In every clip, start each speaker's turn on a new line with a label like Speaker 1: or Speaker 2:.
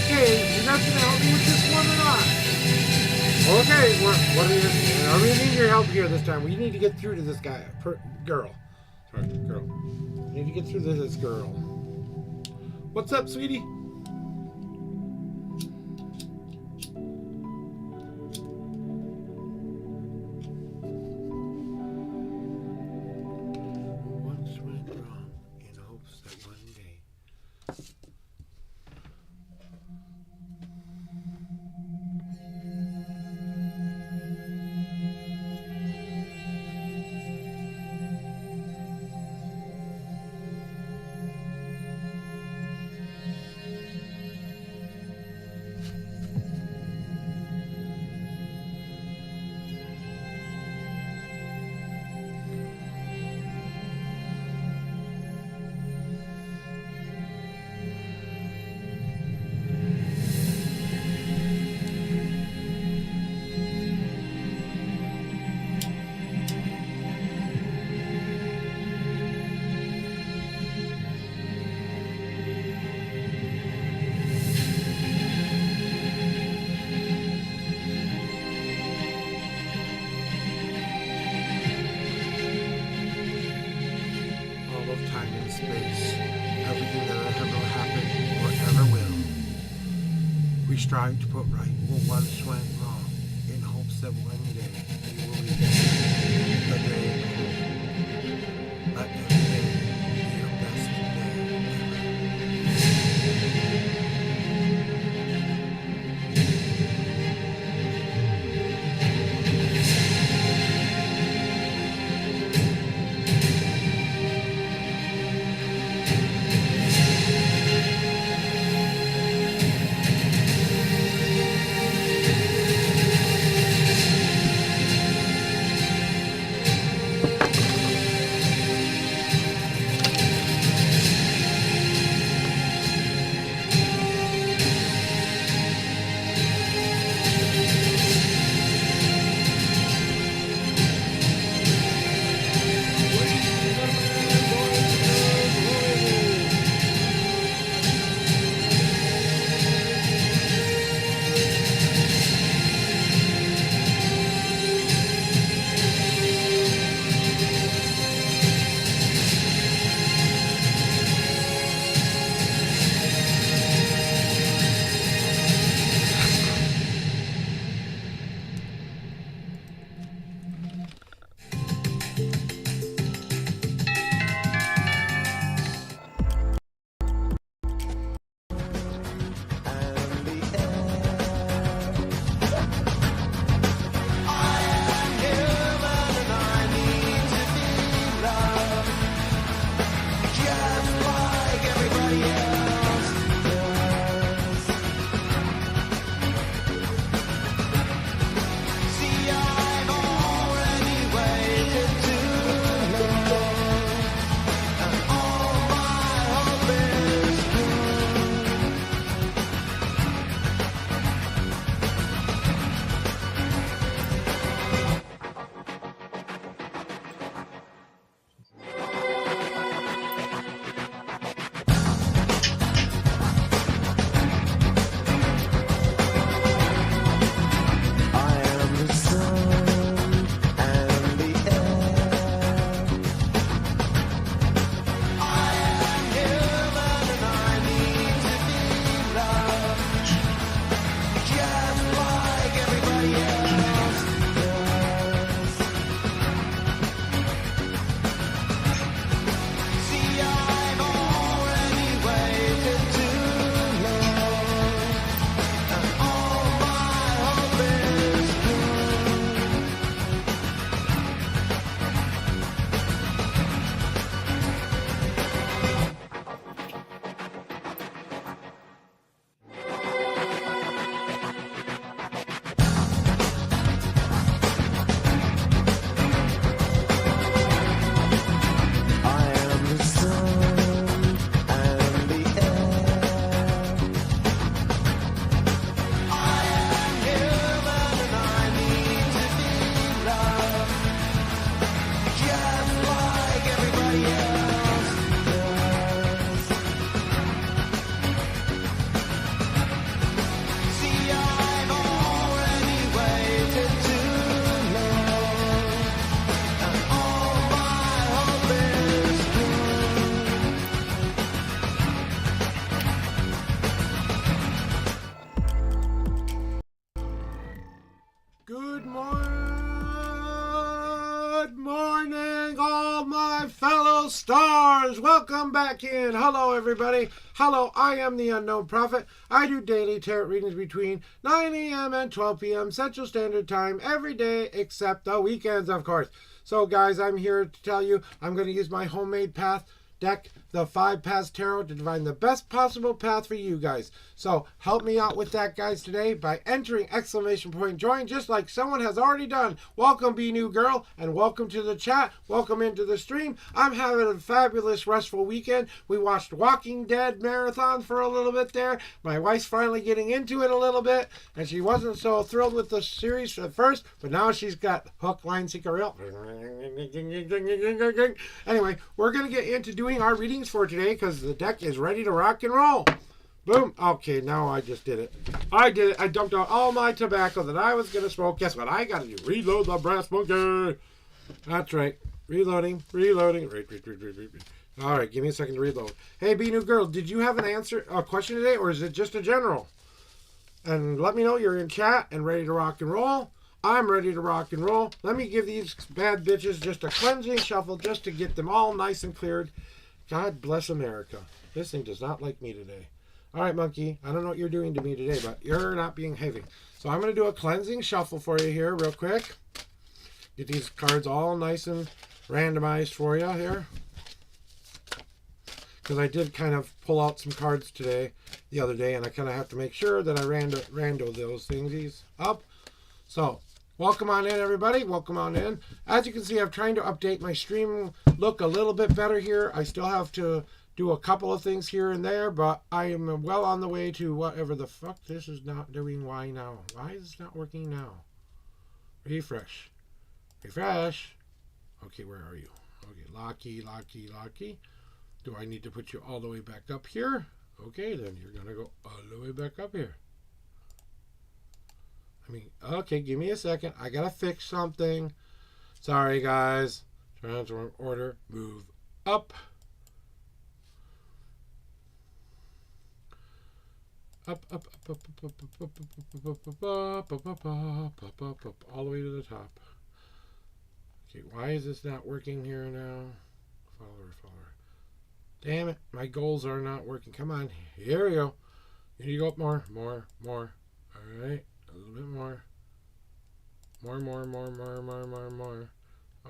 Speaker 1: Okay, you guys gonna help me with this one or not? Okay, we need your help here this time. We need to get through to this girl. Sorry, girl. We need to get through to this girl. What's up, sweetie? Once went wrong in hopes that one day. Time and space, everything that ever happened or ever will. We strive to put right what once went wrong in hopes that one day we will reach the day of hope. Let every day be your best day stars, welcome back in. Hello everybody. Hello, I am the Unknown Prophet. I do daily tarot readings between 9 a.m. and 12 p.m. Central Standard Time every day except the weekends, of course. So guys, I'm here to tell you I'm going to use my homemade path deck, the 5 Paths Tarot, to find the best possible path for you guys. So help me out with that, guys, today by entering !join, just like someone has already done. Welcome, Be New Girl, and welcome to the chat. Welcome into the stream. I'm having a fabulous, restful weekend. We watched Walking Dead marathon for a little bit there. My wife's finally getting into it a little bit, and she wasn't so thrilled with the series at first, but now she's got hook, line, sinker, reel. Anyway, we're going to get into doing our readings for today because the deck is ready to rock and roll. Boom. Okay, now I just did it. I did it. I dumped out all my tobacco that I was going to smoke. Guess what I got to do? Reload the brass monkey. That's right. Reloading. All right, give me a second to reload. Hey, Be New Girl, did you have a question today, or is it just a general? And let me know you're in chat and ready to rock and roll. I'm ready to rock and roll. Let me give these bad bitches just a cleansing shuffle just to get them all nice and cleared. God bless America. This thing does not like me today. All right, monkey. I don't know what you're doing to me today, but you're not behaving. So I'm going to do a cleansing shuffle for you here real quick. Get these cards all nice and randomized for you here. Because I did kind of pull out some cards the other day, and I kind of have to make sure that I rando those thingies up. So, welcome on in, everybody. Welcome on in. As you can see, I'm trying to update my stream look a little bit better here. I still have to do a couple of things here and there, but I am well on the way to whatever the fuck this is not doing. Why now? Why is it not working now? Refresh. Refresh. Okay, where are you? Okay, Locky. Do I need to put you all the way back up here? Okay, then you're going to go all the way back up here. Okay, give me a second. I gotta fix something. Sorry, guys. Transform order. Move up. Up. All the way to the top. Okay, why is this not working here now? Follower. Damn it. My goals are not working. Come on. Here we go. You need to go up more. All right. A little bit more. More.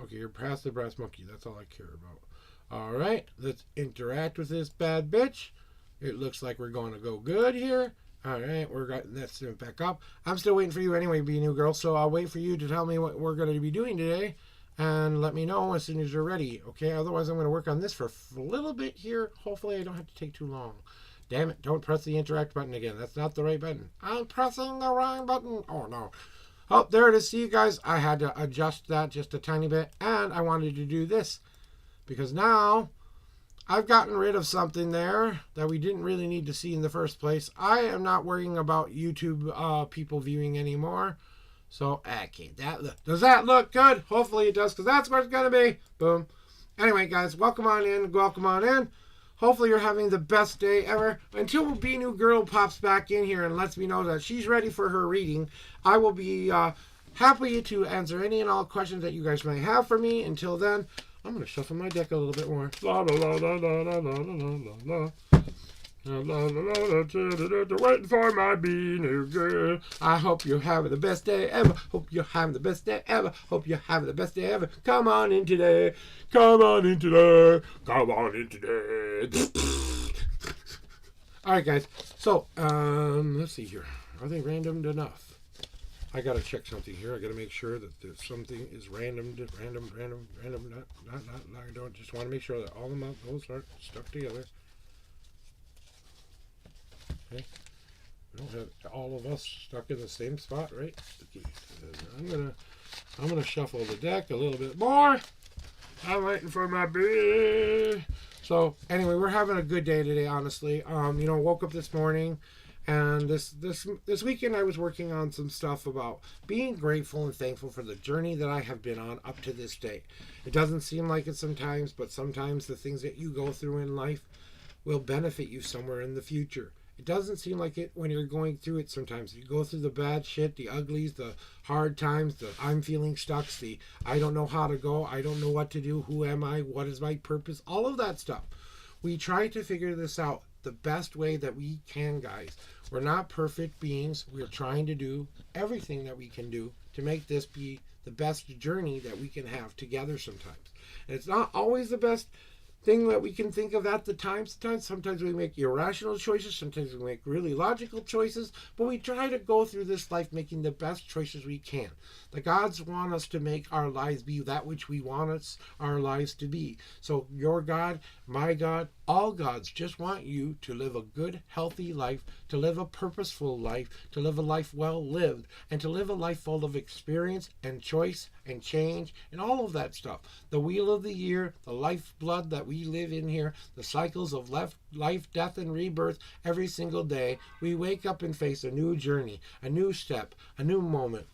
Speaker 1: Okay, you're past the brass monkey. That's all I care about. All right, let's interact with this bad bitch. It looks like we're going to go good here. All right, let's back up. I'm still waiting for you anyway, Be New Girl, so I'll wait for you to tell me what we're going to be doing today and let me know as soon as you're ready, okay? Otherwise, I'm going to work on this for a little bit here. Hopefully, I don't have to take too long. Damn it, don't press the interact button again. That's not the right button. I'm pressing the wrong button. Oh, no. Oh, there it is. See, you guys, I had to adjust that just a tiny bit, and I wanted to do this because now I've gotten rid of something there that we didn't really need to see in the first place. I am not worrying about YouTube people viewing anymore. So, okay, does that look good? Hopefully it does, because that's what it's going to be. Boom. Anyway, guys, welcome on in. Hopefully you're having the best day ever. Until Be New Girl pops back in here and lets me know that she's ready for her reading, I will be happy to answer any and all questions that you guys may have for me. Until then, I'm going to shuffle my deck a little bit more. Waiting for my Be New Girl. I hope you're having the best day ever. Hope you're having the best day ever. Hope you're having the best day ever. Come on in today. All right, guys. So, let's see here. Are they randomed enough? I gotta check something here. I gotta make sure that there's something is random. Not. I don't just want to make sure that all of those aren't stuck together. Okay. We don't have all of us stuck in the same spot, right? Okay. I'm gonna shuffle the deck a little bit more. I'm waiting for my bee. So anyway, we're having a good day today, honestly. Woke up this morning, and this weekend I was working on some stuff about being grateful and thankful for the journey that I have been on up to this day. It doesn't seem like it sometimes, but sometimes the things that you go through in life will benefit you somewhere in the future. It doesn't seem like it when you're going through it sometimes. You go through the bad shit, the uglies, the hard times, the I'm feeling stuck, the I don't know how to go, I don't know what to do, who am I, what is my purpose, all of that stuff. We try to figure this out the best way that we can, guys. We're not perfect beings. We're trying to do everything that we can do to make this be the best journey that we can have together sometimes. And it's not always the best thing that we can think of at the time. Sometimes we make irrational choices, sometimes we make really logical choices, but we try to go through this life making the best choices we can. The gods want us to make our lives be that which we want our lives to be. So your God, my God, all gods just want you to live a good, healthy life, to live a purposeful life, to live a life well lived, and to live a life full of experience and choice and change and all of that stuff. The wheel of the year, the lifeblood that we live in here, the cycles of life, death, and rebirth every single day. We wake up and face a new journey, a new step, a new moment.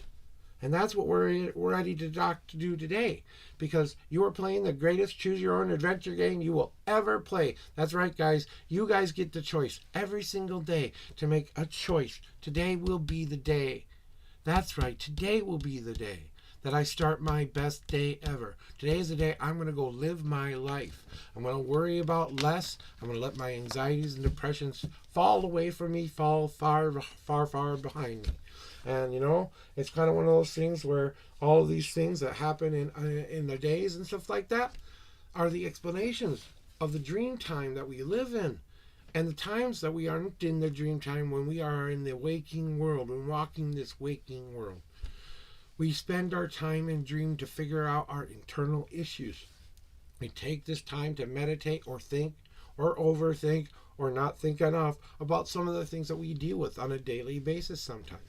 Speaker 1: And that's what we're ready to do today, because you are playing the greatest choose your own adventure game you will ever play. That's right, guys. You guys get the choice every single day to make a choice. Today will be the day. That's right. Today will be the day that I start my best day ever. Today is the day I'm going to go live my life. I'm going to worry about less. I'm going to let my anxieties and depressions fall away from me, fall far, far, far behind me. And you know, it's kind of one of those things where all of these things that happen in the days and stuff like that are the explanations of the dream time that we live in, and the times that we aren't in the dream time, when we are in the waking world and walking this waking world. We spend our time in dream to figure out our internal issues. We take this time to meditate or think or overthink or not think enough about some of the things that we deal with on a daily basis sometimes.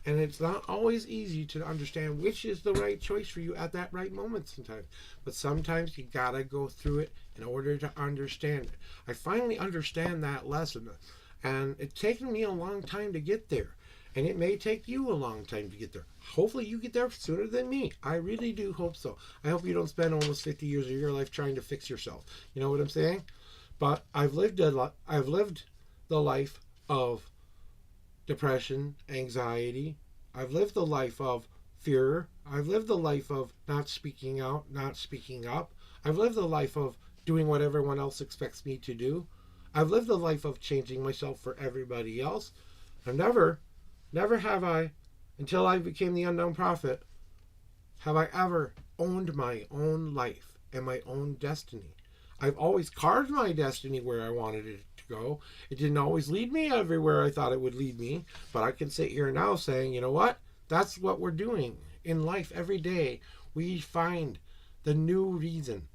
Speaker 1: And it's not always easy to understand which is the right choice for you at that right moment sometimes. But sometimes you gotta go through it in order to understand it. I finally understand that lesson. And it's taken me a long time to get there. And it may take you a long time to get there. Hopefully you get there sooner than me. I really do hope so. I hope you don't spend almost 50 years of your life trying to fix yourself. You know what I'm saying? But I've lived the life of depression, anxiety. I've lived the life of fear. I've lived the life of not speaking out, not speaking up. I've lived the life of doing what everyone else expects me to do. I've lived the life of changing myself for everybody else. I've never have I, until I became the unknown prophet, have I ever owned my own life and my own destiny. I've always carved my destiny where I wanted it to go. It didn't always lead me everywhere I thought it would lead me, but I can sit here now saying, you know what? That's what we're doing in life every day. We find the new reason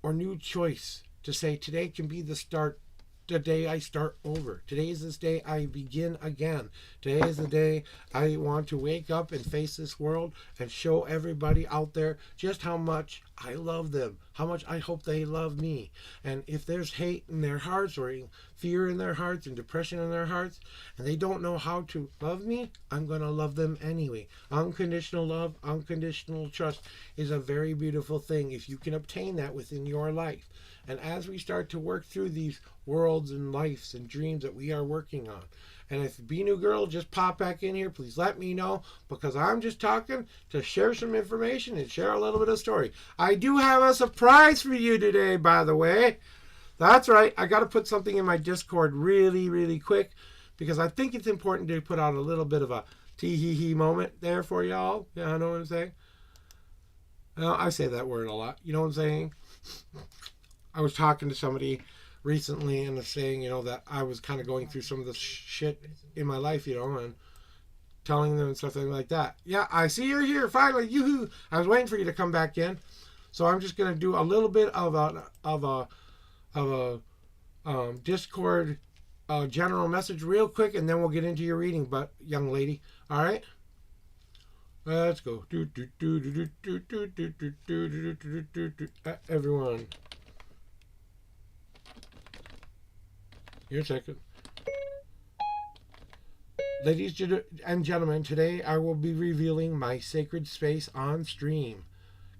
Speaker 1: or new choice to say today can be the day I start over. Today is this day I begin again. Today is the day I want to wake up and face this world and show everybody out there just how much I love them, how much I hope they love me. And if there's hate in their hearts or fear in their hearts and depression in their hearts, and they don't know how to love me, I'm going to love them anyway. Unconditional love, unconditional trust is a very beautiful thing if you can obtain that within your life. And as we start to work through these worlds and lives and dreams that we are working on, and if Be New Girl just pop back in here, please let me know, because I'm just talking to share some information and share a little bit of story. I do have a surprise for you today, by the way. That's right, I got to put something in my Discord really, really quick, because I think it's important to put out a little bit of a tee-hee-hee moment there for y'all. Yeah, I know what I'm saying? I say that word a lot. You know what I'm saying? I was talking to somebody recently and saying, you know, that I was kind of going through some of the shit in my life, you know, and telling them and stuff like that. Yeah, I see you're here finally. Yoo-hoo! I was waiting for you to come back in, so I'm just gonna do a little bit of a Discord general message real quick, and then we'll get into your reading, but young lady. All right, let's go. Everyone. Here a second. Ladies and gentlemen, today I will be revealing my sacred space on stream.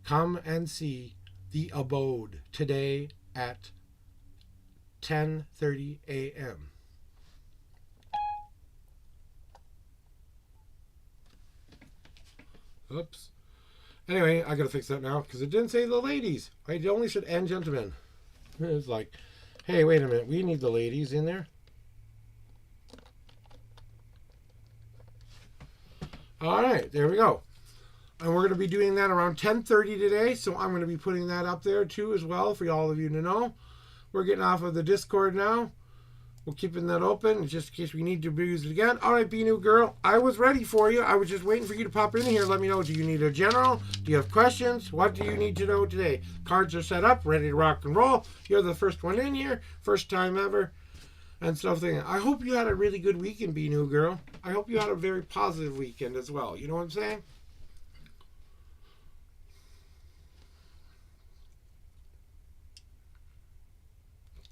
Speaker 1: Come and see the abode today at 10:30 a.m. Oops. Anyway, I gotta fix that now because it didn't say the ladies. It only said and gentlemen. It's like, hey, wait a minute. We need the ladies in there. All right, there we go. And we're going to be doing that around 10:30 today. So I'm going to be putting that up there too as well for all of you to know. We're getting off of the Discord now. We're keeping that open just in case we need to use it again. All right, Be New Girl, I was ready for you. I was just waiting for you to pop in here. Let me know. Do you need a general? Do you have questions? What do you need to know today? Cards are set up, ready to rock and roll. You're the first one in here. First time ever. And stuff like that. I hope you had a really good weekend, Be New Girl. I hope you had a very positive weekend as well. You know what I'm saying?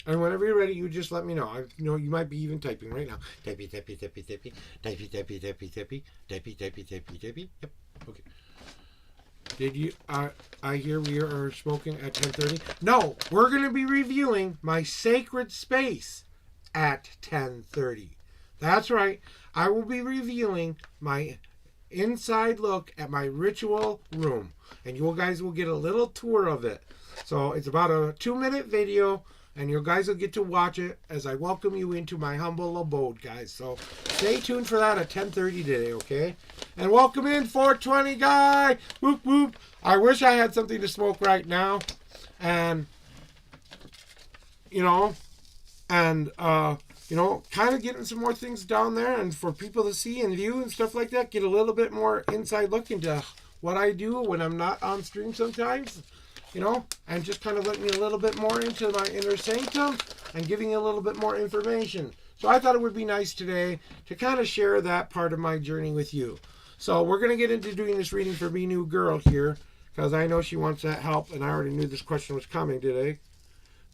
Speaker 1: And whenever you're ready, you just let me know. I know you might be even typing right now. Typey, typey, typey, typey, typey, typey, typey, typey, typey, typey, typey, typey. Yep. Okay. Did you? I hear we are smoking at 10:30. No, we're going to be reviewing my sacred space at 10:30. That's right. I will be reviewing my inside look at my ritual room, and you guys will get a little tour of it. So it's about a 2-minute video. And you guys will get to watch it as I welcome you into my humble abode, guys. So stay tuned for that at 10:30 today, okay? And welcome in 420 guy. Whoop, whoop. I wish I had something to smoke right now. And, kind of getting some more things down there and for people to see and view and stuff like that. Get a little bit more inside look into what I do when I'm not on stream sometimes. And just kind of letting me a little bit more into my inner sanctum and giving you a little bit more information. So I thought it would be nice today to kind of share that part of my journey with you. So we're going to get into doing this reading for Be New Girl here because I know she wants that help and I already knew this question was coming today.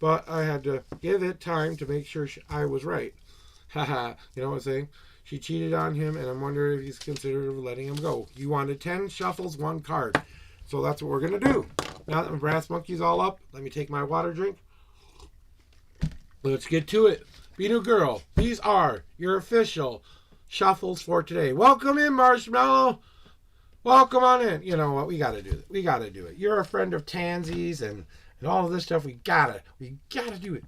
Speaker 1: But I had to give it time to make sure I was right. Haha, you know what I'm saying? She cheated on him and I'm wondering if he's considered letting him go. You wanted 10 shuffles, 1 card. So that's what we're going to do. Now that my brass monkey's all up, let me take my water drink. Let's get to it. Be New Girl, these are your official shuffles for today. Welcome in, Marshmallow. Welcome on in. You know what? We got to do it. We got to do it. You're a friend of Tansy's and all of this stuff. We got to do it.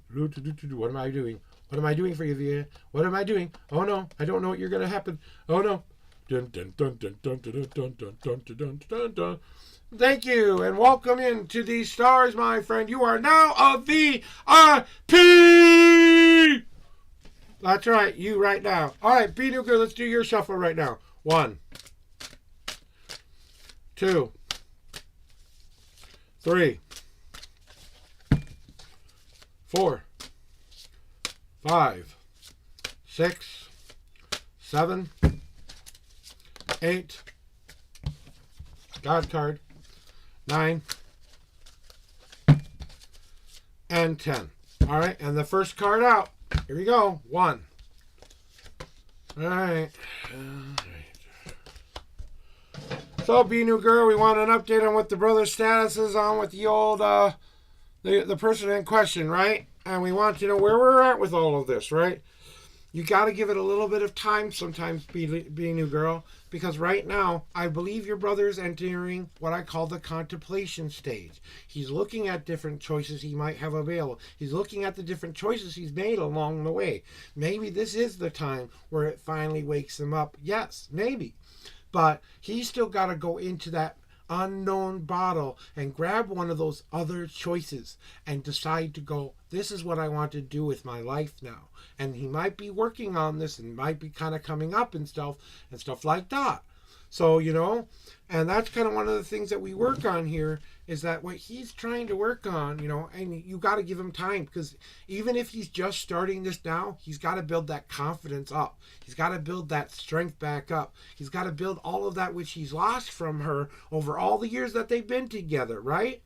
Speaker 1: What am I doing? What am I doing for you, Via? What am I doing? Oh, no. I don't know what you're going to happen. Oh, no. Dun, dun, dun, dun, dun, dun, dun, dun, dun, dun, dun, dun. Thank you, and welcome into these stars, my friend. You are now a VIP! That's right, you right now. All right, Be New Girl, let's do your shuffle right now. 1, 2, 3, 4, 5, 6, 7, 8, God card, 9, and 10. All right, and the first card out. Here we go. 1. All right. So, Be New Girl, we want an update on what the brother's status is on with the old, the person in question, right? And we want to know where we're at with all of this, right? You got to give it a little bit of time sometimes, Be New Girl, because right now, I believe your brother is entering what I call the contemplation stage. He's looking at different choices he might have available. He's looking at the different choices he's made along the way. Maybe this is the time where it finally wakes him up. Yes, maybe. But he's still got to go into that unknown bottle and grab one of those other choices and decide to go, this is what I want to do with my life now. And he might be working on this and might be kind of coming up and stuff like that. So, and that's kind of one of the things that we work on here is that what he's trying to work on, and you got to give him time because even if he's just starting this now, he's got to build that confidence up. He's got to build that strength back up. He's got to build all of that which he's lost from her over all the years that they've been together, right?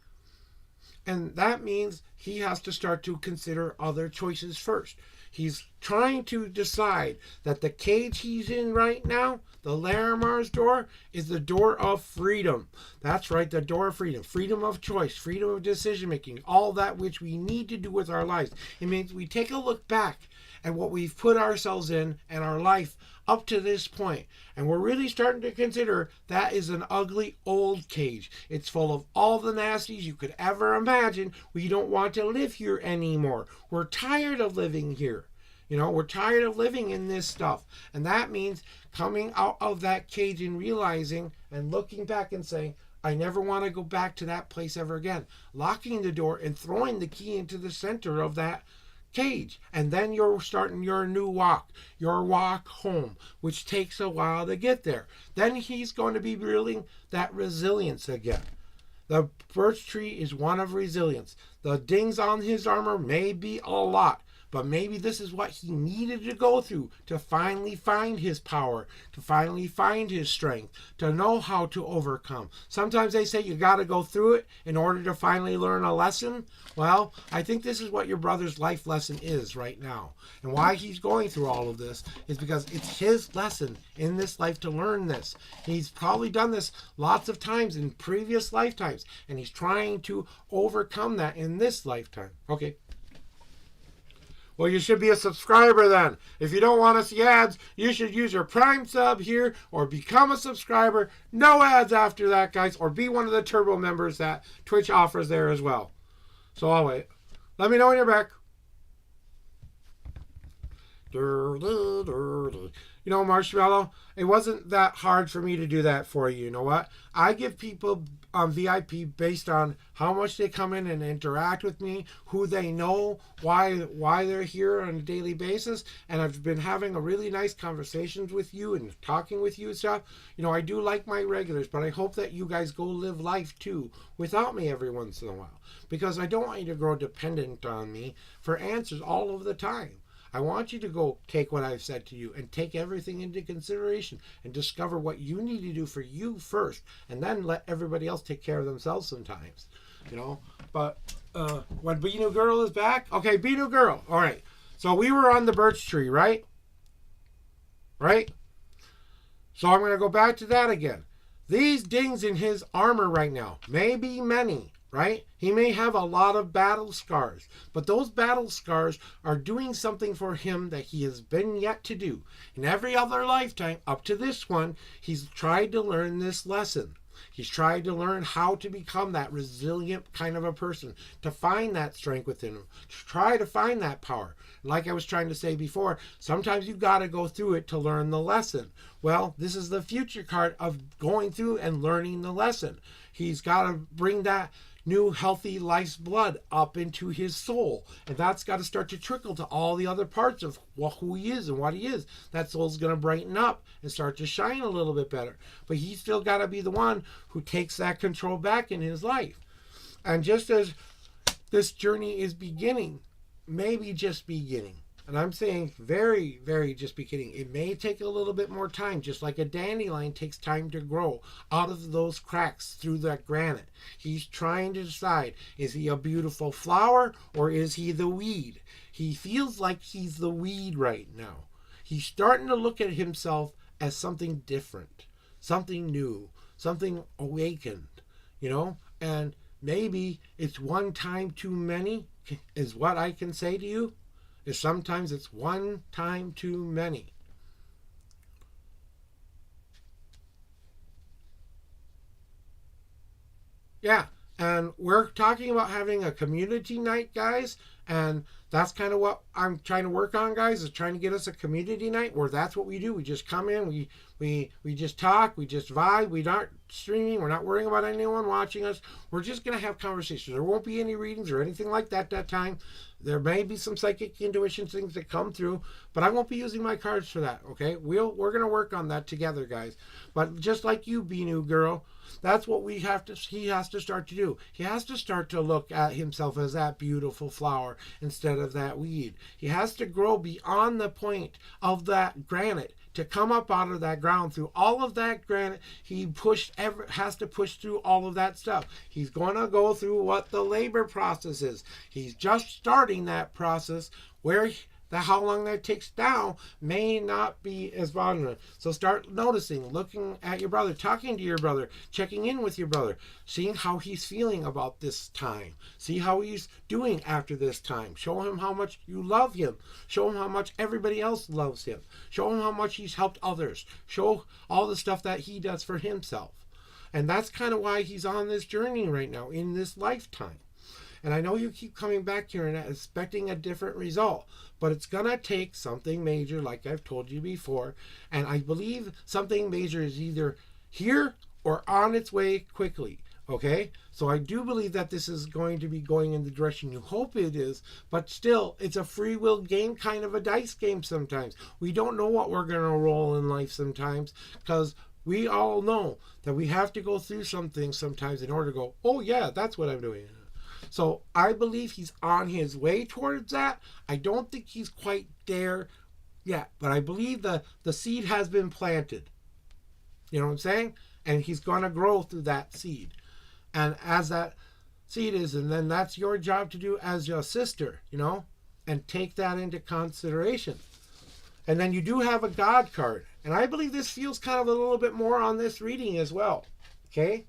Speaker 1: And that means he has to start to consider other choices first. He's trying to decide that the cage he's in right now, the Larimar's door, is the door of freedom. That's right, the door of freedom. Freedom of choice, freedom of decision making, all that which we need to do with our lives. It means we take a look back and what we've put ourselves in and our life up to this point. And we're really starting to consider that is an ugly old cage. It's full of all the nasties you could ever imagine. We don't want to live here anymore. We're tired of living here. We're tired of living in this stuff. And that means coming out of that cage and realizing and looking back and saying, I never want to go back to that place ever again. Locking the door and throwing the key into the center of that cage. And then you're starting your new walk, your walk home, which takes a while to get there. Then he's going to be building that resilience again. The birch tree is one of resilience. The dings on his armor may be a lot, but maybe this is what he needed to go through to finally find his power, to finally find his strength, to know how to overcome. Sometimes they say you got to go through it in order to finally learn a lesson. Well, I think this is what your brother's life lesson is right now. And why he's going through all of this is because it's his lesson in this life to learn this. He's probably done this lots of times in previous lifetimes, and he's trying to overcome that in this lifetime. Okay. Well, you should be a subscriber then. If you don't want to see ads, you should use your Prime sub here or become a subscriber. No ads after that, guys. Or be one of the Turbo members that Twitch offers there as well. So I'll wait. Let me know when you're back. Marshmallow, it wasn't that hard for me to do that for you. You know what? I give people VIP based on how much they come in and interact with me, who they know, why they're here on a daily basis, and I've been having a really nice conversations with you and talking with you and stuff. I do like my regulars, but I hope that you guys go live life too without me every once in a while, because I don't want you to grow dependent on me for answers all of the time. I want you to go take what I've said to you and take everything into consideration and discover what you need to do for you first, and then let everybody else take care of themselves sometimes, But when Binu Girl is back, okay, Binu Girl, all right. So we were on the birch tree, right? Right? So I'm going to go back to that again. These dings in his armor right now may be many, right? He may have a lot of battle scars, but those battle scars are doing something for him that he has been yet to do. In every other lifetime, up to this one, he's tried to learn this lesson. He's tried to learn how to become that resilient kind of a person, to find that strength within him, to try to find that power. And like I was trying to say before, sometimes you've got to go through it to learn the lesson. Well, this is the future card of going through and learning the lesson. He's got to bring that new healthy life's blood up into his soul, and that's got to start to trickle to all the other parts of who he is and what he is. That soul's going to brighten up and start to shine a little bit better, but he's still got to be the one who takes that control back in his life. And just as this journey is beginning, maybe just beginning, and I'm saying very, very just beginning. It may take a little bit more time, just like a dandelion takes time to grow out of those cracks through that granite. He's trying to decide, is he a beautiful flower or is he the weed? He feels like he's the weed right now. He's starting to look at himself as something different, something new, something awakened, and maybe it's one time too many is what I can say to you. Is sometimes it's one time too many. Yeah, and we're talking about having a community night, guys, and that's kind of what I'm trying to work on, guys, is trying to get us a community night where that's what we do. We just come in, we just talk, we just vibe. We aren't streaming, we're not worrying about anyone watching us. We're just going to have conversations. There won't be any readings or anything like that time. There may be some psychic intuition things that come through, but I won't be using my cards for that, okay? We're going to work on that together, guys. But just like you, Binu Girl, that's what he has to start to do. He has to start to look at himself as that beautiful flower instead of that weed. He has to grow beyond the point of that granite to come up out of that ground. Through all of that granite, he has to push through all of that stuff. He's going to go through what the labor process is. He's just starting that process where that how long that takes now may not be as bothering. So start noticing, looking at your brother, talking to your brother, checking in with your brother, seeing how he's feeling about this time. See how he's doing after this time. Show him how much you love him. Show him how much everybody else loves him. Show him how much he's helped others. Show all the stuff that he does for himself. And that's kind of why he's on this journey right now, in this lifetime. And I know you keep coming back here and expecting a different result, but it's going to take something major, like I've told you before. And I believe something major is either here or on its way quickly. Okay? So I do believe that this is going to be going in the direction you hope it is, but still, it's a free will game, kind of a dice game sometimes. We don't know what we're going to roll in life sometimes, because we all know that we have to go through some things sometimes in order to go, oh yeah, that's what I'm doing. So I believe he's on his way towards that. I don't think he's quite there yet, but I believe the seed has been planted. You know what I'm saying? And he's going to grow through that seed. And as that seed is, and then that's your job to do as your sister, you know, and take that into consideration. And then you do have a God card. And I believe this feels kind of a little bit more on this reading as well. Okay?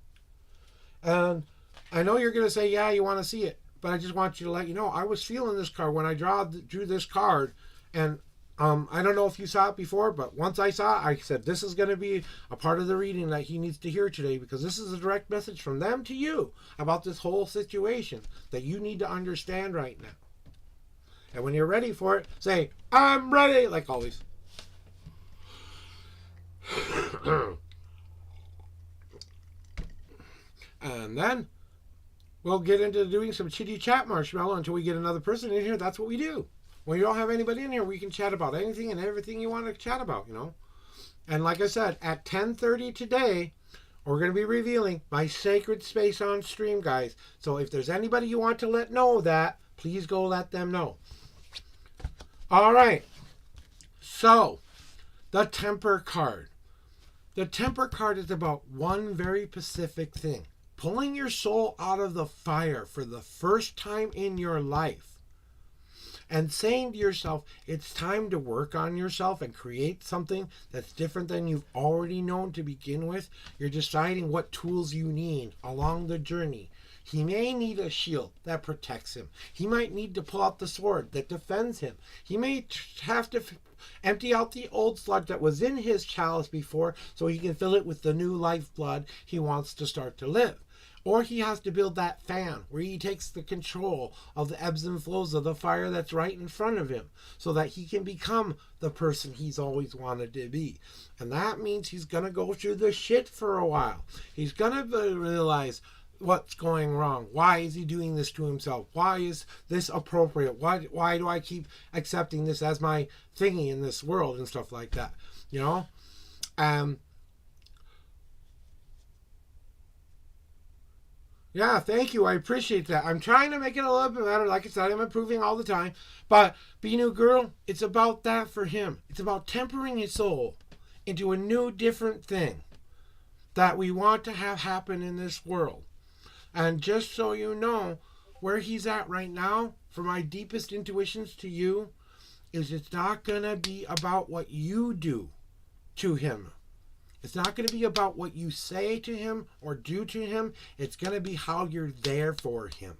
Speaker 1: And I know you're going to say, yeah, you want to see it. But I just want you to let you know, I was feeling this card when I drew this card. And I don't know if you saw it before, but once I saw it, I said, this is going to be a part of the reading that he needs to hear today, because this is a direct message from them to you about this whole situation that you need to understand right now. And when you're ready for it, say, I'm ready, like always. And then we'll get into doing some chitty chat, Marshmallow, until we get another person in here. That's what we do. When you don't have anybody in here, we can chat about anything and everything you want to chat about, you know. And like I said, at 10:30 today, we're going to be revealing my sacred space on stream, guys. So if there's anybody you want to let know that, please go let them know. All right. So, the Temper card. The Temper card is about one very specific thing. Pulling your soul out of the fire for the first time in your life. And saying to yourself, it's time to work on yourself and create something that's different than you've already known to begin with. You're deciding what tools you need along the journey. He may need a shield that protects him. He might need to pull out the sword that defends him. He may have to empty out the old sludge that was in his chalice before so he can fill it with the new lifeblood he wants to start to live. Or he has to build that fan where he takes the control of the ebbs and flows of the fire that's right in front of him so that he can become the person he's always wanted to be. And that means he's going to go through the shit for a while. He's going to realize what's going wrong. Why is he doing this to himself? Why is this appropriate? Why do I keep accepting this as my thingy in this world and stuff like that? You know? Yeah, thank you. I appreciate that. I'm trying to make it a little bit better. Like I said, I'm improving all the time. But Be New Girl, it's about that for him. It's about tempering his soul into a new, different thing that we want to have happen in this world. And just so you know, where he's at right now, for my deepest intuitions to you, is it's not going to be about what you do to him. It's not going to be about what you say to him or do to him. It's going to be how you're there for him.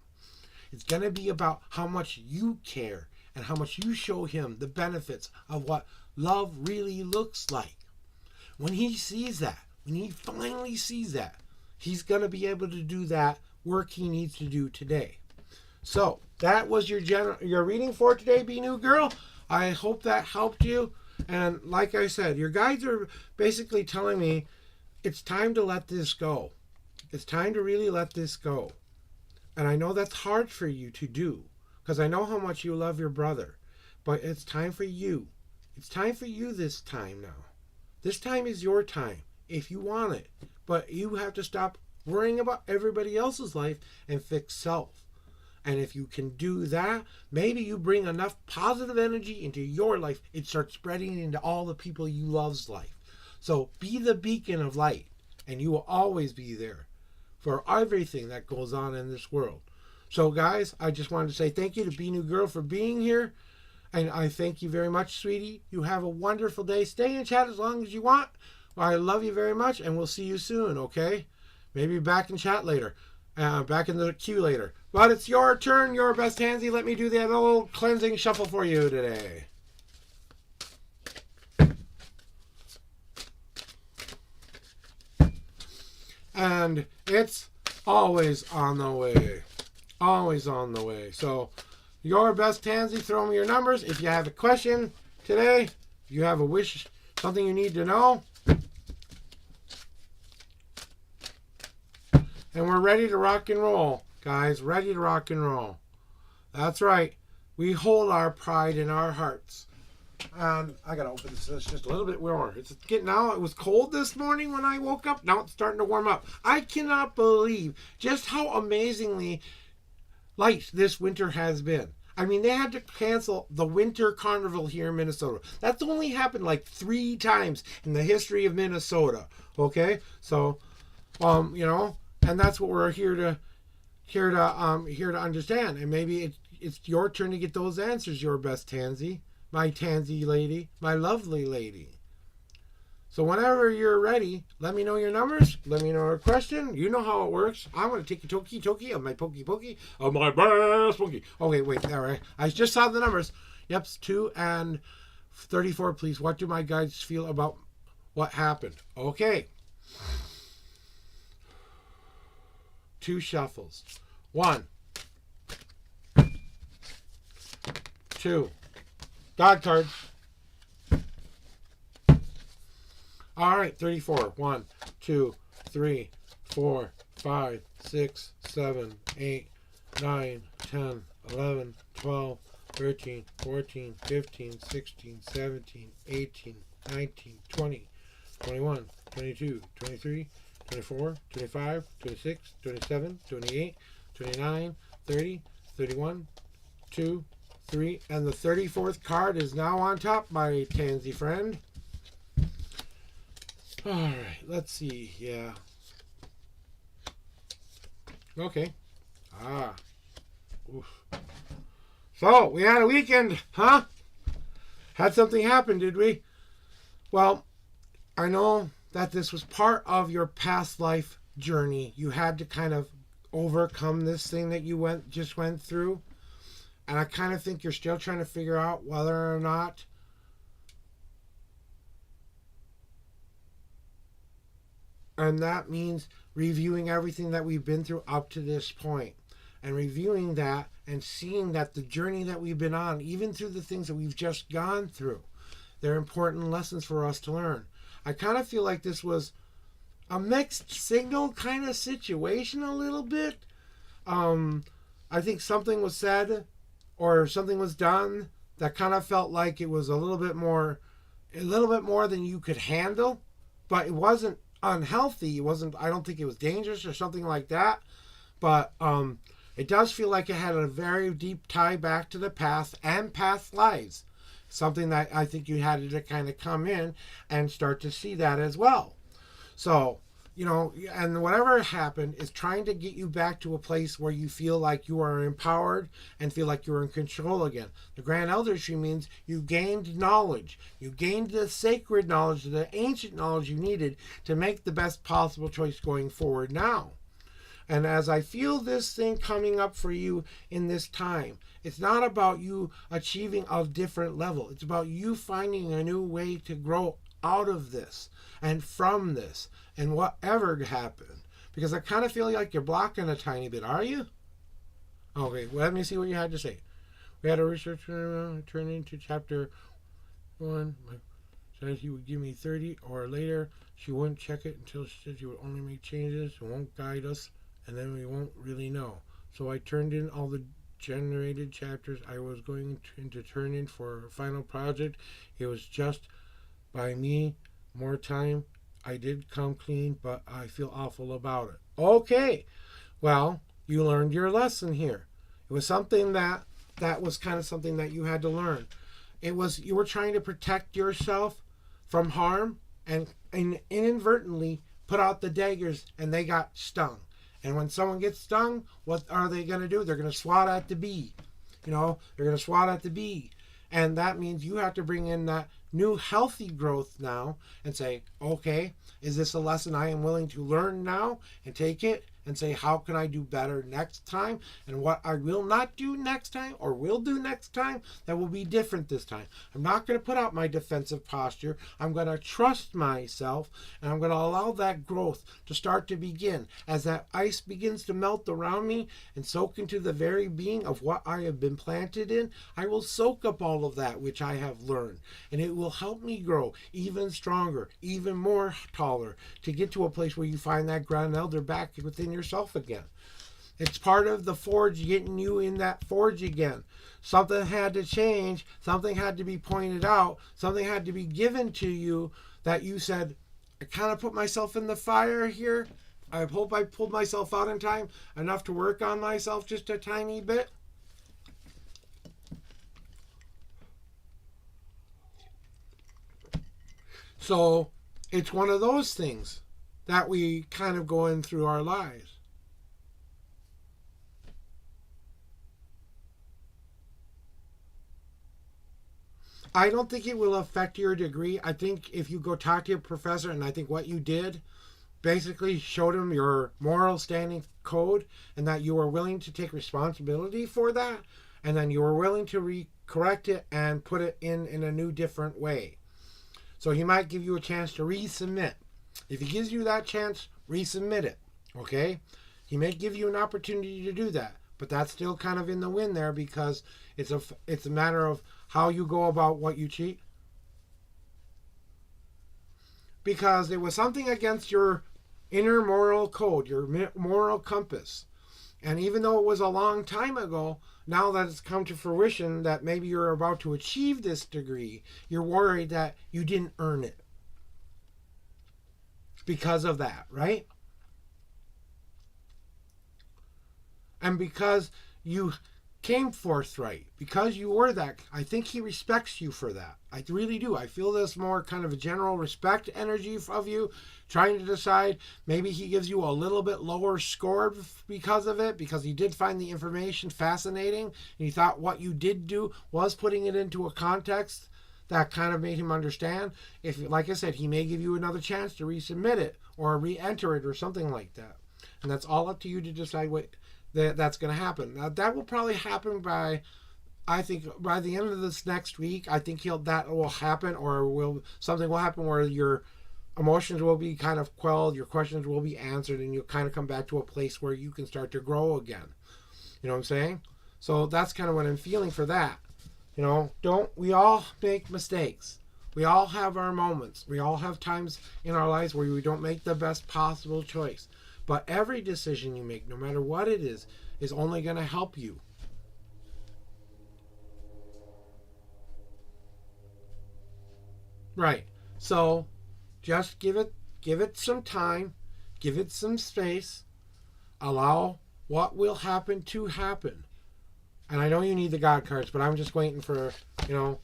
Speaker 1: It's going to be about how much you care and how much you show him the benefits of what love really looks like. When he sees that, when he finally sees that, he's going to be able to do that work he needs to do today. So that was your reading for today, Be New Girl. I hope that helped you. And like I said, your guides are basically telling me it's time to let this go. It's time to really let this go. And I know that's hard for you to do because I know how much you love your brother. But it's time for you. It's time for you this time now. This time is your time if you want it. But you have to stop worrying about everybody else's life and fix self. And if you can do that, maybe you bring enough positive energy into your life, it starts spreading into all the people you love's life. So be the beacon of light, and you will always be there for everything that goes on in this world. So guys, I just wanted to say thank you to Be New Girl for being here. And I thank you very much, sweetie. You have a wonderful day. Stay in chat as long as you want. Well, I love you very much, and we'll see you soon, okay? Maybe back in chat later. Back in the queue later. But it's your turn, your best handsy. Let me do that little cleansing shuffle for you today. And it's always on the way. Always on the way. So, your best handsy, throw me your numbers. If you have a question today, if you have a wish, something you need to know. And we're ready to rock and roll, guys. Ready to rock and roll. That's right. We hold our pride in our hearts. I gotta open this. It's just a little bit warmer. It's getting out. It was cold this morning when I woke up. Now it's starting to warm up. I cannot believe just how amazingly light this winter has been. I mean, they had to cancel the winter carnival here in Minnesota. That's only happened like 3 times in the history of Minnesota. Okay, so, you know, and that's what we're here to understand. And maybe it's your turn to get those answers. Your best tansy, my tansy lady, my lovely lady. So whenever you're ready, let me know your numbers. Let me know your question. You know how it works. I'm going to take a toki of my pokey of my best pokey. Okay, wait. All right. I just saw the numbers. Yep, 2 and 34, please. What do my guides feel about what happened? Okay. 2 shuffles. 1. 2. God cards. All right, 34. 1, 2, 3, 4, 5, 6, 7, 8, 9, 10, 11, 12, 13, 14, 15, 16, 17, 18, 19, 20, 21, 22, 23, 24, 25, 26, 27, 28, 29, 30, 31, 2, 3, and the 34th card is now on top, my tansy friend. All right, let's see. Yeah. Okay. Oof. So, we had a weekend, huh? Had something happen, did we? Well, I know that this was part of your past life journey. You had to kind of overcome this thing that you just went through. And I kind of think you're still trying to figure out whether or not and that means reviewing everything that we've been through up to this point. And reviewing that and seeing that the journey that we've been on, even through the things that we've just gone through, they're important lessons for us to learn. I kind of feel like this was a mixed signal kind of situation a little bit. I think something was said or something was done that kind of felt like it was a little bit more than you could handle, but it wasn't unhealthy. It wasn't, I don't think it was dangerous or something like that, but it does feel like it had a very deep tie back to the past and past lives. Something that I think you had to kind of come in and start to see that as well. So, you know, and whatever happened is trying to get you back to a place where you feel like you are empowered and feel like you're in control again. The Grand Elder Tree means you gained knowledge. You gained the sacred knowledge, the ancient knowledge you needed to make the best possible choice going forward now. And as I feel this thing coming up for you in this time, it's not about you achieving a different level. It's about you finding a new way to grow out of this and from this and whatever happened. Because I kind of feel like you're blocking a tiny bit. Are you? Okay, well, let me see what you had to say. We had a researcher turn into chapter 1. Said he would give me 30 or later. She wouldn't check it until she said she would only make changes and won't guide us. And then we won't really know. So I turned in all the generated chapters I was going to turn in for a final project. It was just by me. More time. I did come clean, but I feel awful about it. Okay. Well, you learned your lesson here. It was something that was kind of something that you had to learn. It was you were trying to protect yourself from harm and inadvertently put out the daggers and they got stung. And when someone gets stung, what are they going to do? They're going to swat at the bee. You know, they're going to swat at the bee. And that means you have to bring in that new healthy growth now and say, okay, is this a lesson I am willing to learn now and take it and say, how can I do better next time? And what I will not do next time or will do next time that will be different this time. I'm not going to put out my defensive posture. I'm going to trust myself, and I'm going to allow that growth to start to begin. As that ice begins to melt around me and soak into the very being of what I have been planted in, I will soak up all of that which I have learned, and it will help me grow even stronger, even more taller, to get to a place where you find that ground elder back within yourself again. It's part of the forge, getting you in that forge again. Something had to change, something had to be pointed out, something had to be given to you that you said, I kind of put myself in the fire here. I hope I pulled myself out in time enough to work on myself just a tiny bit. So it's one of those things that we kind of go in through our lives. I don't think it will affect your degree. I think if you go talk to your professor, and I think what you did basically showed him your moral standing code and that you were willing to take responsibility for that, and then you were willing to correct it and put it in a new different way. So he might give you a chance to resubmit. If he gives you that chance, resubmit it. Okay? He may give you an opportunity to do that, but that's still kind of in the wind there, because it's a matter of how you go about what you cheat. Because it was something against your inner moral code, your moral compass. And even though it was a long time ago, now that it's come to fruition that maybe you're about to achieve this degree, you're worried that you didn't earn it because of that, right? And because you came forthright, because you were that, I think he respects you for that. I really do. I feel this more kind of a general respect energy of you, trying to decide. Maybe he gives you a little bit lower score because of it, because he did find the information fascinating, and he thought what you did do was putting it into a context that kind of made him understand. If, like I said, he may give you another chance to resubmit it or re-enter it or something like that. And that's all up to you to decide what that's going to happen. Now, that will probably happen I think by the end of this next week. I think that will happen, or something will happen where your emotions will be kind of quelled, your questions will be answered, and you'll kind of come back to a place where you can start to grow again. You know what I'm saying? So that's kind of what I'm feeling for that. You know, we all make mistakes. We all have our moments. We all have times in our lives where we don't make the best possible choice. But every decision you make, no matter what it is only going to help you. Right. So just give it some time, give it some space, allow what will happen to happen. And I know you need the God cards, but I'm just waiting for,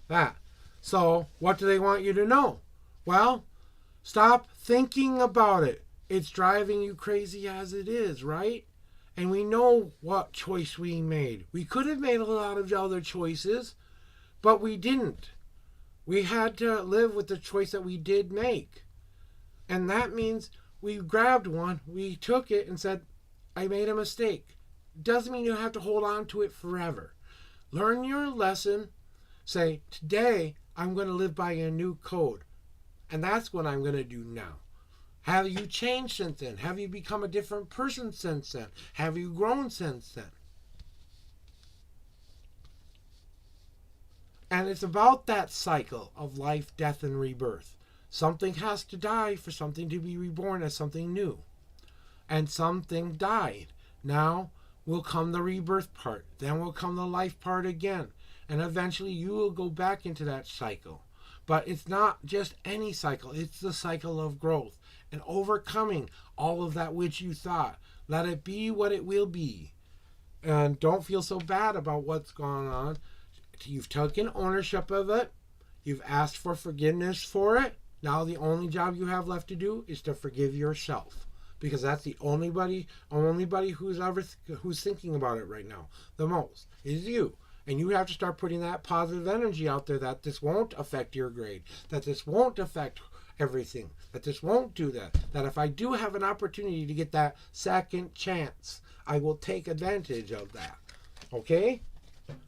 Speaker 1: that. So what do they want you to know? Well, stop thinking about it. It's driving you crazy as it is, right? And we know what choice we made. We could have made a lot of other choices, but we didn't. We had to live with the choice that we did make. And that means we grabbed one, we took it and said, I made a mistake. Doesn't mean you have to hold on to it forever. Learn your lesson. Say, today I'm going to live by a new code. And that's what I'm going to do now. Have you changed since then? Have you become a different person since then? Have you grown since then? And it's about that cycle of life, death, and rebirth. Something has to die for something to be reborn as something new. And something died. Now will come the rebirth part. Then will come the life part again. And eventually you will go back into that cycle. But it's not just any cycle. It's the cycle of growth and overcoming all of that which you thought. Let it be what it will be. And don't feel so bad about what's going on. You've taken ownership of it. You've asked for forgiveness for it. Now the only job you have left to do is to forgive yourself. Because that's the only body who's thinking about it right now the most is you. And you have to start putting that positive energy out there that this won't affect your grade, that this won't affect everything, that this won't do that, that if I do have an opportunity to get that second chance, I will take advantage of that. Okay?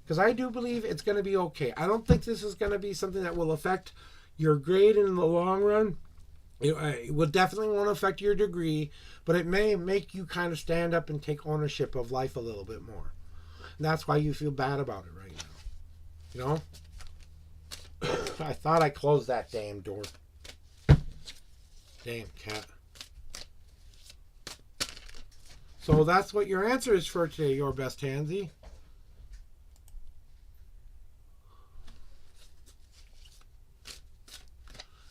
Speaker 1: Because I do believe it's going to be okay. I don't think this is going to be something that will affect your grade in the long run. It will definitely won't affect your degree, but it may make you kind of stand up and take ownership of life a little bit more. And that's why you feel bad about it right now. You know? I thought I closed that damn door. Damn cat. So that's what your answer is for today, your best Tansy.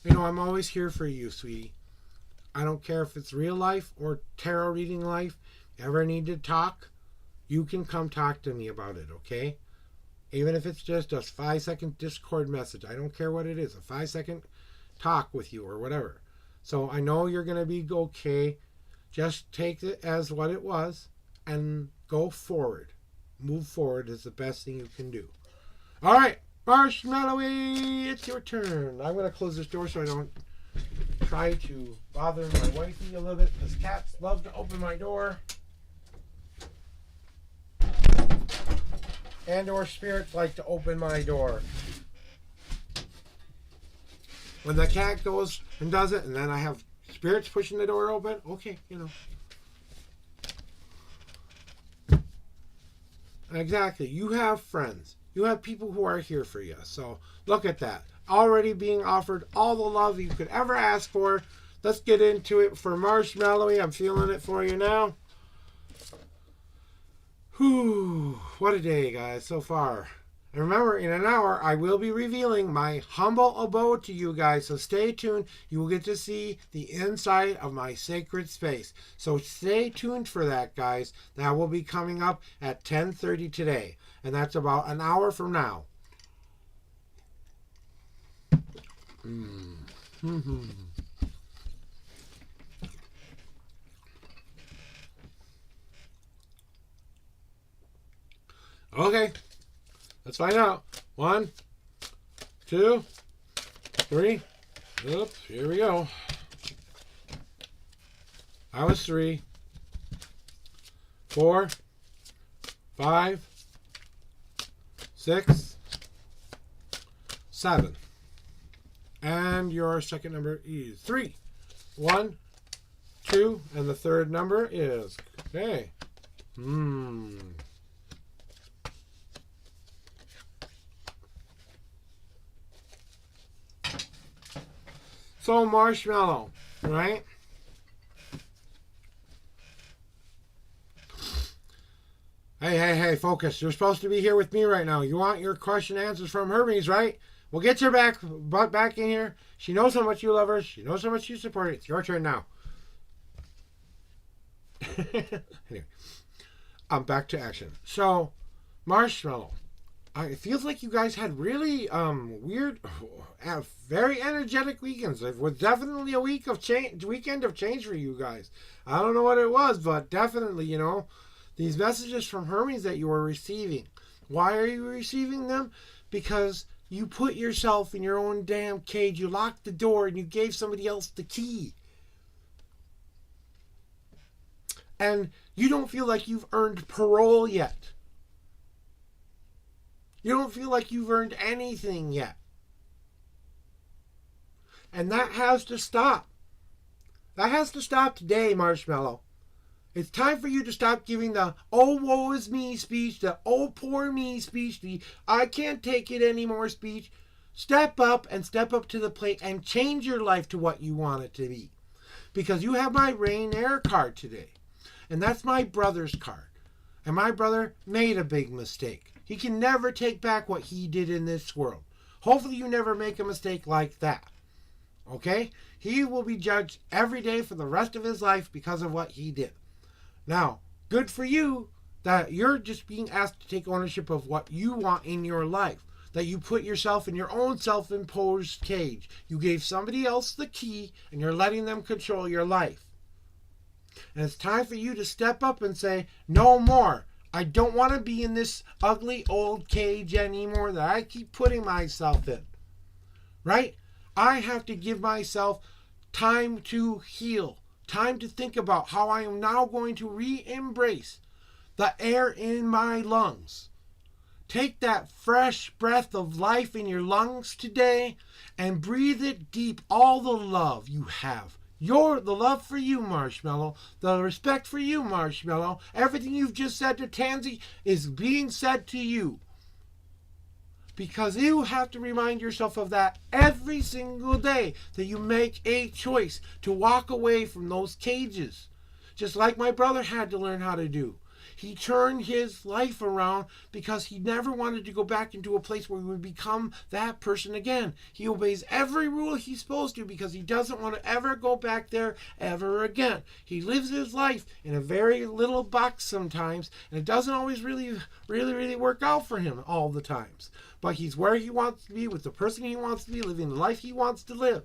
Speaker 1: You know, I'm always here for you, sweetie. I don't care if it's real life or tarot reading life. Ever need to talk, you can come talk to me about it, okay? Even if it's just a 5-second Discord message. I don't care what it is. A 5-second talk with you or whatever. So I know you're going to be okay. Just take it as what it was and go forward. Move forward is the best thing you can do. All right, Marshmallowy, it's your turn. I'm going to close this door so I don't try to bother my wifey a little bit because cats love to open my door. And or spirits like to open my door. When the cat goes and does it, and then I have spirits pushing the door open, okay, you know. Exactly. You have friends. You have people who are here for you. So look at that. Already being offered all the love you could ever ask for. Let's get into it for Marshmallowy. I'm feeling it for you now. Whew, what a day, guys, so far. And remember, in an hour, I will be revealing my humble abode to you guys, so stay tuned. You will get to see the inside of my sacred space. So stay tuned for that, guys. That will be coming up at 10:30 today, and that's about an hour from now. Okay, let's find out. 1, 2, 3. Oops, here we go. I was 3, 4, 5, 6, 7. And your second number is 3. 1, 2, and the third number is, okay. So Marshmallow, right? Hey, focus. You're supposed to be here with me right now. You want your question answers from Hermes, right? Well, get your butt back in here. She knows how much you love her. She knows how much you support her. It's your turn now. Anyway, I'm back to action. So, Marshmallow, it feels like you guys had really weird, very energetic weekends. It was definitely a weekend of change for you guys. I don't know what it was, but definitely, you know, these messages from Hermes that you were receiving. Why are you receiving them? Because you put yourself in your own damn cage. You locked the door and you gave somebody else the key. And you don't feel like you've earned parole yet. You don't feel like you've earned anything yet. And that has to stop. That has to stop today, Marshmallow. It's time for you to stop giving the "oh, woe is me" speech, the "oh, poor me" speech, the "I can't take it anymore" speech. Step up and step up to the plate and change your life to what you want it to be. Because you have my Rain Air card today. And that's my brother's card. And my brother made a big mistake. He can never take back what he did in this world. Hopefully you never make a mistake like that. Okay? He will be judged every day for the rest of his life because of what he did. Now, good for you that you're just being asked to take ownership of what you want in your life. That you put yourself in your own self-imposed cage. You gave somebody else the key and you're letting them control your life. And it's time for you to step up and say, no more. I don't want to be in this ugly old cage anymore that I keep putting myself in. Right? I have to give myself time to heal, time to think about how I am now going to re-embrace the air in my lungs. Take that fresh breath of life in your lungs today and breathe it deep, all the love you have. The love for you, Marshmallow, the respect for you, Marshmallow, everything you've just said to Tansy is being said to you. Because you have to remind yourself of that every single day that you make a choice to walk away from those cages. Just like my brother had to learn how to do. He turned his life around because he never wanted to go back into a place where he would become that person again. He obeys every rule he's supposed to because he doesn't want to ever go back there ever again. He lives his life in a very little box sometimes, and it doesn't always really work out for him all the times. But he's where he wants to be, with the person he wants to be, living the life he wants to live.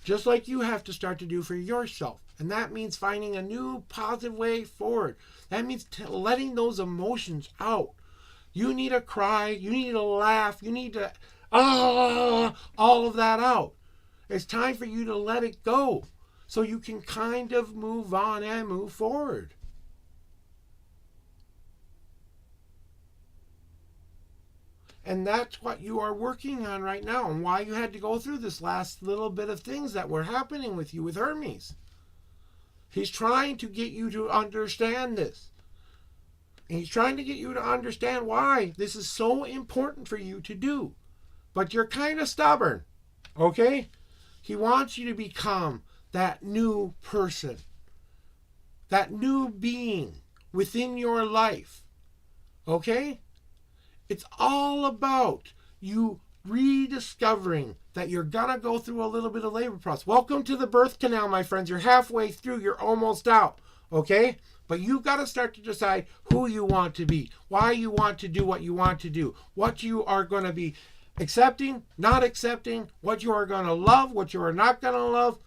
Speaker 1: Just like you have to start to do for yourself. And that means finding a new positive way forward. That means letting those emotions out. You need to cry. You need to laugh. You need to, all of that out. It's time for you to let it go so you can kind of move on and move forward. And that's what you are working on right now, and why you had to go through this last little bit of things that were happening with you with Hermes. He's trying to get you to understand this. And he's trying to get you to understand why this is so important for you to do. But you're kind of stubborn, okay? He wants you to become that new person, that new being within your life, okay? It's all about you rediscovering that you're going to go through a little bit of labor process. Welcome to the birth canal, my friends. You're halfway through. You're almost out, okay? But you've got to start to decide who you want to be, why you want to do what you want to do, what you are going to be accepting, not accepting, what you are going to love, what you are not going to love.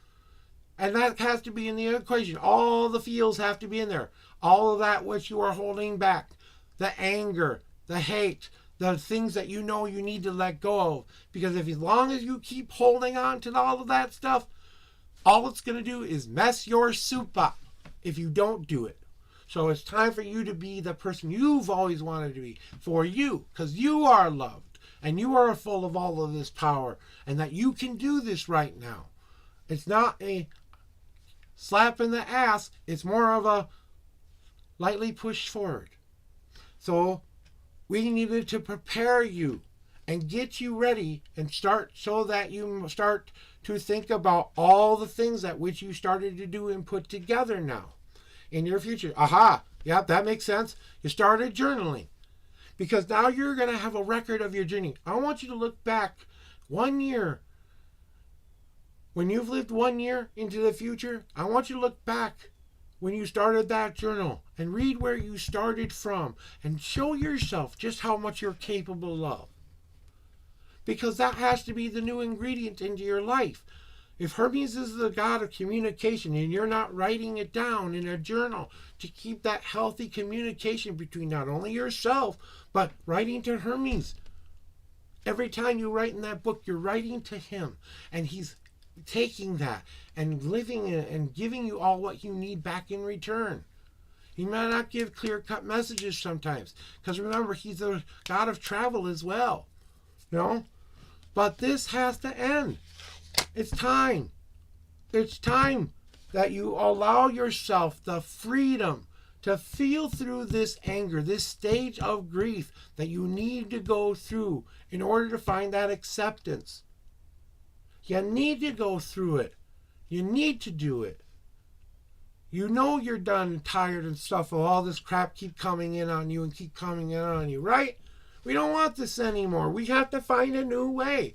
Speaker 1: And that has to be in the equation. All the feels have to be in there. All of that which you are holding back, the anger, the hate, the things that you know you need to let go of. Because if as long as you keep holding on to all of that stuff, all it's going to do is mess your soup up if you don't do it. So it's time for you to be the person you've always wanted to be for you, because you are loved and you are full of all of this power, and that you can do this right now. It's not a slap in the ass. It's more of a lightly push forward. So we needed to prepare you and get you ready and start so that you start to think about all the things that which you started to do and put together now in your future. Aha, yep, that makes sense. You started journaling because now you're going to have a record of your journey. I want you to look back 1 year. When you've lived 1 year into the future, I want you to look back when you started that journal and read where you started from and show yourself just how much you're capable of. Because that has to be the new ingredient into your life. If Hermes is the god of communication and you're not writing it down in a journal to keep that healthy communication between not only yourself, but writing to Hermes. Every time you write in that book, you're writing to him, and he's taking that and living it and giving you all what you need back in return. He might not give clear-cut messages sometimes, because remember, he's the god of travel as well. You know? But this has to end. It's time. It's time that you allow yourself the freedom to feel through this anger, this stage of grief that you need to go through in order to find that acceptance. You need to go through it. You need to do it. You know you're done and tired and stuff of all this crap keep coming in on you and keep coming in on you, right? We don't want this anymore. We have to find a new way.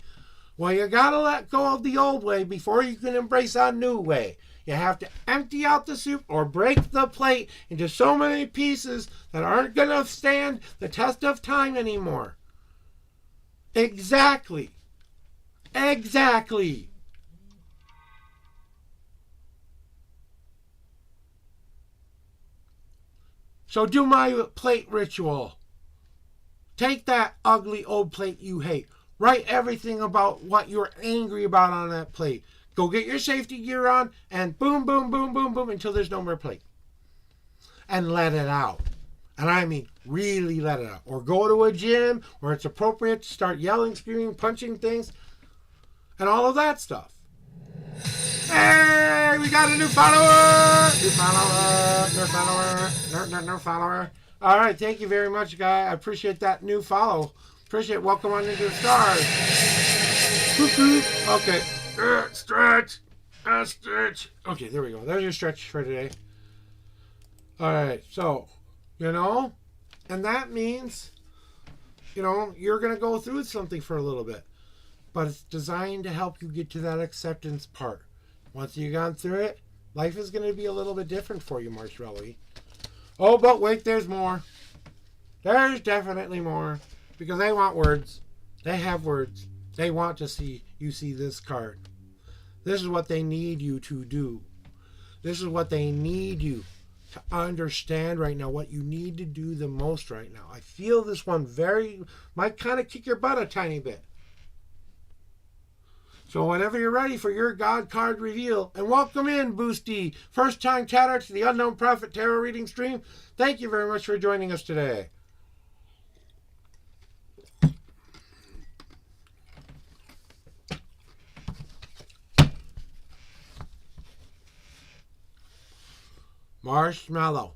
Speaker 1: Well, you got to let go of the old way before you can embrace a new way. You have to empty out the soup or break the plate into so many pieces that aren't going to stand the test of time anymore. Exactly. Exactly. So do my plate ritual. Take that ugly old plate you hate. Write everything about what you're angry about on that plate. Go get your safety gear on and boom, boom, boom, boom, boom until there's no more plate. And let it out. And I mean really let it out. Or go to a gym where it's appropriate to start yelling, screaming, punching things, and all of that stuff. Hey, we got a new follower! New follower. All right, thank you very much, guy. I appreciate that new follow. Appreciate it. Welcome on into the stars. Okay. Stretch. Stretch. Okay, there we go. There's your stretch for today. All right, so, and that means, you're going to go through something for a little bit. But it's designed to help you get to that acceptance part. Once you've gone through it, life is going to be a little bit different for you, Marshmallowy. Oh, but wait, there's more. There's definitely more. Because they want words. They have words. They want to see you see this card. This is what they need you to do. This is what they need you to understand right now. What you need to do the most right now. I feel this one might kind of kick your butt a tiny bit. So whenever you're ready for your God card reveal, and welcome in, Boosty, first time chatter to the Unknown Prophet Tarot reading stream. Thank you very much for joining us today. Marshmallow,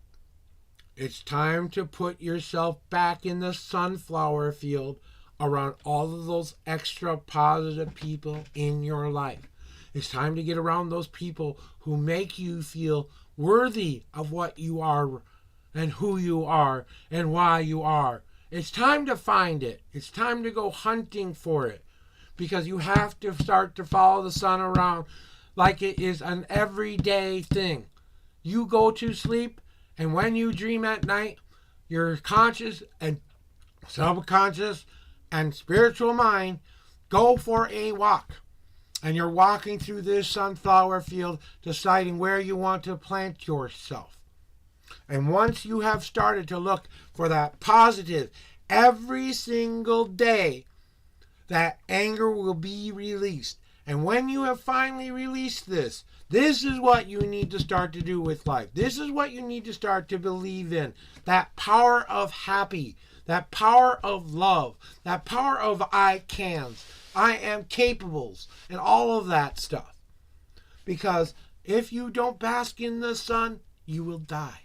Speaker 1: it's time to put yourself back in the sunflower field around all of those extra positive people in your life. It's time to get around those people who make you feel worthy of what you are and who you are and why you are. It's time to find it. It's time to go hunting for it, because you have to start to follow the sun around like it is an everyday thing. You go to sleep, and when you dream at night, your conscious and subconscious and spiritual mind go for a walk. And you're walking through this sunflower field, deciding where you want to plant yourself. And once you have started to look for that positive every single day, that anger will be released. And when you have finally released this is what you need to start to do with life. This is what you need to start to believe in. That power of happy. That power of love, that power of I cans, I am capables, and all of that stuff. Because if you don't bask in the sun, you will die.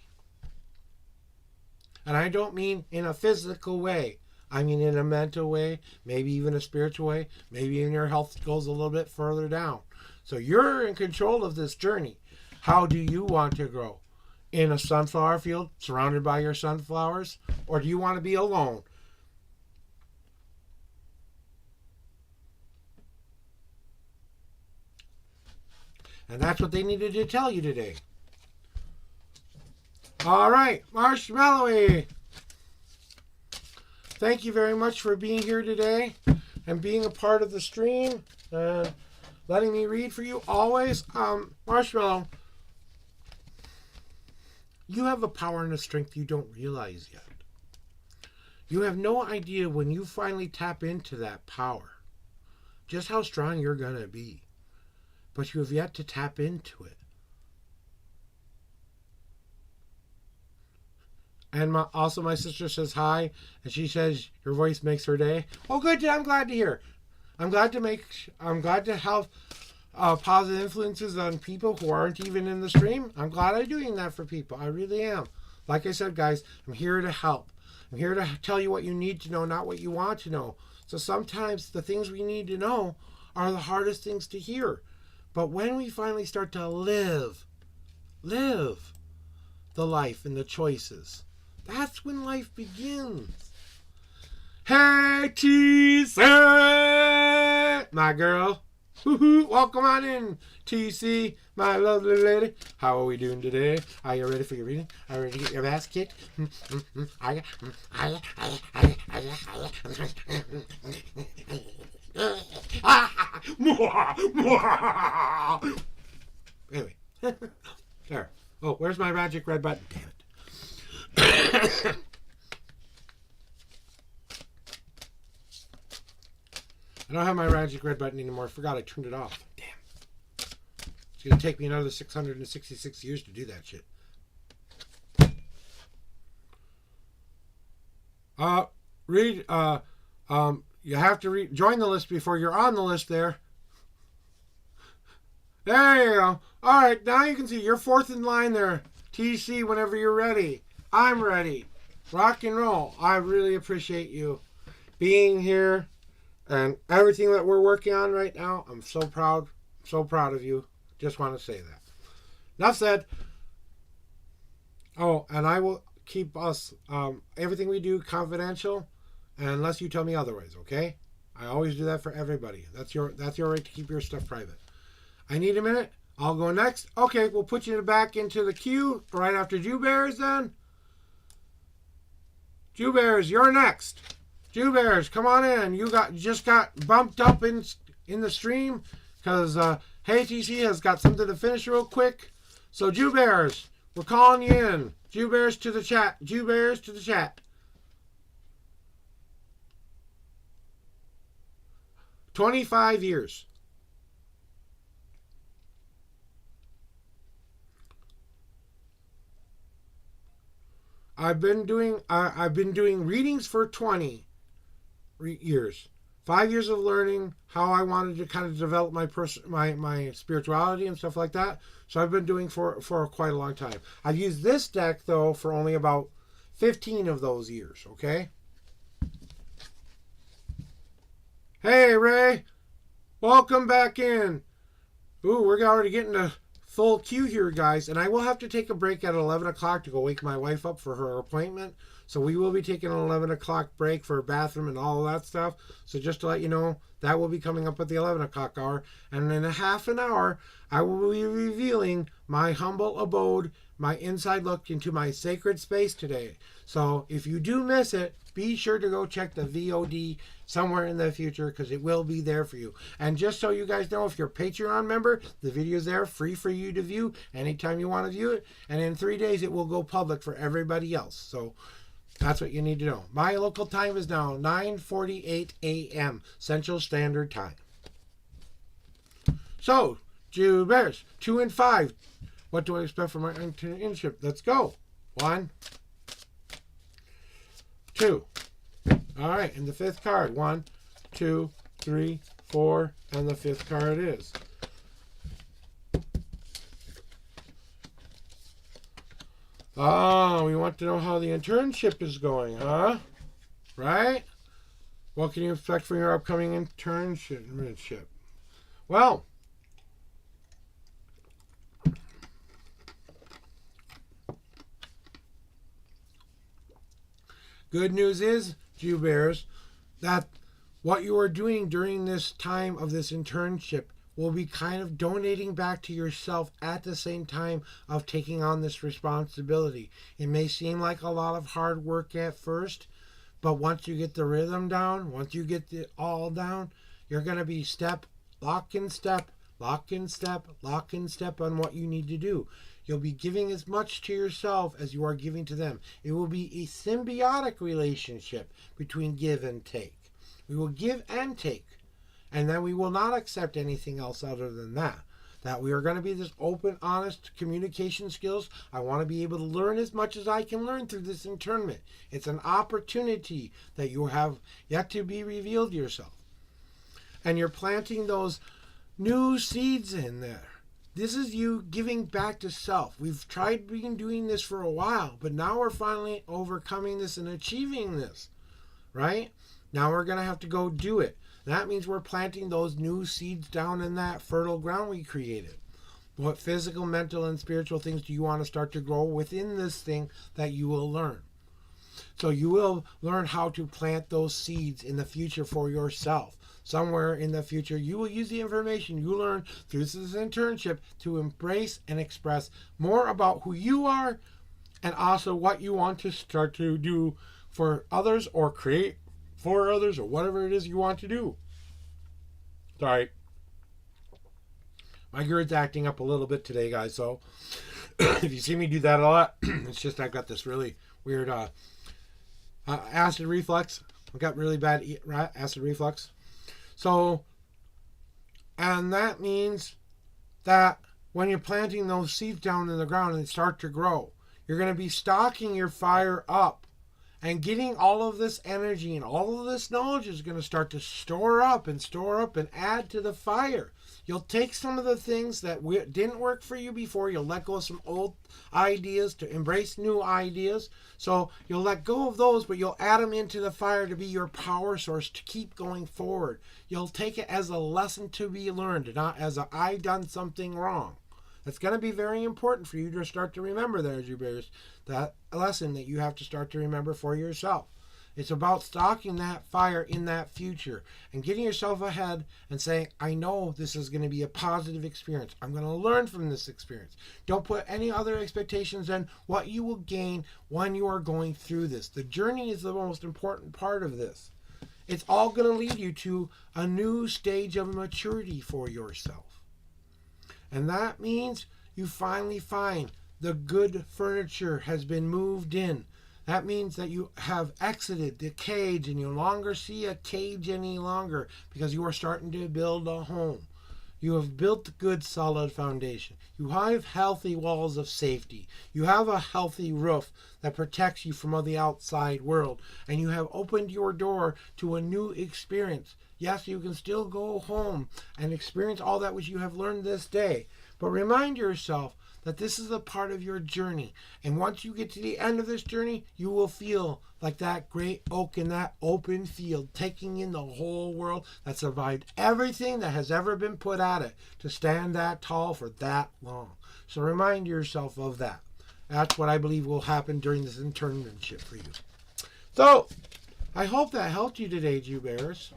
Speaker 1: And I don't mean in a physical way. I mean in a mental way, maybe even a spiritual way, maybe even your health goes a little bit further down. So you're in control of this journey. How do you want to grow? In a sunflower field, surrounded by your sunflowers? Or do you want to be alone? And that's what they needed to tell you today. All right, Marshmallowy. Thank you very much for being here today and being a part of the stream and letting me read for you always. Marshmallow, you have a power and a strength you don't realize yet. You have no idea when you finally tap into that power just how strong you're going to be. But you have yet to tap into it. And also my sister says hi, and she says your voice makes her day. Oh, good. I'm glad to hear. I'm glad to have positive influences on people who aren't even in the stream. I'm glad I'm doing that for people. I really am. Like I said, guys, I'm here to help. I'm here to tell you what you need to know, not what you want to know. So sometimes the things we need to know are the hardest things to hear. But when we finally start to live the life and the choices, that's when life begins. Hey, TC, my girl. Woohoo, welcome on in, TC, my lovely lady. How are we doing today? Are you ready for your reading? Are you ready to get your ass kicked? Anyway, there. Oh, where's my magic red button? Damn it. I don't have my magic red button anymore. I forgot I turned it off. Damn. It's going to take me another 666 years to do that shit. You have to join the list before you're on the list there. There you go. All right, now you can see you're fourth in line there. TC, whenever you're ready. I'm ready. Rock and roll. I really appreciate you being here and everything that we're working on right now. I'm so proud. So proud of you. Just want to say that. Enough said. Oh, and I will keep us, everything we do confidential unless you tell me otherwise, okay? I always do that for everybody. That's your right to keep your stuff private. I need a minute. I'll go next. Okay, we'll put you back into the queue right after Jew Bears then. Jew Bears, you're next. Jew Bears, come on in. You just got bumped up in the stream because Hey TC has got something to finish real quick. So Jew Bears, we're calling you in. Jew Bears to the chat. Jew Bears to the chat. 25 years. I've been doing readings for 20 years. 5 years of learning how I wanted to kind of develop my spirituality and stuff like that. So I've been doing for quite a long time. I've used this deck though for only about 15 of those years, okay? Hey Ray, welcome back in. Ooh, we're already getting a full queue here, guys, and I will have to take a break at 11 o'clock to go wake my wife up for her appointment. So we will be taking an 11 o'clock break for a bathroom and all that stuff. So just to let you know, that will be coming up at the 11 o'clock hour. And in a half an hour, I will be revealing my humble abode, my inside look into my sacred space today. So if you do miss it, be sure to go check the VOD somewhere in the future because it will be there for you. And just so you guys know, if you're a Patreon member, the video's there free for you to view anytime you want to view it. And in 3 days, it will go public for everybody else. So that's what you need to know. My local time is now 9:48 a.m. Central Standard Time. So, Jew Bears, 2 and 5. What do I expect from my internship? Let's go. 1, 2. All right, and the fifth card. 1, 2, 3, 4, and the fifth card is. Oh, we want to know how the internship is going, huh? Right? What can you expect from your upcoming internship? Well, good news is, Jew Bears, that what you are doing during this time of this internship will be kind of donating back to yourself at the same time of taking on this responsibility. It may seem like a lot of hard work at first, but once you get the rhythm down, once you get it all down, you're going to be lock in step on what you need to do. You'll be giving as much to yourself as you are giving to them. It will be a symbiotic relationship between give and take. We will give and take. And then we will not accept anything else other than that. That we are going to be this open, honest communication skills. I want to be able to learn as much as I can learn through this internment. It's an opportunity that you have yet to be revealed yourself. And you're planting those new seeds in there. This is you giving back to self. We've been doing this for a while, but now we're finally overcoming this and achieving this, right? Now we're going to have to go do it. That means we're planting those new seeds down in that fertile ground we created. What physical, mental, and spiritual things do you want to start to grow within this thing that you will learn? So you will learn how to plant those seeds in the future for yourself. Somewhere in the future, you will use the information you learn through this internship to embrace and express more about who you are and also what you want to start to do for others or create for others or whatever it is you want to do. Sorry. My GERD's acting up a little bit today, guys, so if you see me do that a lot, it's just I've got this really weird acid reflux. I got really bad acid reflux. So, and that means that when you're planting those seeds down in the ground and they start to grow, you're going to be stocking your fire up and getting all of this energy and all of this knowledge is going to start to store up and add to the fire. You'll take some of the things that didn't work for you before. You'll let go of some old ideas to embrace new ideas. So you'll let go of those, but you'll add them into the fire to be your power source to keep going forward. You'll take it as a lesson to be learned, not as a I done something wrong. That's going to be very important for you to start to remember there, Jew Bears. That lesson that you have to start to remember for yourself. It's about stocking that fire in that future and getting yourself ahead and saying, I know this is going to be a positive experience. I'm going to learn from this experience. Don't put any other expectations in what you will gain when you are going through this. The journey is the most important part of this. It's all going to lead you to a new stage of maturity for yourself. And that means you finally find the good furniture has been moved in. That means that you have exited the cage and you no longer see a cage any longer because you are starting to build a home. You have built a good solid foundation. You have healthy walls of safety. You have a healthy roof that protects you from the outside world. And you have opened your door to a new experience. Yes, you can still go home and experience all that which you have learned this day. But remind yourself that this is a part of your journey. And once you get to the end of this journey, you will feel like that great oak in that open field, taking in the whole world that survived everything that has ever been put at it to stand that tall for that long. So remind yourself of that. That's what I believe will happen during this internship for you. So, I hope that helped you today, Jew Bears.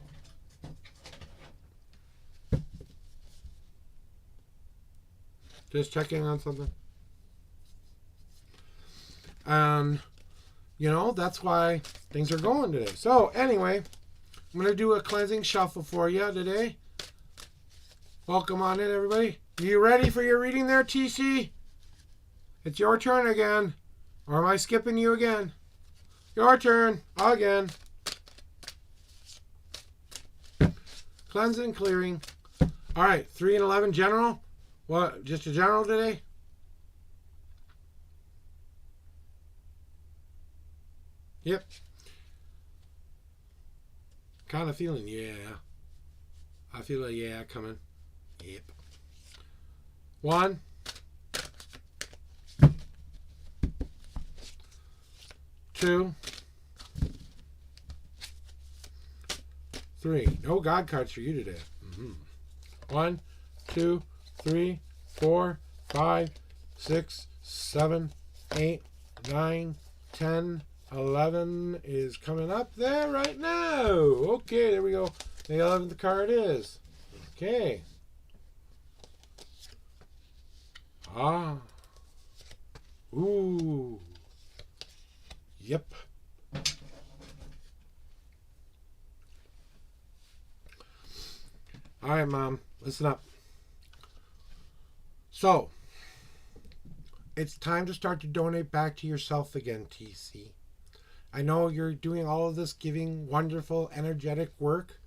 Speaker 1: Just checking on something. And, that's why things are going today. So, anyway, I'm going to do a cleansing shuffle for you today. Welcome on in, everybody. Are you ready for your reading there, TC? It's your turn again. Or am I skipping you again? Your turn. Again. Cleansing, clearing. All right, 3 and 11 general. What, just a general today? Yep. Kind of feeling, yeah. I feel a yeah coming. Yep. 1. 2. 3. No God cards for you today. 1, 2, 3, 4, 5, 6, 7, 8, 9, 10, 11 is coming up there right now. Okay, there we go. The 11th card is. Okay. Ooh. Yep. All right, Mom. Listen up. So, it's time to start to donate back to yourself again, TC. I know you're doing all of this giving wonderful, energetic work,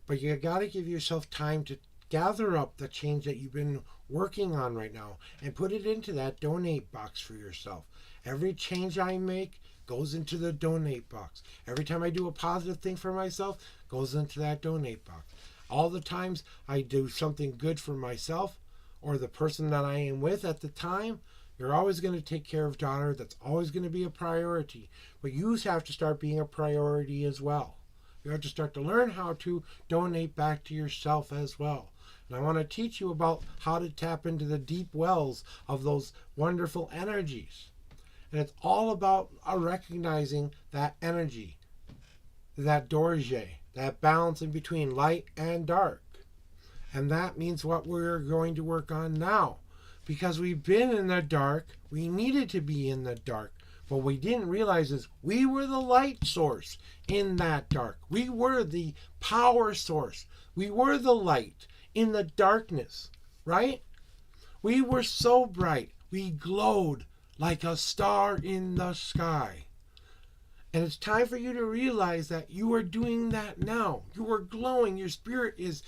Speaker 1: but you got to give yourself time to gather up the change that you've been working on right now and put it into that donate box for yourself. Every change I make goes into the donate box. Every time I do a positive thing for myself, goes into that donate box. All the times I do something good for myself or the person that I am with at the time, you're always going to take care of daughter. That's always going to be a priority. But you have to start being a priority as well. You have to start to learn how to donate back to yourself as well. And I want to teach you about how to tap into the deep wells of those wonderful energies. And it's all about recognizing that energy, that dorje, that balance in between light and dark. And that means what we're going to work on now. Because we've been in the dark, we needed to be in the dark. What we didn't realize is we were the light source in that dark. We were the power source. We were the light in the darkness, right? We were so bright. We glowed like a star in the sky. And it's time for you to realize that you are doing that now. You are glowing. Your spirit is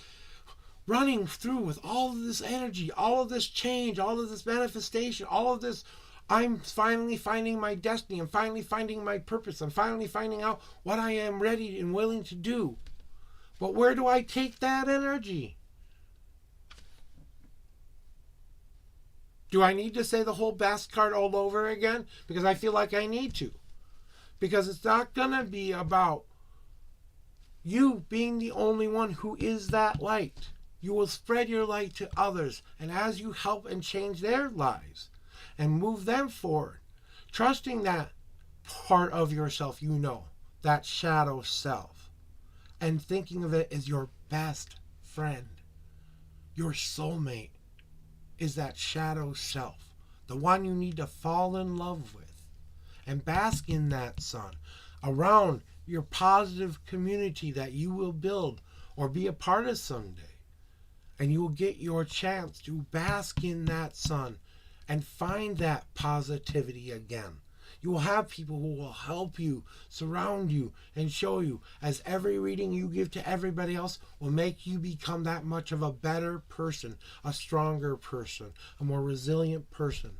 Speaker 1: running through with all of this energy, all of this change, all of this manifestation, all of this. I'm finally finding my destiny. I'm finally finding my purpose. I'm finally finding out what I am ready and willing to do. But where do I take that energy? Do I need to say the whole best card all over again? Because I feel like I need to. Because it's not going to be about you being the only one who is that light. You will spread your light to others. And as you help and change their lives and move them forward, trusting that part of yourself you know, that shadow self, and thinking of it as your best friend, your soulmate is that shadow self, the one you need to fall in love with. And bask in that sun around your positive community that you will build or be a part of someday. And you will get your chance to bask in that sun and find that positivity again. You will have people who will help you, surround you, and show you, as every reading you give to everybody else will make you become that much of a better person, a stronger person, a more resilient person.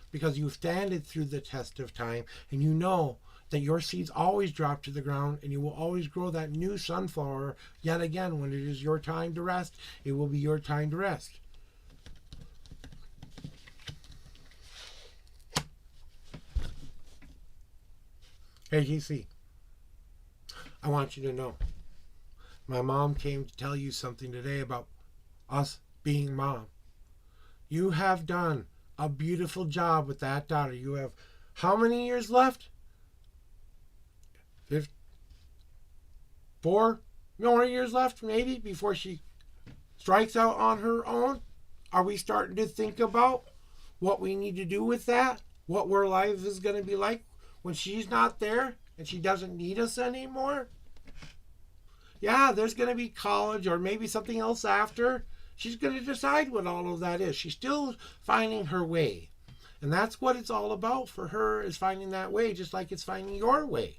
Speaker 1: Because you've standed through the test of time, and you know that your seeds always drop to the ground, and you will always grow that new sunflower yet again. When it is your time to rest, it will be your time to rest. Hey, GC, I want you to know, my mom came to tell you something today about us being mom. You have done a beautiful job with that daughter. You have how many years left? 4 more years left, maybe, before she strikes out on her own. Are we starting to think about what we need to do with that? What our life is going to be like when she's not there and she doesn't need us anymore? Yeah, there's going to be college or maybe something else after. She's going to decide what all of that is. She's still finding her way. And that's what it's all about for her, is finding that way, just like it's finding your way.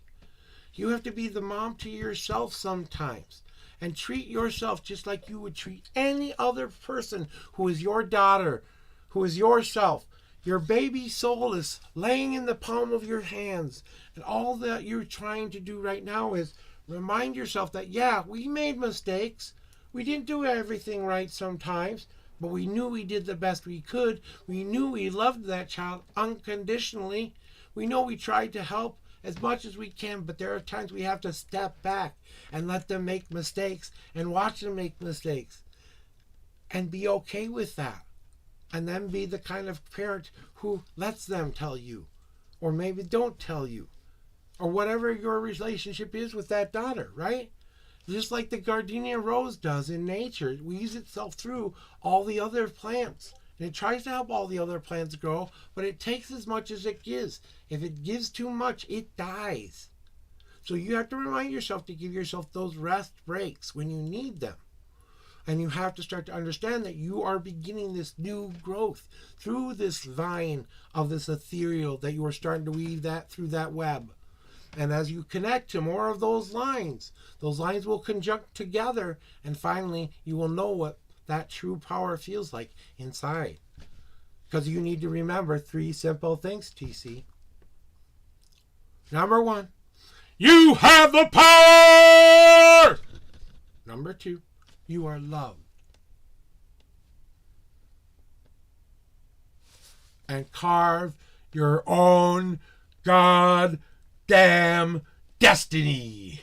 Speaker 1: You have to be the mom to yourself sometimes and treat yourself just like you would treat any other person who is your daughter, who is yourself. Your baby soul is laying in the palm of your hands. And all that you're trying to do right now is remind yourself that, yeah, we made mistakes. We didn't do everything right sometimes, but we knew we did the best we could. We knew we loved that child unconditionally. We know we tried to help as much as we can, but there are times we have to step back and let them make mistakes and watch them make mistakes and be okay with that. And then be the kind of parent who lets them tell you, or maybe don't tell you, or whatever your relationship is with that daughter, right? Just like the gardenia rose does in nature. It weaves itself through all the other plants. And it tries to help all the other plants grow, but it takes as much as it gives. If it gives too much, it dies. So you have to remind yourself to give yourself those rest breaks when you need them. And you have to start to understand that you are beginning this new growth through this vine of this ethereal, that you are starting to weave that through that web. And as you connect to more of those lines will conjunct together, and finally you will know what that true power feels like inside. Because you need to remember 3 simple things, TC. Number 1, you have the power! Number 2, you are loved. And carve your own goddamn destiny.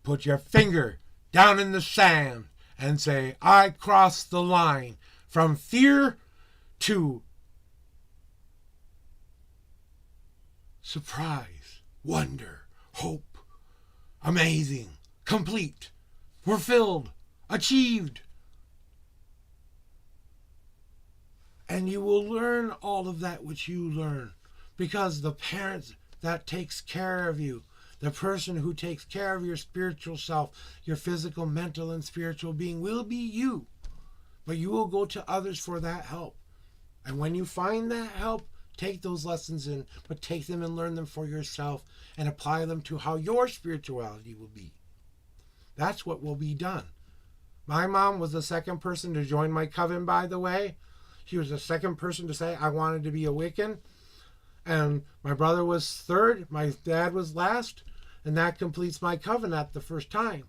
Speaker 1: Put your finger down in the sand and say, I crossed the line from fear to surprise, wonder, hope, amazing, complete, fulfilled, achieved. And you will learn all of that which you learn, because the parent that takes care of you, the person who takes care of your spiritual self, your physical, mental, and spiritual being, will be you. But you will go to others for that help. And when you find that help, Take those lessons in, but take them and learn them for yourself and apply them to how your spirituality will be. That's what will be done. My mom was the second person to join my coven, by the way. She was the second person to say I wanted to be a Wiccan. And my brother was third, my dad was last, and that completes my coven at the first time.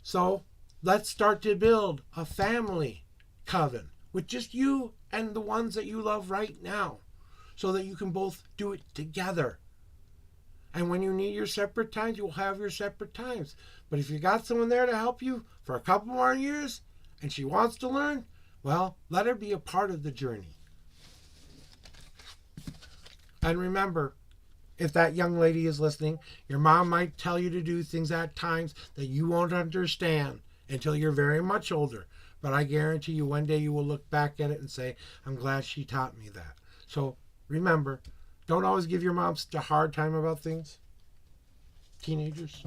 Speaker 1: So let's start to build a family coven with just you and the ones that you love right now, so that you can both do it together. And when you need your separate times, you'll have your separate times. But if you got someone there to help you for a couple more years and she wants to learn, well, let her be a part of the journey. And remember, if that young lady is listening, your mom might tell you to do things at times that you won't understand until you're very much older. But I guarantee you one day you will look back at it and say, I'm glad she taught me that. So remember, don't always give your mom such a hard time about things. Teenagers.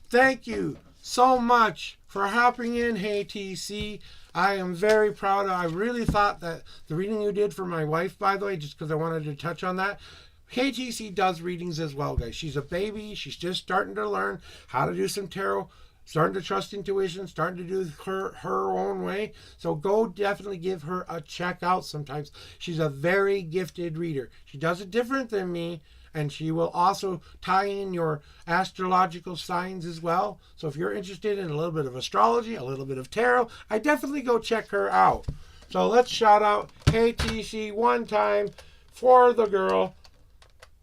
Speaker 1: Thank you so much for hopping in, Hey TC. I am very proud. I really thought that the reading you did for my wife, by the way, just because I wanted to touch on that. Hey TC does readings as well, guys. She's a baby. She's just starting to learn how to do some tarot. Starting to trust intuition, starting to do her own way. So go definitely give her a check out sometimes. She's a very gifted reader. She does it different than me, and she will also tie in your astrological signs as well. So if you're interested in a little bit of astrology, a little bit of tarot, I definitely go check her out. So let's shout out Hey TC one time for the girl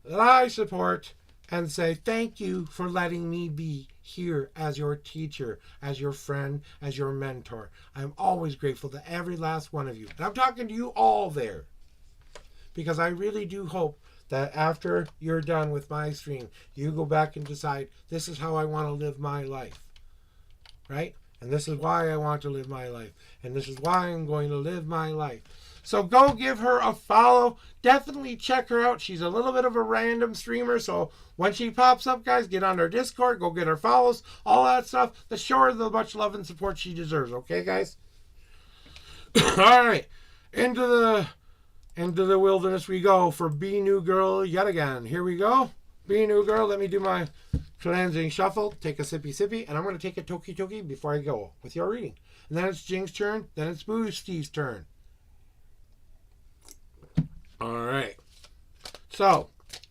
Speaker 1: that I support and say thank you for letting me be here as your teacher, as your friend, as your mentor. I'm always grateful to every last one of you. And I'm talking to you all there, because I really do hope that after you're done with my stream, you go back and decide, this is how I want to live my life, right? And this is why I want to live my life. And this is why I'm going to live my life. So go give her a follow. Definitely check her out. She's a little bit of a random streamer. So when she pops up, guys, get on her Discord. Go get her follows. All that stuff. Let's show her the much love and support she deserves. Okay, guys? All right. Into the wilderness we go for Be New Girl yet again. Here we go. Be New Girl. Let me do my cleansing shuffle. Take a sippy. And I'm going to take a toki before I go with your reading. And then it's Jing's turn. Then it's Boosty's turn. All right. So,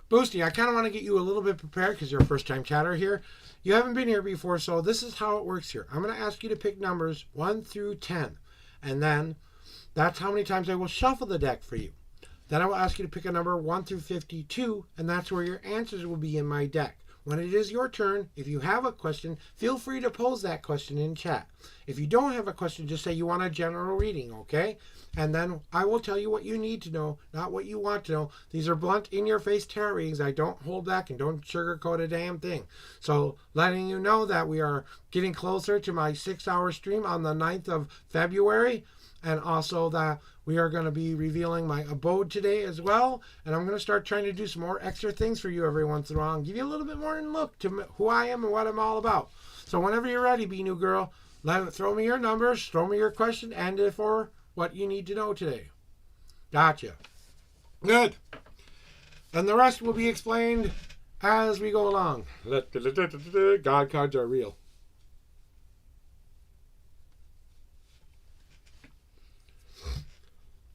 Speaker 1: Boosty, I kind of want to get you a little bit prepared because you're a first-time chatter here. You haven't been here before, so this is how it works here. I'm going to ask you to pick numbers 1 through 10. And then that's how many times I will shuffle the deck for you. Then I will ask you to pick a number 1 through 52, and that's where your answers will be in my deck. When it is your turn, if you have a question, feel free to pose that question in chat. If you don't have a question, just say you want a general reading, okay? And then I will tell you what you need to know, not what you want to know. These are blunt, in-your-face tarot readings. I don't hold back and don't sugarcoat a damn thing. So letting you know that we are getting closer to my 6-hour stream on the 9th of February. And also that we are going to be revealing my abode today as well. And I'm going to start trying to do some more extra things for you every once in a while and give you a little bit more in look to who I am and what I'm all about. So whenever you're ready, Be New Girl, throw me your numbers, throw me your question, and for what you need to know today. Gotcha. Good. And the rest will be explained as we go along. God cards are real.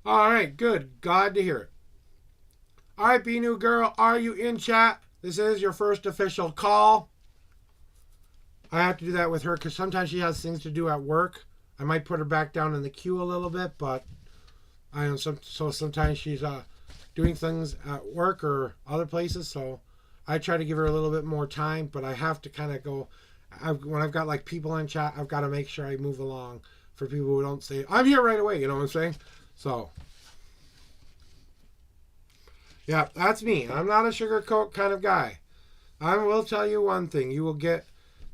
Speaker 1: All right, good. Glad to hear it. All right, Be New Girl, are you in chat? This is your first official call. I have to do that with her because sometimes she has things to do at work. I might put her back down in the queue a little bit, but sometimes she's doing things at work or other places, so I try to give her a little bit more time, but I have to kind of go. When I've got like people in chat, I've got to make sure I move along for people who don't say, I'm here right away, you know what I'm saying? So, yeah, that's me. I'm not a sugarcoat kind of guy. I will tell you one thing. You will get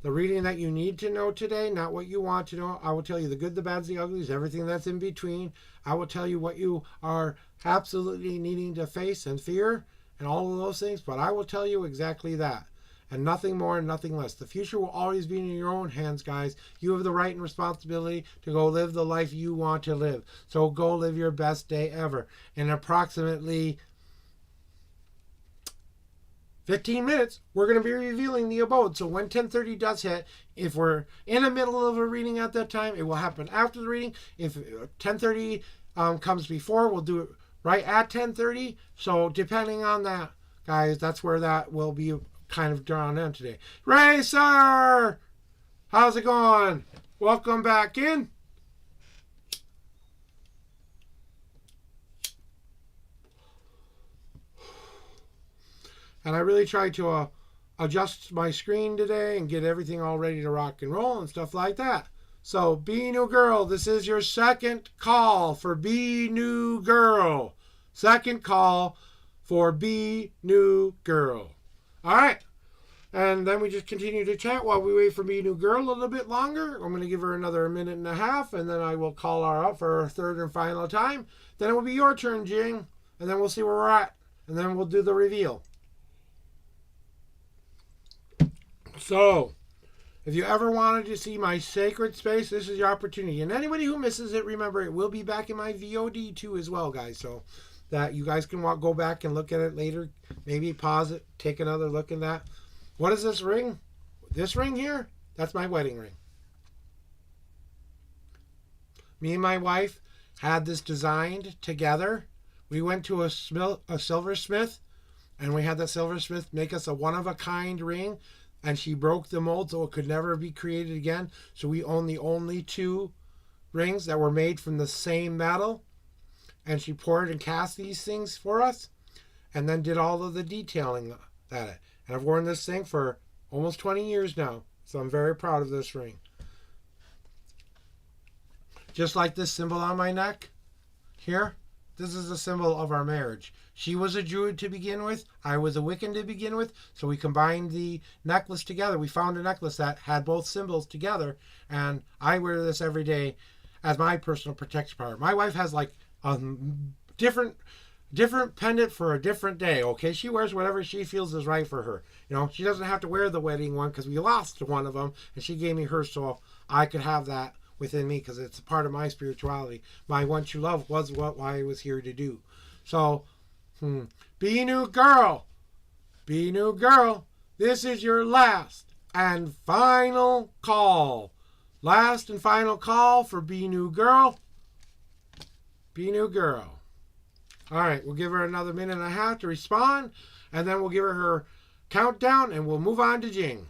Speaker 1: the reading that you need to know today, not what you want to know. I will tell you the good, the bad, the uglies, everything that's in between. I will tell you what you are absolutely needing to face and fear and all of those things, but I will tell you exactly that. and nothing more and nothing less. The future will always be in your own hands, guys. You have the right and responsibility to go live the life you want to live. So go live your best day ever. In approximately 15 minutes, we're going to be revealing the abode. So when 10:30 does hit, if we're in the middle of a reading at that time, it will happen after the reading. If 10:30 comes before, we'll do it right at 10:30. So depending on that, guys, that's where that will be kind of drawn in today. Racer! How's it going? Welcome back in. And I really tried to adjust my screen today and get everything all ready to rock and roll and stuff like that. So, Be New Girl, this is your second call for Be New Girl. Second call for Be New Girl. All right. And then we just continue to chat while we wait for Be New Girl a little bit longer. I'm going to give her another minute and a half, and then I will call her out for her third and final time. Then it will be your turn, Jing, and then we'll see where we're at, and then we'll do the reveal. So, if you ever wanted to see my sacred space, this is your opportunity. And anybody who misses it, remember, it will be back in my VOD too as well, guys. So that you guys can go back and look at it later. Maybe pause it, take another look at that. What is this ring? This ring here? That's my wedding ring. Me and my wife had this designed together. We went to a silversmith, and we had the silversmith make us a one-of-a-kind ring. And she broke the mold so it could never be created again. So we own the only two rings that were made from the same metal. And she poured and cast these things for us. And then did all of the detailing at it. And I've worn this thing for almost 20 years now. So I'm very proud of this ring. Just like this symbol on my neck here. This is a symbol of our marriage. She was a Druid to begin with. I was a Wiccan to begin with. So we combined the necklace together. We found a necklace that had both symbols together. And I wear this every day as my personal protection power. My wife has like a different pendant for a different day, okay? She wears whatever she feels is right for her. You know, she doesn't have to wear the wedding one because we lost one of them. And she gave me hers so I could have that within me because it's a part of my spirituality. My One True Love was what I was here to do. So, Be New Girl. Be New Girl. This is your last and final call. Last and final call for Be New Girl. Be New Girl. All right, we'll give her another minute and a half to respond, and then we'll give her countdown, and we'll move on to Jing.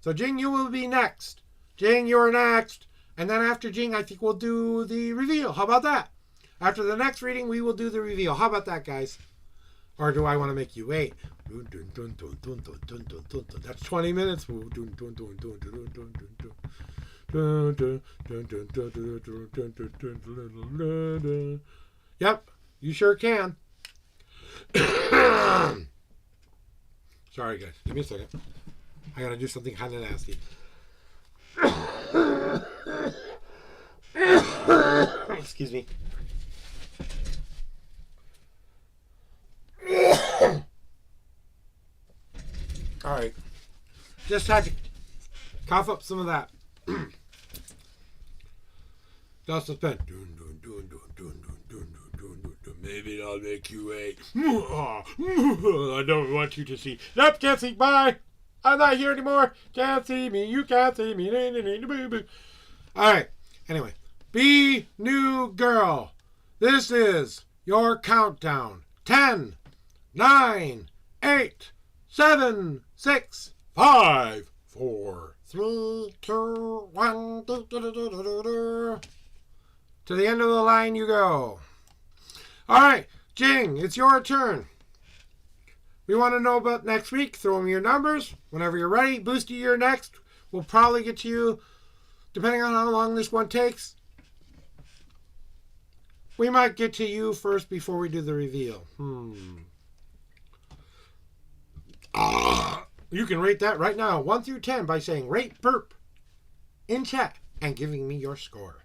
Speaker 1: So, Jing, you will be next. Jing, you're next. And then after Jing, I think we'll do the reveal. How about that? After the next reading, we will do the reveal. How about that, guys? Or do I want to make you wait? That's 20 minutes. Yep, you sure can. Sorry, guys. Give me a second. I gotta do something kind of nasty. Excuse me. All right. Just had to cough up some of that. Just suspend. Maybe I'll make you wait. I don't want you to see. Nope, can't see. Bye. I'm not here anymore. Can't see me. You can't see me. All right. Anyway, Be New Girl. This is your countdown. 10, 9, 8, 7, 6, 5, 4, 3, 2, 1. To the end of the line you go. All right, Jing, it's your turn. We want to know about next week. Throw me your numbers whenever you're ready. Boosty, you're next. We'll probably get to you, depending on how long this one takes. We might get to you first before we do the reveal. You can rate that right now, 1 through 10, by saying rate burp in chat and giving me your score.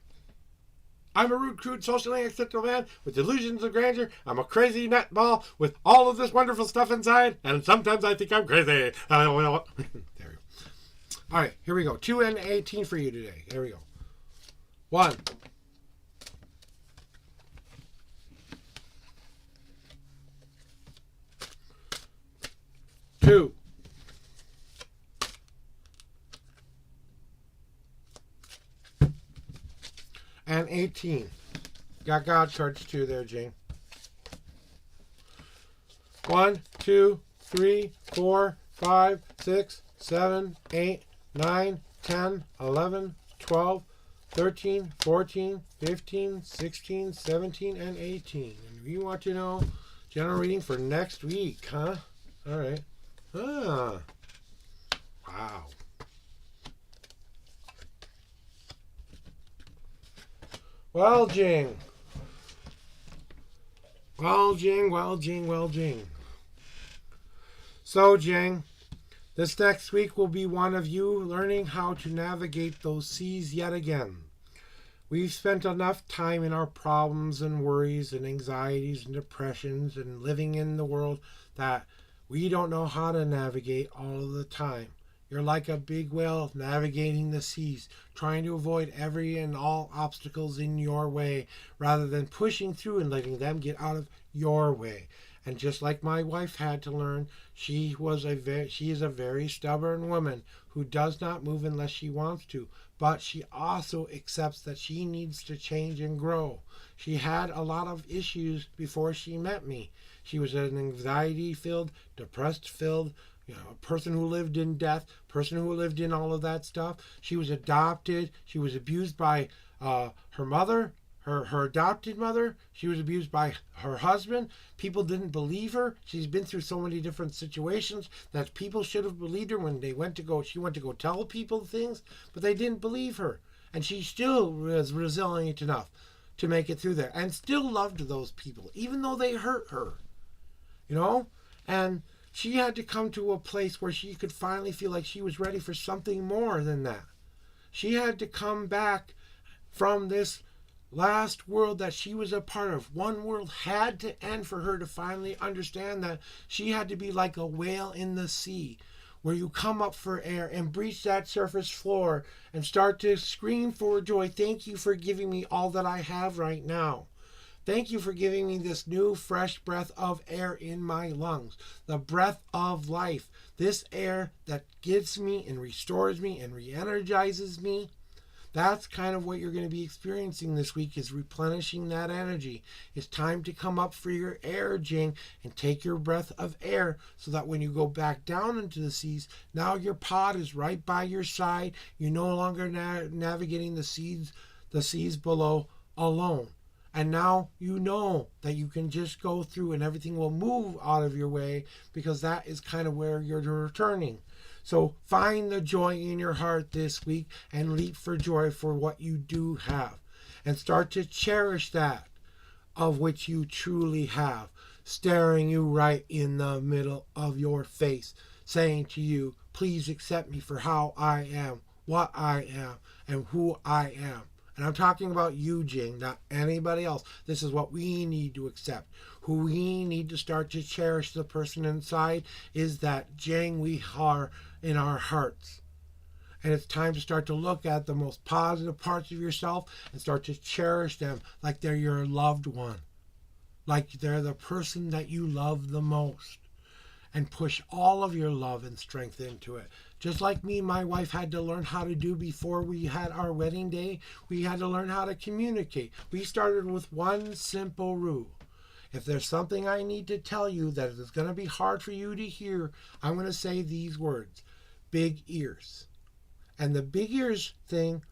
Speaker 1: I'm a rude, crude, socially acceptable man with delusions of grandeur. I'm a crazy nutball with all of this wonderful stuff inside, and sometimes I think I'm crazy. There we go. All right, here we go. 2 and 18 for you today. Here we go. 1. 2. And 18. Got God cards too there, Jane. 1, 2, 3, 4, 5, 6, 7, 8, 9, 10, 11, 12, 13, 14, 15, 16, 17, and 18. And you want to know general reading for next week, huh? All right. Ah. Wow. Well, Jing. Well, Jing. So, Jing, this next week will be one of you learning how to navigate those seas yet again. We've spent enough time in our problems and worries and anxieties and depressions and living in the world that we don't know how to navigate all of the time. You're like a big whale navigating the seas, trying to avoid every and all obstacles in your way, rather than pushing through and letting them get out of your way. And just like my wife had to learn, she is a very stubborn woman who does not move unless she wants to, but she also accepts that she needs to change and grow. She had a lot of issues before she met me. She was an anxiety-filled, depressed-filled, a person who lived in death, person who lived in all of that stuff. She was adopted. She was abused by her mother, her adopted mother. She was abused by her husband. People didn't believe her. She's been through so many different situations that people should have believed her when she went to go tell people things, but they didn't believe her. And she still was resilient enough to make it through there and still loved those people, even though they hurt her. And she had to come to a place where she could finally feel like she was ready for something more than that. She had to come back from this last world that she was a part of. One world had to end for her to finally understand that she had to be like a whale in the sea, where you come up for air and breach that surface floor and start to scream for joy. Thank you for giving me all that I have right now. Thank you for giving me this new fresh breath of air in my lungs, the breath of life, this air that gives me and restores me and re-energizes me. That's kind of what you're going to be experiencing this week, is replenishing that energy. It's time to come up for your air, Jing, and take your breath of air so that when you go back down into the seas, now your pod is right by your side. You're no longer navigating the seas below alone. And now you know that you can just go through and everything will move out of your way, because that is kind of where you're returning. So find the joy in your heart this week and leap for joy for what you do have. And start to cherish that of which you truly have, staring you right in the middle of your face, saying to you, please accept me for how I am, what I am, and who I am. And I'm talking about you, Jing, not anybody else. This is what we need to accept. Who we need to start to cherish, the person inside, is that Jing we are in our hearts. And it's time to start to look at the most positive parts of yourself and start to cherish them like they're your loved one. Like they're the person that you love the most. And push all of your love and strength into it. Just like me and my wife had to learn how to do before we had our wedding day, we had to learn how to communicate. We started with one simple rule. If there's something I need to tell you that is going to be hard for you to hear, I'm going to say these words: big ears. And the big ears thing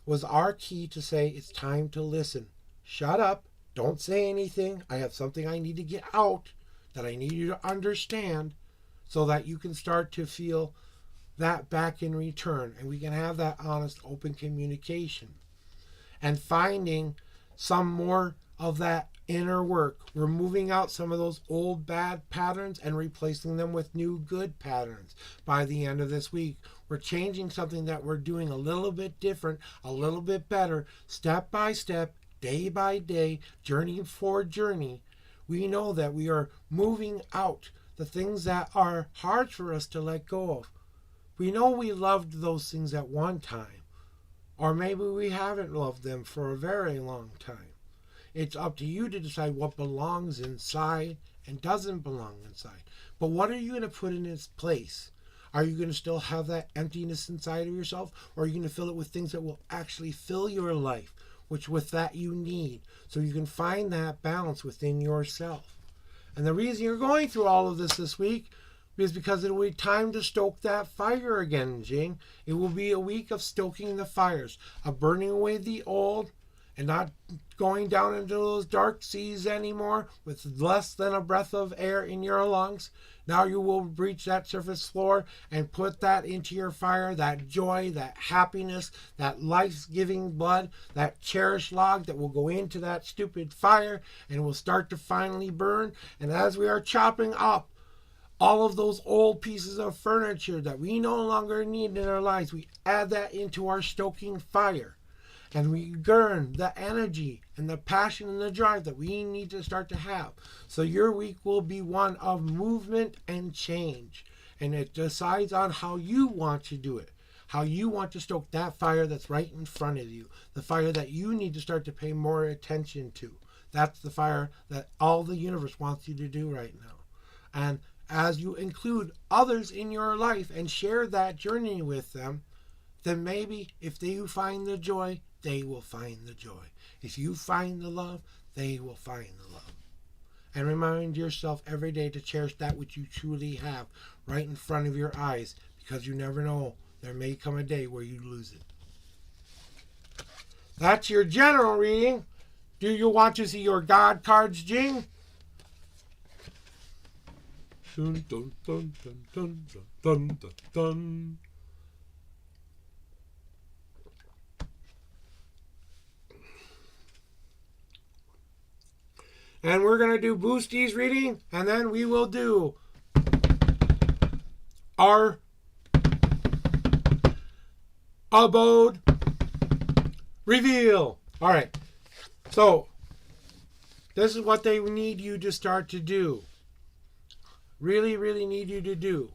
Speaker 1: was our key to say it's time to listen. Shut up. Don't say anything. I have something I need to get out that I need you to understand, so that you can start to feel that back in return, and we can have that honest, open communication. And finding some more of that inner work, removing out some of those old bad patterns and replacing them with new good patterns. By the end of this week, we're changing something that we're doing a little bit different, a little bit better, step by step, day by day, journey for journey, we know that we are moving out the things that are hard for us to let go of. We know we loved those things at one time, or maybe we haven't loved them for a very long time. It's up to you to decide what belongs inside and doesn't belong inside. But what are you going to put in its place? Are you going to still have that emptiness inside of yourself, or are you going to fill it with things that will actually fill your life, which with that you need, so you can find that balance within yourself? And the reason you're going through all of this week is because it will be time to stoke that fire again, Jing. It will be a week of stoking the fires, of burning away the old, and not going down into those dark seas anymore with less than a breath of air in your lungs. Now you will reach that surface floor and put that into your fire, that joy, that happiness, that life-giving blood, that cherished log that will go into that stupid fire and will start to finally burn. And as we are chopping up all of those old pieces of furniture that we no longer need in our lives, we add that into our stoking fire. And we burn the energy and the passion and the drive that we need to start to have. So your week will be one of movement and change. And it decides on how you want to do it. How you want to stoke that fire that's right in front of you. The fire that you need to start to pay more attention to. That's the fire that all the universe wants you to do right now. And as you include others in your life and share that journey with them, then maybe if you find the joy, they will find the joy. If you find the love, they will find the love. And remind yourself every day to cherish that which you truly have right in front of your eyes, because you never know, there may come a day where you lose it. That's your general reading. Do you want to see your God cards, Jing? Dun, dun, dun, dun, dun, dun, dun, dun. And we're going to do Boostie's reading, and then we will do our abode reveal. All right. So, this is what they need you to start to do. Really, really need you to do.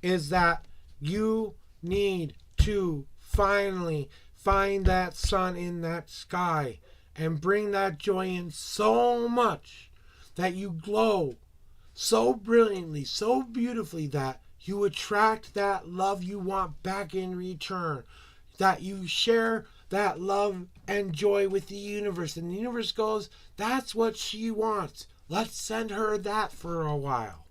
Speaker 1: Is that you need to finally find that sun in that sky. And bring that joy in so much that you glow so brilliantly, so beautifully, that you attract that love you want back in return. That you share that love and joy with the universe. And the universe goes, that's what she wants. Let's send her that for a while.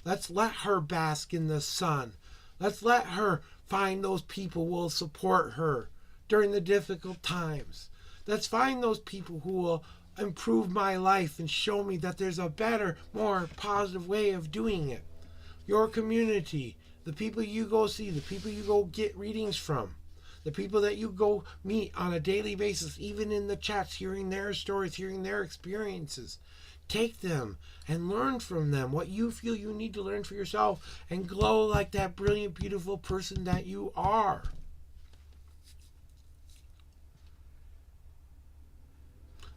Speaker 1: Let's let her bask in the sun. Let's let her find those people who will support her during the difficult times. Let's find those people who will improve my life and show me that there's a better, more positive way of doing it. Your community, the people you go see, the people you go get readings from, the people that you go meet on a daily basis, even in the chats, hearing their stories, hearing their experiences. Take them and learn from them what you feel you need to learn for yourself and glow like that brilliant, beautiful person that you are.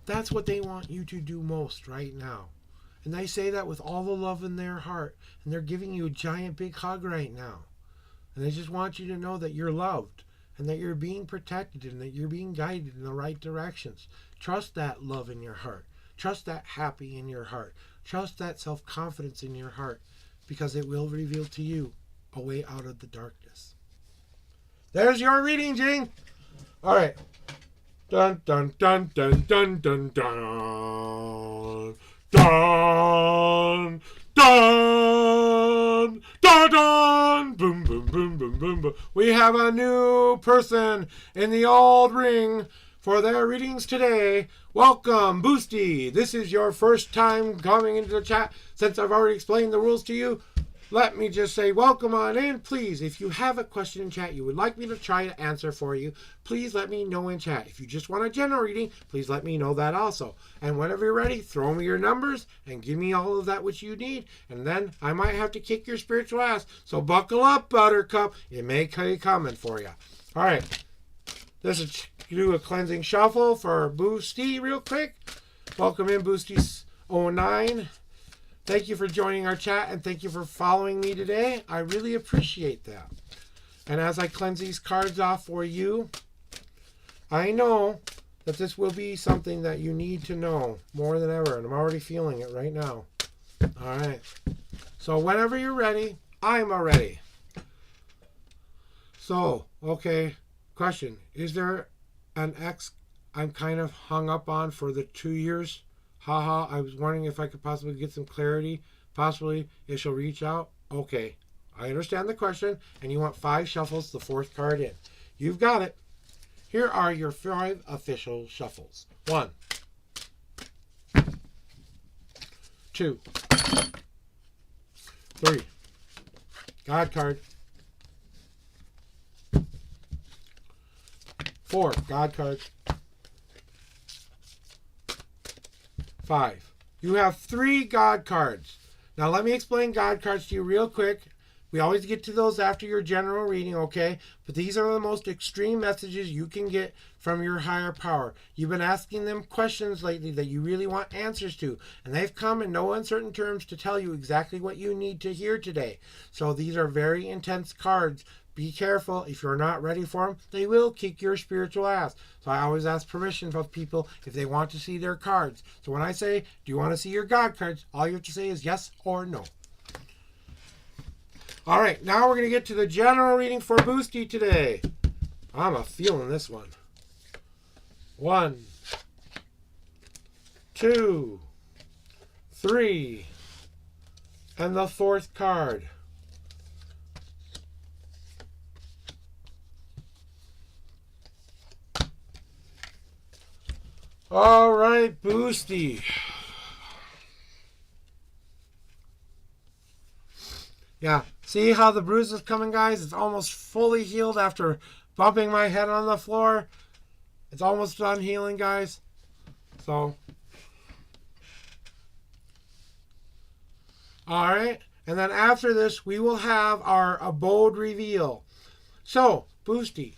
Speaker 1: That's what they want you to do most right now. And they say that with all the love in their heart. And they're giving you a giant big hug right now. And they just want you to know that you're loved. And that you're being protected. And that you're being guided in the right directions. Trust that love in your heart. Trust that happy in your heart. Trust that self-confidence in your heart. Because it will reveal to you a way out of the darkness. There's your reading, Jing. All right. Dun dun dun dun dun dun dun dun dun dun dun boom boom boom boom boom boom. We have a new person in the old ring for their readings today. Welcome, Boostie. This is your first time coming into the chat. Since I've already explained the rules to you, let me just say welcome on in. Please, if you have a question in chat you would like me to try to answer for you, please let me know in chat. If you just want a general reading, please let me know that also. And whenever you're ready, throw me your numbers and give me all of that which you need. And then I might have to kick your spiritual ass. So buckle up, Buttercup. It may be coming for you. All right. This is do a cleansing shuffle for Boosty real quick. Welcome in Boosty09. Thank you for joining our chat and thank you for following me today. I really appreciate that. And as I cleanse these cards off for you, I know that this will be something that you need to know more than ever. And I'm already feeling it right now. All right. So whenever you're ready, I'm ready. So, okay. Question. Is there an ex I'm kind of hung up on for the 2 years? Haha, I was wondering if I could possibly get some clarity. Possibly if she'll reach out. Okay. I understand the question. And you want 5 shuffles, the 4th card in. You've got it. Here are your 5 official shuffles. 1, 2, 3. God card. 4. God card. 5. You have 3 God cards. Now let me explain God cards to you real quick. We always get to those after your general reading, okay? But these are the most extreme messages you can get from your higher power. You've been asking them questions lately that you really want answers to. And they've come in no uncertain terms to tell you exactly what you need to hear today. So these are very intense cards. Be careful. If you're not ready for them, they will kick your spiritual ass. So I always ask permission from people if they want to see their cards. So when I say, do you want to see your God cards? All you have to say is yes or no. All right, now we're going to get to the general reading for Boosty today. I'm feeling this one. 1, 2, 3, and the 4th card. All right, Boosty. Yeah, see how the bruise is coming, guys? It's almost fully healed after bumping my head on the floor. It's almost done healing, guys. So, all right. And then after this, we will have our abode reveal. So, Boosty.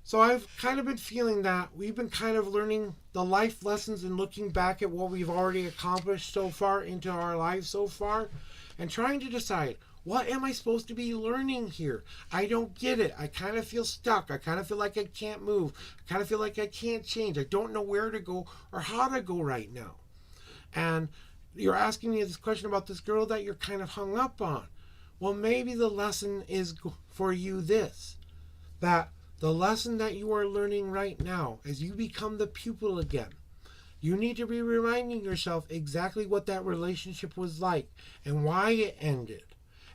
Speaker 1: So I've kind of been feeling that we've been kind of learning the life lessons and looking back at what we've already accomplished so far into our lives so far and trying to decide, what am I supposed to be learning here? I don't get it. I kind of feel stuck. I kind of feel like I can't move. I kind of feel like I can't change. I don't know where to go or how to go right now. And you're asking me this question about this girl that you're kind of hung up on. Well, maybe the lesson is for you this, that the lesson that you are learning right now as you become the pupil again, you need to be reminding yourself exactly what that relationship was like and why it ended.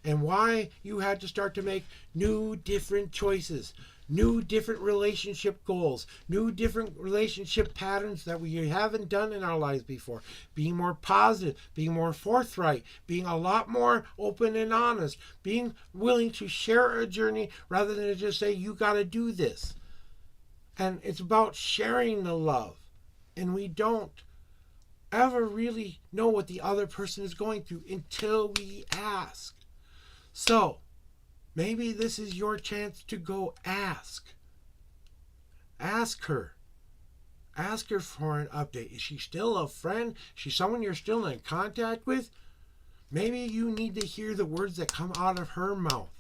Speaker 1: And why you had to start to make new, different choices, new, different relationship goals, new, different relationship patterns that we haven't done in our lives before. Being more positive, being more forthright, being a lot more open and honest, being willing to share a journey rather than just say, you got to do this. And it's about sharing the love. And we don't ever really know what the other person is going through until we ask. So, maybe this is your chance to go ask. Ask her. Ask her for an update. Is she still a friend? Is she someone you're still in contact with? Maybe you need to hear the words that come out of her mouth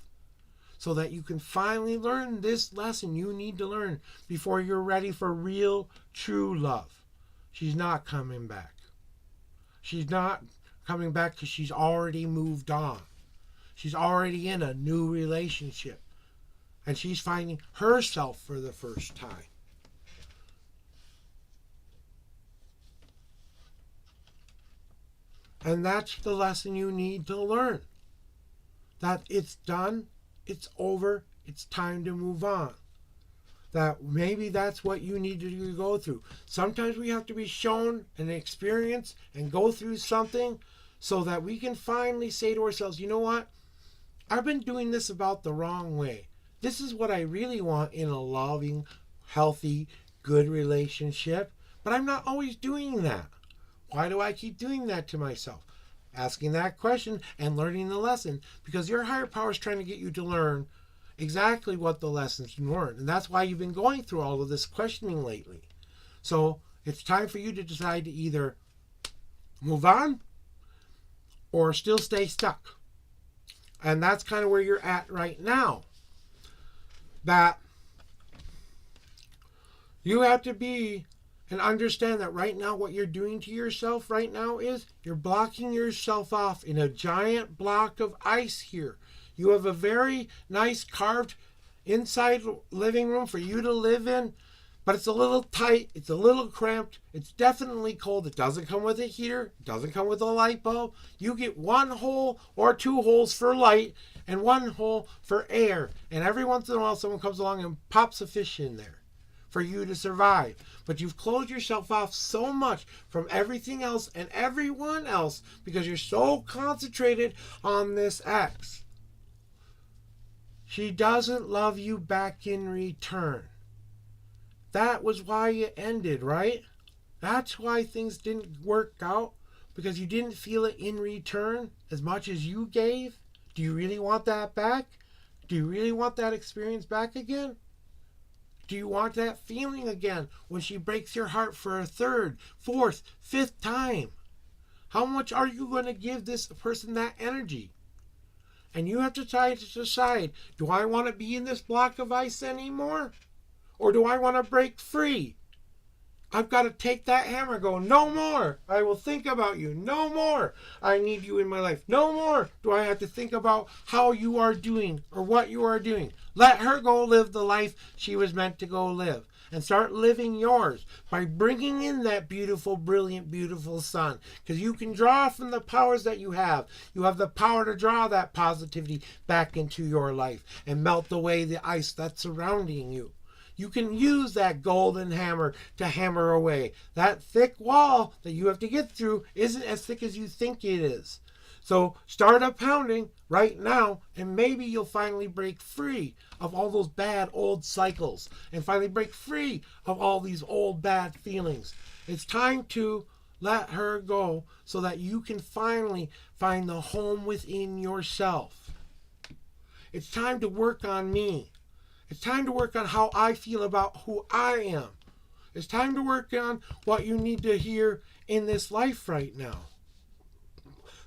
Speaker 1: so that you can finally learn this lesson you need to learn before you're ready for real, true love. She's not coming back. She's not coming back because she's already moved on. She's already in a new relationship. And she's finding herself for the first time. And that's the lesson you need to learn. That it's done, it's over, it's time to move on. That maybe that's what you need to go through. Sometimes we have to be shown an experience and go through something so that we can finally say to ourselves, you know what? I've been doing this about the wrong way. This is what I really want in a loving, healthy, good relationship. But I'm not always doing that. Why do I keep doing that to myself? Asking that question and learning the lesson. Because your higher power is trying to get you to learn exactly what the lessons learned. And that's why you've been going through all of this questioning lately. So it's time for you to decide to either move on or still stay stuck. And that's kind of where you're at right now. That you have to be and understand that right now what you're doing to yourself right now is you're blocking yourself off in a giant block of ice here. You have a very nice carved inside living room for you to live in, but it's a little tight, it's a little cramped, it's definitely cold. It doesn't come with a heater, it doesn't come with a light bulb. You get one hole or two holes for light and one hole for air. And every once in a while someone comes along and pops a fish in there for you to survive. But you've closed yourself off so much from everything else and everyone else because you're so concentrated on this ex. She doesn't love you back in return. That was why it ended, right? That's why things didn't work out, because you didn't feel it in return as much as you gave. Do you really want that back? Do you really want that experience back again? Do you want that feeling again when she breaks your heart for a third, fourth, fifth time? How much are you going to give this person that energy? And you have to try to decide, do I want to be in this block of ice anymore? Or do I want to break free? I've got to take that hammer and go, no more. I will think about you. No more. I need you in my life. No more do I have to think about how you are doing or what you are doing. Let her go live the life she was meant to go live. And start living yours by bringing in that beautiful, brilliant, beautiful sun. Because you can draw from the powers that you have. You have the power to draw that positivity back into your life and melt away the ice that's surrounding you. You can use that golden hammer to hammer away. That thick wall that you have to get through isn't as thick as you think it is. So start up pounding right now, and maybe you'll finally break free of all those bad old cycles and finally break free of all these old bad feelings. It's time to let her go so that you can finally find the home within yourself. It's time to work on me. It's time to work on how I feel about who I am. It's time to work on what you need to hear in this life right now.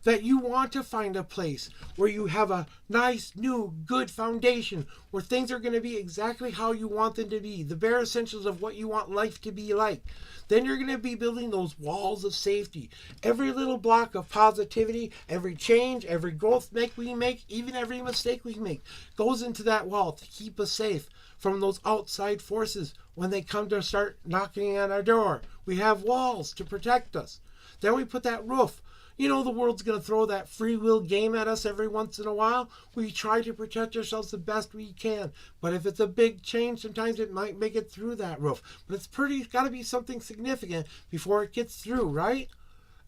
Speaker 1: That you want to find a place where you have a nice, new, good foundation, where things are going to be exactly how you want them to be, the bare essentials of what you want life to be like. Then you're going to be building those walls of safety. Every little block of positivity, every change, every growth we make, even every mistake we make, goes into that wall to keep us safe from those outside forces when they come to start knocking on our door. We have walls to protect us. Then we put that roof. You know, the world's going to throw that free will game at us every once in a while. We try to protect ourselves the best we can. But if it's a big change, sometimes it might make it through that roof. But it's got to be something significant before it gets through, right?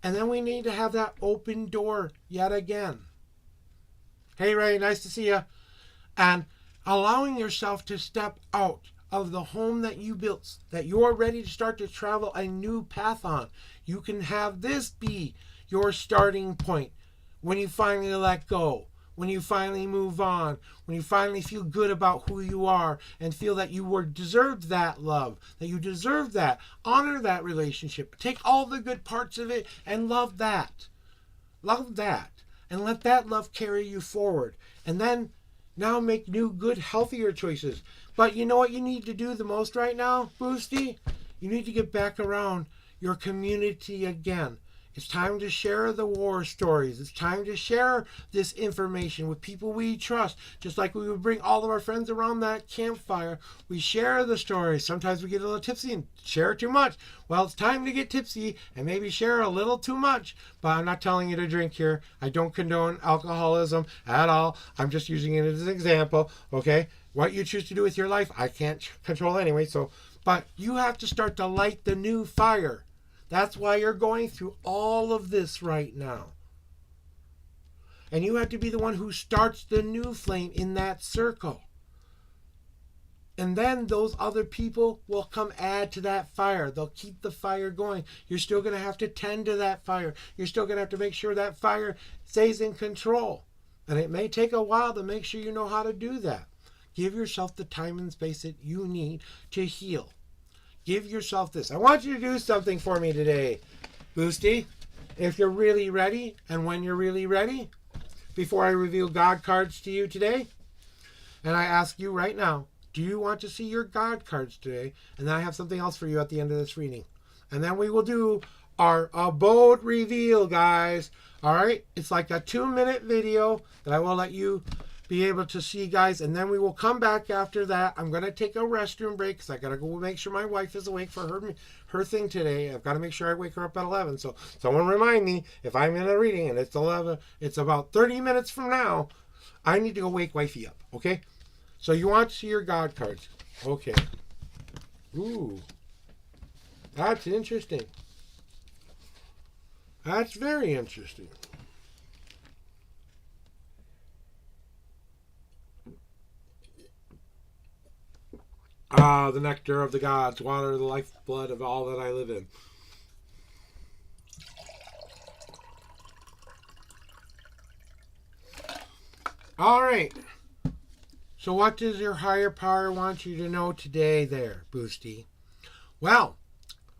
Speaker 1: And then we need to have that open door yet again. Hey, Ray, nice to see you. And allowing yourself to step out of the home that you built, that you're ready to start to travel a new path on. You can have this be your starting point when you finally let go, when you finally move on, when you finally feel good about who you are and feel that you deserved that love, that you deserve that. Honor that relationship. Take all the good parts of it and love that. Love that. And let that love carry you forward. And then now make new, good, healthier choices. But you know what you need to do the most right now, Boosty? You need to get back around your community again. It's time to share the war stories. It's time to share this information with people we trust. Just like we would bring all of our friends around that campfire. We share the stories. Sometimes we get a little tipsy and share too much. Well, it's time to get tipsy and maybe share a little too much. But I'm not telling you to drink here. I don't condone alcoholism at all. I'm just using it as an example, okay? What you choose to do with your life, I can't control anyway. But you have to start to light the new fire. That's why you're going through all of this right now. And you have to be the one who starts the new flame in that circle. And then those other people will come add to that fire. They'll keep the fire going. You're still going to have to tend to that fire. You're still going to have to make sure that fire stays in control. And it may take a while to make sure you know how to do that. Give yourself the time and space that you need to heal. Give yourself this. I want you to do something for me today, Boosty. If you're really ready, and when you're really ready, before I reveal God cards to you today, and I ask you right now, do you want to see your God cards today? And then I have something else for you at the end of this reading. And then we will do our abode reveal, guys. All right? It's like a 2-minute video that I will let you be able to see, guys. And then we will come back after that. I'm going to take a restroom break because I got to go make sure my wife is awake for her thing today. I've got to make sure I wake her up at 11. So someone remind me if I'm in a reading and it's 11, it's about 30 minutes from now, I need to go wake wifey up, okay? So you want to see your God cards. Okay. Ooh. That's interesting. That's very interesting. Ah, the nectar of the gods, water the lifeblood of all that I live in. All right. So what does your higher power want you to know today there, Boosty? Well,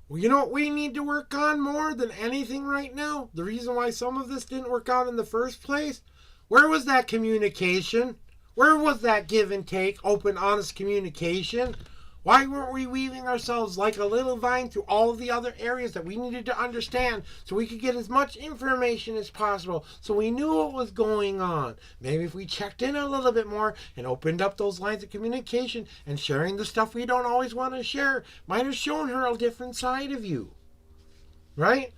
Speaker 1: you know what we need to work on more than anything right now? The reason why some of this didn't work out in the first place? Where was that communication? Where was that give and take, open, honest communication? Why weren't we weaving ourselves like a little vine through all of the other areas that we needed to understand so we could get as much information as possible so we knew what was going on? Maybe if we checked in a little bit more and opened up those lines of communication and sharing the stuff we don't always want to share might have shown her a different side of you. Right?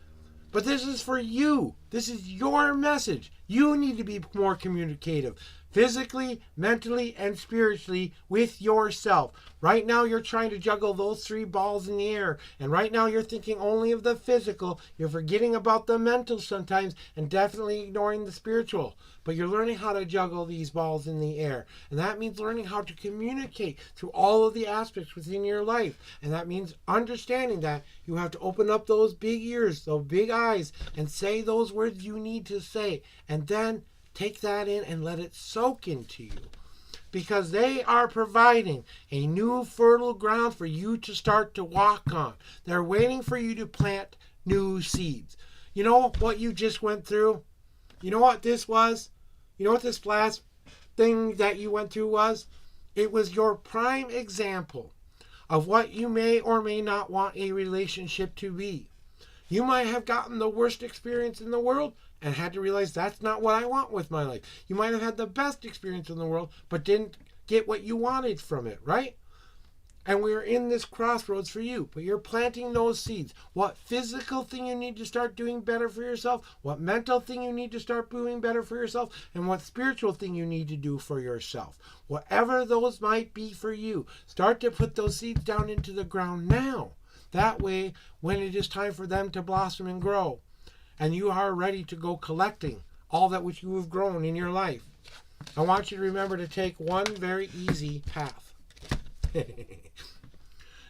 Speaker 1: But this is for you. This is your message. You need to be more communicative. Physically, mentally, and spiritually with yourself. Right now you're trying to juggle those 3 balls in the air. And right now you're thinking only of the physical. You're forgetting about the mental sometimes and definitely ignoring the spiritual. But you're learning how to juggle these balls in the air. And that means learning how to communicate through all of the aspects within your life. And that means understanding that you have to open up those big ears, those big eyes, and say those words you need to say. And then take that in and let it soak into you. Because they are providing a new fertile ground for you to start to walk on. They're waiting for you to plant new seeds. You know what you just went through? You know what this was? You know what this last thing that you went through was? It was your prime example of what you may or may not want a relationship to be. You might have gotten the worst experience in the world and had to realize that's not what I want with my life. You might have had the best experience in the world, but didn't get what you wanted from it, right? And we're in this crossroads for you, but you're planting those seeds. What physical thing you need to start doing better for yourself, what mental thing you need to start doing better for yourself, and what spiritual thing you need to do for yourself. Whatever those might be for you, start to put those seeds down into the ground now. That way, when it is time for them to blossom and grow, and you are ready to go collecting all that which you have grown in your life, I want you to remember to take one very easy path.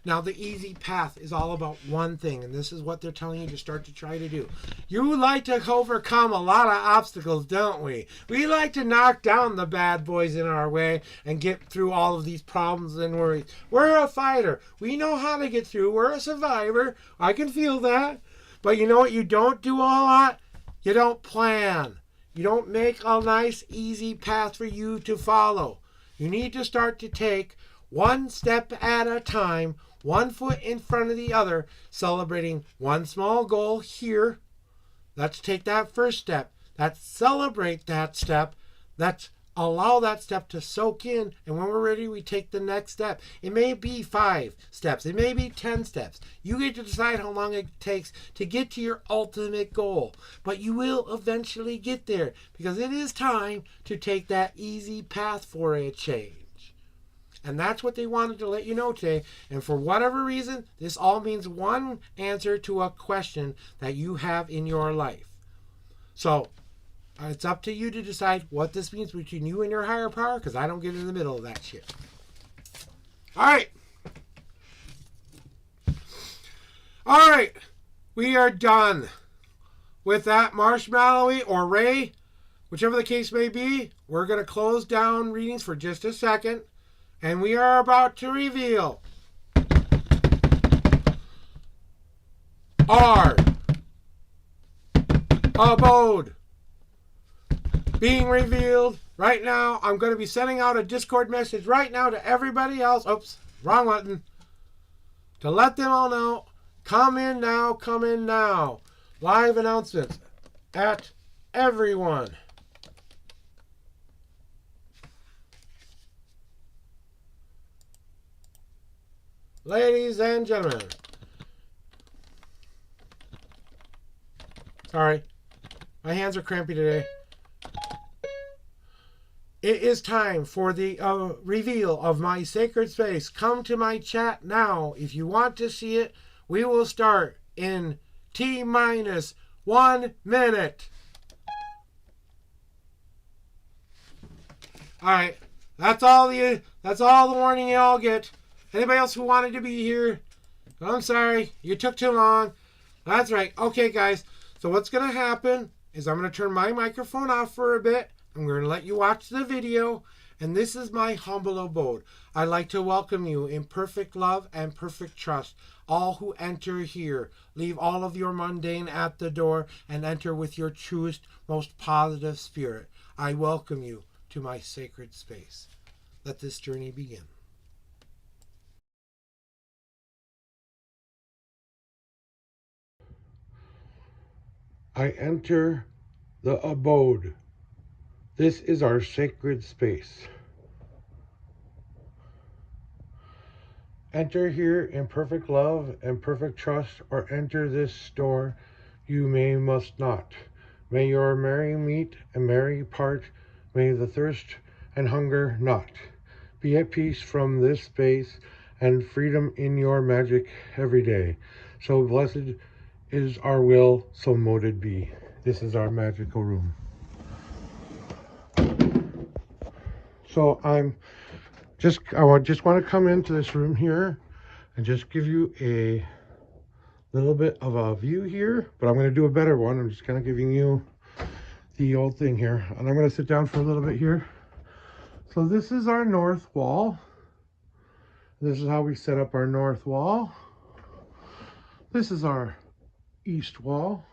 Speaker 1: Now, the easy path is all about one thing, and this is what they're telling you to start to try to do. You like to overcome a lot of obstacles, don't we? We like to knock down the bad boys in our way and get through all of these problems and worries. We're a fighter. We know how to get through. We're a survivor. I can feel that. But you know what you don't do a lot? You don't plan. You don't make a nice, easy path for you to follow. You need to start to take one step at a time, one foot in front of the other, celebrating one small goal here. Let's take that first step. Let's celebrate that step. Let's allow that step to soak in. And when we're ready, we take the next step. It may be 5 steps. It may be 10 steps. You get to decide how long it takes to get to your ultimate goal. But you will eventually get there because it is time to take that easy path for a change. And that's what they wanted to let you know today. And for whatever reason, this all means one answer to a question that you have in your life. So it's up to you to decide what this means between you and your higher power, because I don't get in the middle of that shit. All right. All right. We are done with that, Marshmallowy or Ray. Whichever the case may be, we're going to close down readings for just a second. And we are about to reveal our abode. Being revealed right now. I'm going to be sending out a Discord message right now to everybody else. Oops, wrong button. To let them all know, come in now, come in now. Live announcements at everyone. Ladies and gentlemen. Sorry, my hands are crampy today. It is time for the reveal of my sacred space. Come to my chat now. If you want to see it, we will start in T-minus 1 minute. All right, that's all the warning you all get. Anybody else who wanted to be here, I'm sorry, you took too long. That's right. Okay, guys. So what's going to happen is I'm going to turn my microphone off for a bit. I'm going to let you watch the video. And this is my humble abode. I'd like to welcome you in perfect love and perfect trust. All who enter here, leave all of your mundane at the door and enter with your truest, most positive spirit. I welcome you to my sacred space. Let this journey begin. I enter the abode. This is our sacred space. Enter here in perfect love and perfect trust, or enter this door you must not. May your merry meet and merry part, may the thirst and hunger not. Be at peace from this space and freedom in your magic every day. So blessed is our will, so moted be. This is our magical room. So I just want to come into this room here and just give you a little bit of a view here, but I'm going to do a better one. I'm just kind of giving you the old thing here, and I'm going to sit down for a little bit here. So this is our north wall. This is how we set up our north wall. This is our east wall.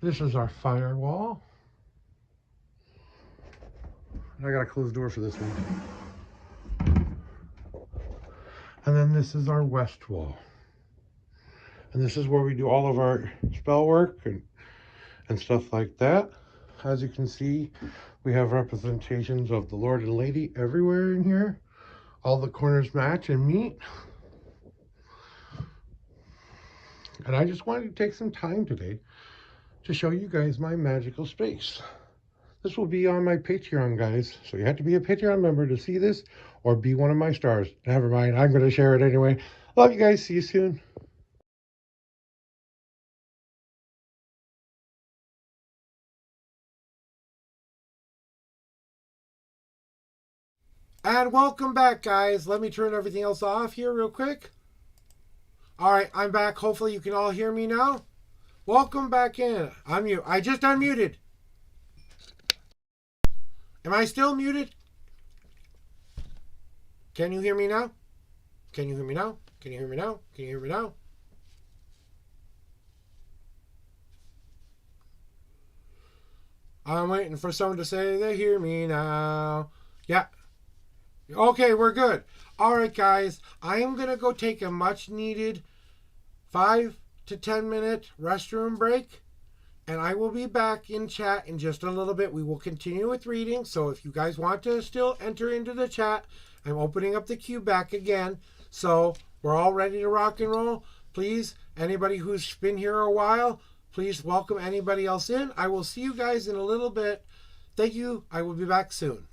Speaker 1: This is our firewall. And I gotta close the door for this one. And then this is our west wall. And this is where we do all of our spell work and stuff like that. As you can see, we have representations of the Lord and Lady everywhere in here. All the corners match and meet. And I just wanted to take some time today to show you guys my magical space. This will be on my Patreon, guys. So you have to be a Patreon member to see this or be one of my stars. Never mind, I'm going to share it anyway. Love you guys. See you soon. And welcome back, guys. Let me turn everything else off here real quick. All right, I'm back. Hopefully you can all hear me now. Welcome back in. I just unmuted. Am I still muted? Can you hear me now? Can you hear me now? Can you hear me now? Can you hear me now? I'm waiting for someone to say they hear me now. Yeah. Okay, we're good. All right, guys. I am going to go take a much needed 5 to 10 minute restroom break. And I will be back in chat in just a little bit. We will continue with reading. So if you guys want to still enter into the chat, I'm opening up the queue back again. So we're all ready to rock and roll. Please, anybody who's been here a while, please welcome anybody else in. I will see you guys in a little bit. Thank you. I will be back soon.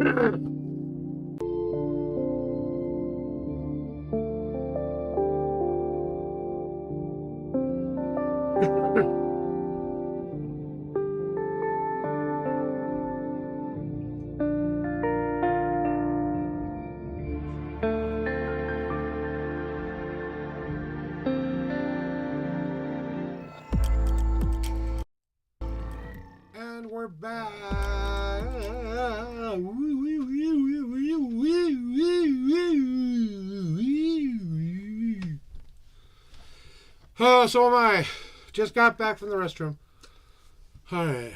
Speaker 1: And we're back. Oh, so am I. Just got back from the restroom. All right.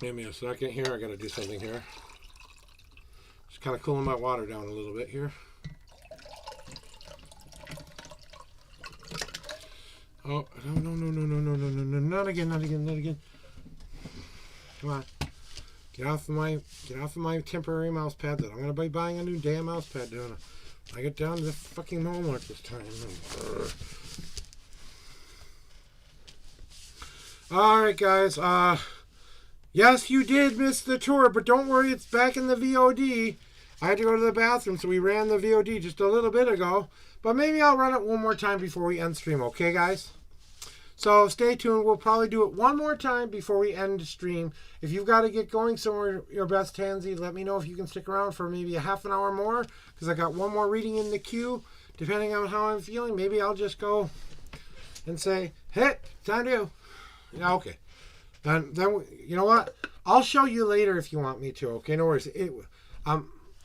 Speaker 1: Give me a second here. I got to do something here. Just kind of cooling my water down a little bit here. Oh, no, not again. Come on. Get off of my temporary mouse pad that I'm going to be buying a new damn mouse pad down. I get down to the fucking Walmart this time. Alright, guys. Yes, you did miss the tour, but don't worry, it's back in the VOD. I had to go to the bathroom, so we ran the VOD just a little bit ago. But maybe I'll run it one more time before we end stream, okay, guys? So stay tuned. We'll probably do it one more time before we end the stream. If you've got to get going somewhere, your best, Tansy, let me know if you can stick around for maybe a half an hour more, because I got one more reading in the queue. Depending on how I'm feeling, maybe I'll just go and say, hey, time to. Yeah, okay. Then you know what? I'll show you later if you want me to. Okay, no worries.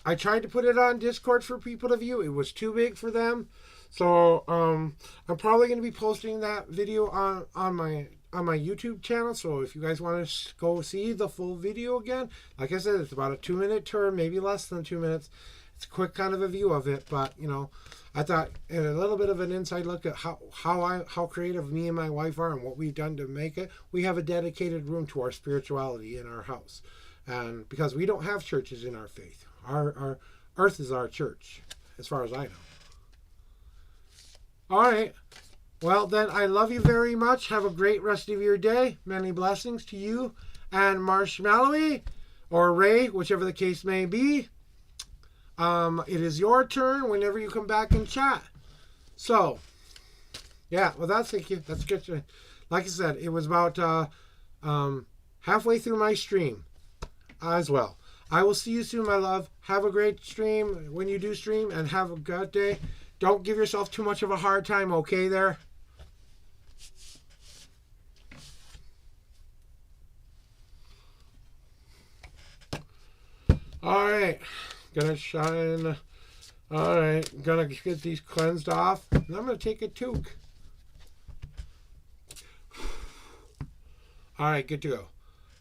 Speaker 1: I tried to put it on Discord for people to view. It was too big for them. So I'm probably going to be posting that video on my YouTube channel. So if you guys want to go see the full video again, like I said, it's about a 2-minute tour, maybe less than 2 minutes. It's a quick kind of a view of it, but you know, I thought a little bit of an inside look at how creative me and my wife are and what we've done to make it. We have a dedicated room to our spirituality in our house, and because we don't have churches in our faith, our earth is our church, as far as I know. All right. Well, then, I love you very much. Have a great rest of your day. Many blessings to you and Marshmallowy, or Ray, whichever the case may be. It is your turn whenever you come back and chat. So, yeah, well, thank you. That's good. Like I said, it was about halfway through my stream as well. I will see you soon, my love. Have a great stream when you do stream, and have a good day. Don't give yourself too much of a hard time, okay, there? Alright. Gonna shine. Alright. Gonna get these cleansed off. And I'm gonna take a toque. Alright, good to go.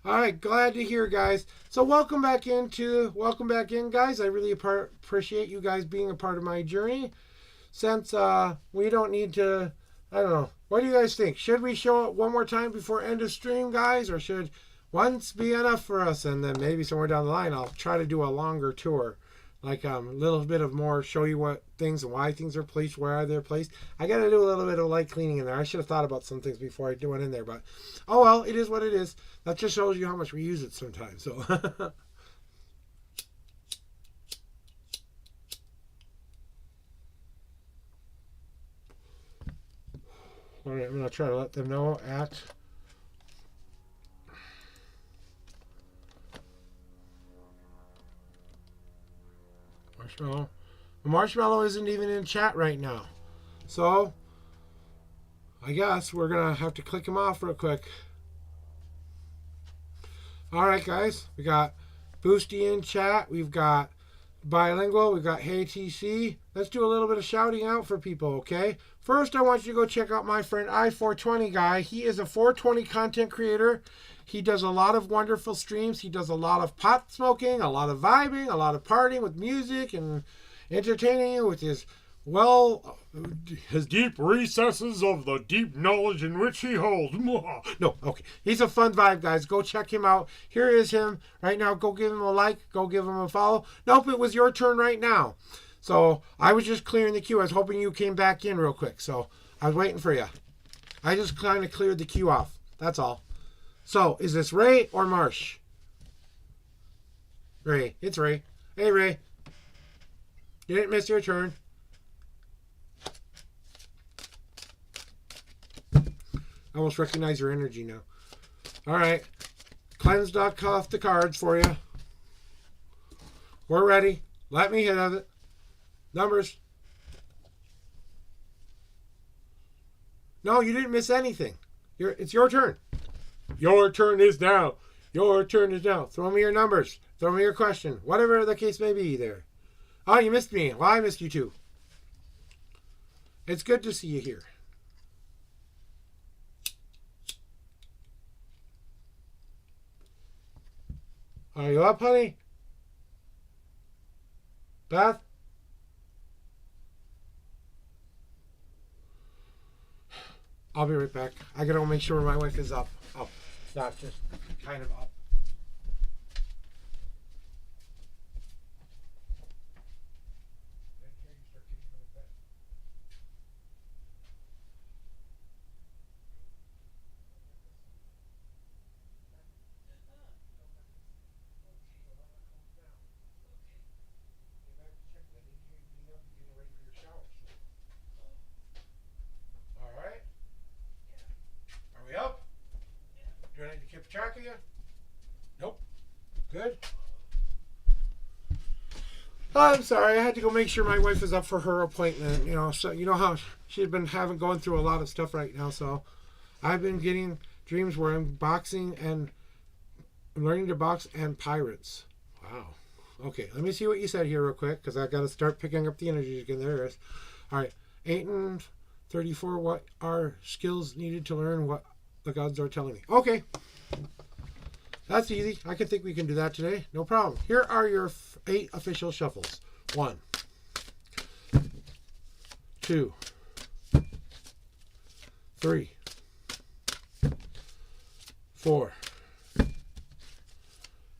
Speaker 1: Alright, glad to hear, guys. So welcome back in, guys. I really appreciate you guys being a part of my journey. Since we don't need to, I don't know. What do you guys think? Should we show it one more time before end of stream, guys? Or should once be enough for us? And then maybe somewhere down the line, I'll try to do a longer tour. Like a little bit of more, show you what things and why things are placed, where they're placed. I got to do a little bit of light cleaning in there. I should have thought about some things before I do it in there. But, oh well, it is what it is. That just shows you how much we use it sometimes. So, all right, I'm going to try to let them know at Marshmallow. Marshmallow isn't even in chat right now. So, I guess we're going to have to click him off real quick. All right, guys. We got Boosty in chat. We've got Bilingual. We've got Hey TC. Let's do a little bit of shouting out for people, okay? First, I want you to go check out my friend I420 guy. He is a 420 content creator. He does a lot of wonderful streams. He does a lot of pot smoking, a lot of vibing, a lot of partying with music, and entertaining you with his deep recesses of the deep knowledge in which he holds. No, okay. He's a fun vibe, guys. Go check him out. Here is him right now. Go give him a like. Go give him a follow. Nope, it was your turn right now. So I was just clearing the queue. I was hoping you came back in real quick. So I was waiting for you. I just kind of cleared the queue off. That's all. So, is this Ray or Marsh? Ray. It's Ray. Hey, Ray. You didn't miss your turn. I almost recognize your energy now. All right. Cleansed off the cards for you. We're ready. Let me hit of it. Numbers. No, you didn't miss anything. It's your turn. Your turn is now. Your turn is now. Throw me your numbers. Throw me your question. Whatever the case may be there. Oh, you missed me. Well, I missed you too. It's good to see you here. Are you up, honey? Beth? I'll be right back. I gotta make sure my wife is up. Up. Not just kind of up. Do I need to keep track of you? Nope. Good. Oh, I'm sorry. I had to go make sure my wife is up for her appointment. You know, so you know how she's been going through a lot of stuff right now. So I've been getting dreams where I'm boxing and I'm learning to box and pirates. Wow. Okay, let me see what you said here real quick because I got to start picking up the energy again. There it is. All right. 8 and 34. What are skills needed to learn what the gods are telling me? Okay. That's easy. I can think we can do that today. No problem. Here are your 8 official shuffles. 1, 2, 3, 4,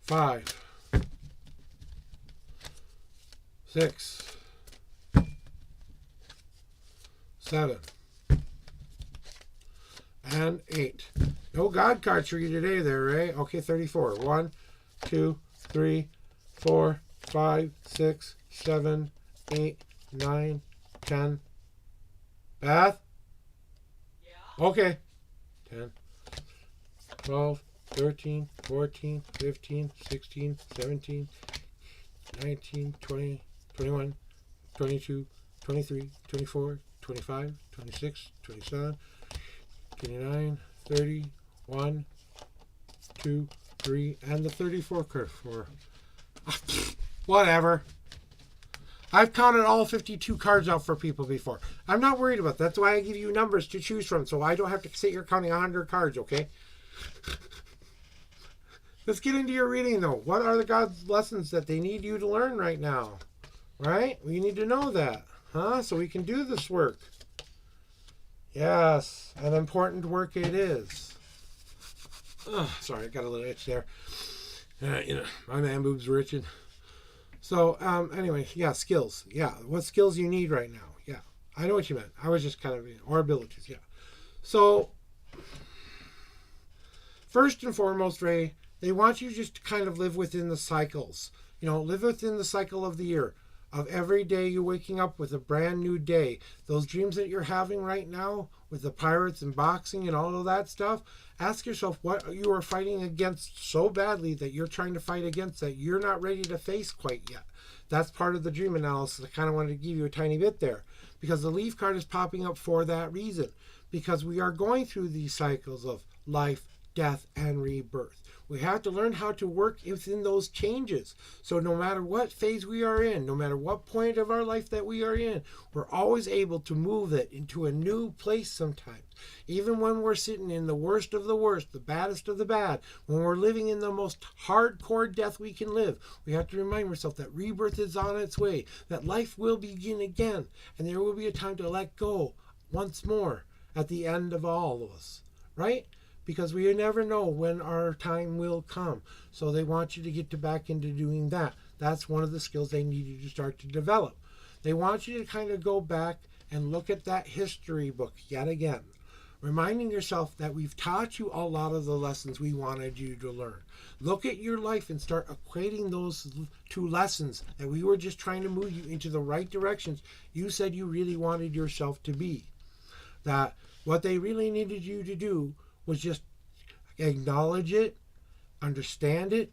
Speaker 1: 5, 6, 7, and 8. No God cards for you today there, Ray. Okay, 34. 1, 2, 3, 4, 5, 6, 7, 8, 9, 10. Beth? Yeah. Okay. 10, 12, 13, 14, 15, 16, 17, 19, 20, 21, 22, 23, 24, 25, 26, 27, 29, 30, 1, 2, 3, and the 34 card for whatever. I've counted all 52 cards out for people before. I'm not worried about that. That's why I give you numbers to choose from, so I don't have to sit here counting 100 cards, okay? Let's get into your reading, though. What are the God's lessons that they need you to learn right now? Right? We need to know that, huh? So we can do this work. Yes, an important work it is. Oh, sorry, I got a little itch there. My man boobs were itching. So, anyway, yeah, skills. Yeah, what skills you need right now. Yeah, I know what you meant. I was just kind of, or abilities, yeah. So, first and foremost, Ray, they want you just to kind of live within the cycles. Live within the cycle of the year. Of every day you're waking up with a brand new day. Those dreams that you're having right now with the pirates and boxing and all of that stuff, ask yourself what you are fighting against so badly that you're trying to fight against that you're not ready to face quite yet. That's part of the dream analysis. I kind of wanted to give you a tiny bit there because the leaf card is popping up for that reason, because we are going through these cycles of life, death, and rebirth. We have to learn how to work within those changes. So no matter what phase we are in, no matter what point of our life that we are in, we're always able to move it into a new place sometimes. Even when we're sitting in the worst of the worst, the baddest of the bad, when we're living in the most hardcore death we can live, we have to remind ourselves that rebirth is on its way, that life will begin again, and there will be a time to let go once more at the end of all of us, right? Because we never know when our time will come. So they want you to get back into doing that. That's one of the skills they need you to start to develop. They want you to kind of go back and look at that history book yet again. reminding yourself that we've taught you a lot of the lessons we wanted you to learn. Look at your life and start equating those two lessons that we were just trying to move you into the right directions you said you really wanted yourself to be. That what they really needed you to do was just acknowledge it, understand it,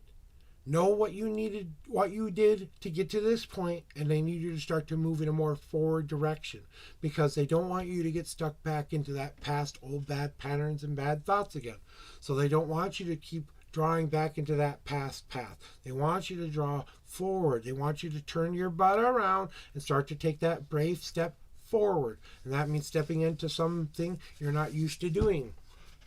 Speaker 1: know what you needed, what you did to get to this point, and they need you to start to move in a more forward direction because they don't want you to get stuck back into that past old bad patterns and bad thoughts again. So they don't want you to keep drawing back into that past path. They want you to draw forward. They want you to turn your butt around and start to take that brave step forward. And that means stepping into something you're not used to doing.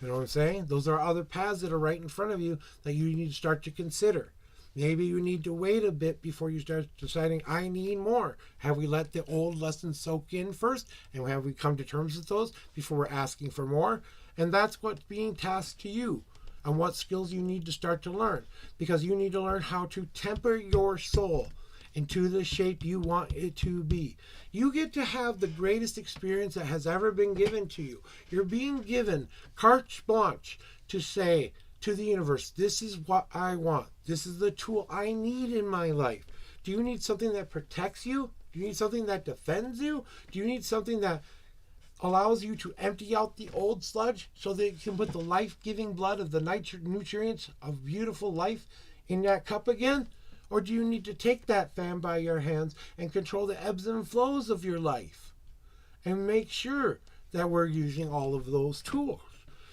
Speaker 1: You know what I'm saying? Those are other paths that are right in front of you that you need to start to consider. Maybe you need to wait a bit before you start deciding, I need more. Have we let the old lessons soak in first? And have we come to terms with those before we're asking for more? And that's what's being tasked to you and what skills you need to start to learn. Because you need to learn how to temper your soul into the shape you want it to be. You get to have the greatest experience that has ever been given to you. You're being given carte blanche to say, to the universe, this is what I want. This is the tool I need in my life. Do you need something that protects you? Do you need something that defends you? Do you need something that allows you to empty out the old sludge so that you can put the life-giving blood of the nutrients of beautiful life in that cup again? Or do you need to take that fan by your hands and control the ebbs and flows of your life and make sure that we're using all of those tools?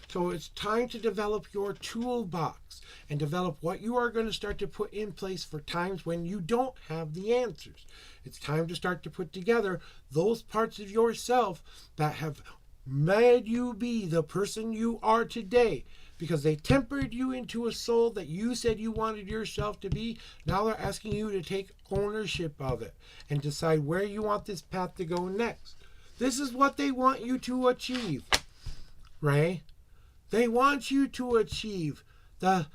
Speaker 1: So it's time to develop your toolbox and develop what you are going to start to put in place for times when you don't have the answers. It's time to start to put together those parts of yourself that have made you be the person you are today because they tempered you into a soul that you said you wanted yourself to be. Now they're asking you to take ownership of it and decide where you want this path to go next. This is what they want you to achieve, Ray. They want you to achieve the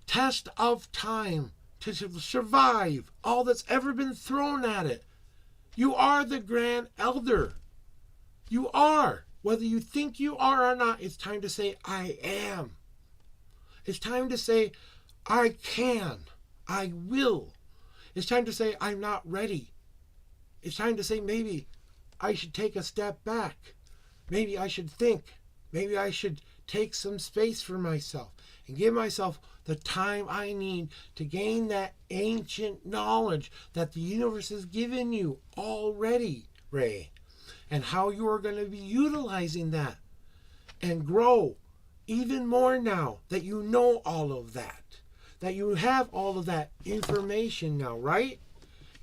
Speaker 1: test of time, to survive all that's ever been thrown at it. You are the Grand Elder. You are. Whether you think you are or not, it's time to say, I am. It's time to say, I can. I will. It's time to say, I'm not ready. It's time to say, maybe I should take a step back. Maybe I should think. Maybe I should take some space for myself and give myself the time I need to gain that ancient knowledge that the universe has given you already, Ray, and how you are going to be utilizing that and grow even more now that you know all of that you have all of that information now, right?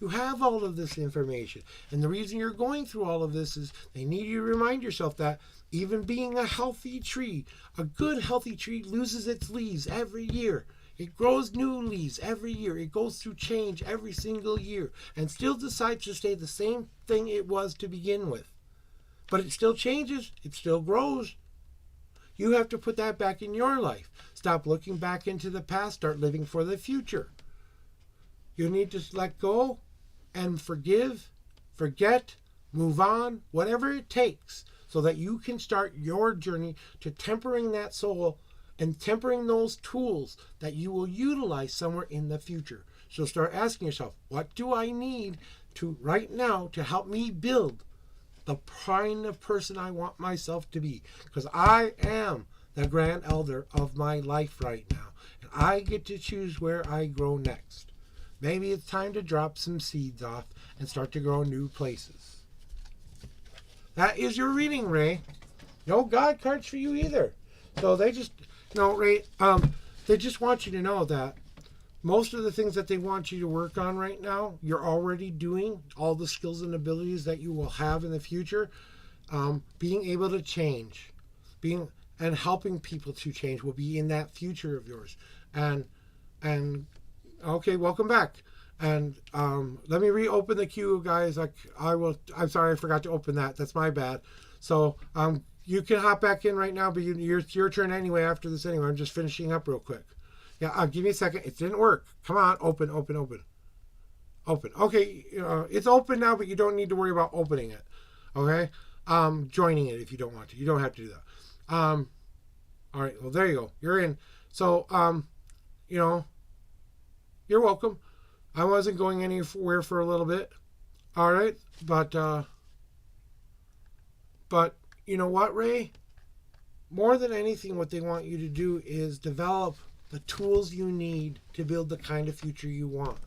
Speaker 1: You have all of this information. And the reason you're going through all of this is they need you to remind yourself that even being a healthy tree, a good healthy tree loses its leaves every year. It grows new leaves every year. It goes through change every single year and still decides to stay the same thing it was to begin with. But it still changes. It still grows. You have to put that back in your life. Stop looking back into the past. Start living for the future. You need to let go and forgive, forget, move on, whatever it takes, so that you can start your journey to tempering that soul and tempering those tools that you will utilize somewhere in the future. So start asking yourself, what do I need to right now to help me build the kind of person I want myself to be? Because I am the Grand Elder of my life right now, and I get to choose where I grow next. Maybe it's time to drop some seeds off and start to grow new places. That is your reading, Ray. No God cards for you either. So they just, Ray, they just want you to know that most of the things that they want you to work on right now, you're already doing. All the skills and abilities that you will have in the future, being able to change, and helping people to change will be in that future of yours. And okay, welcome back. And let me reopen the queue, guys. I'm sorry, I forgot to open that. That's my bad. So you can hop back in right now, but it's your turn anyway after this anyway. I'm just finishing up real quick. Yeah, give me a second. It didn't work. Come on, open. Okay, it's open now, but you don't need to worry about opening it. Okay? joining it if you don't want to. You don't have to do that. All right. Well, there you go. You're in. So, you know, you're welcome. I wasn't going anywhere for a little bit. All right. But you know what, Ray? More than anything, what they want you to do is develop the tools you need to build the kind of future you want.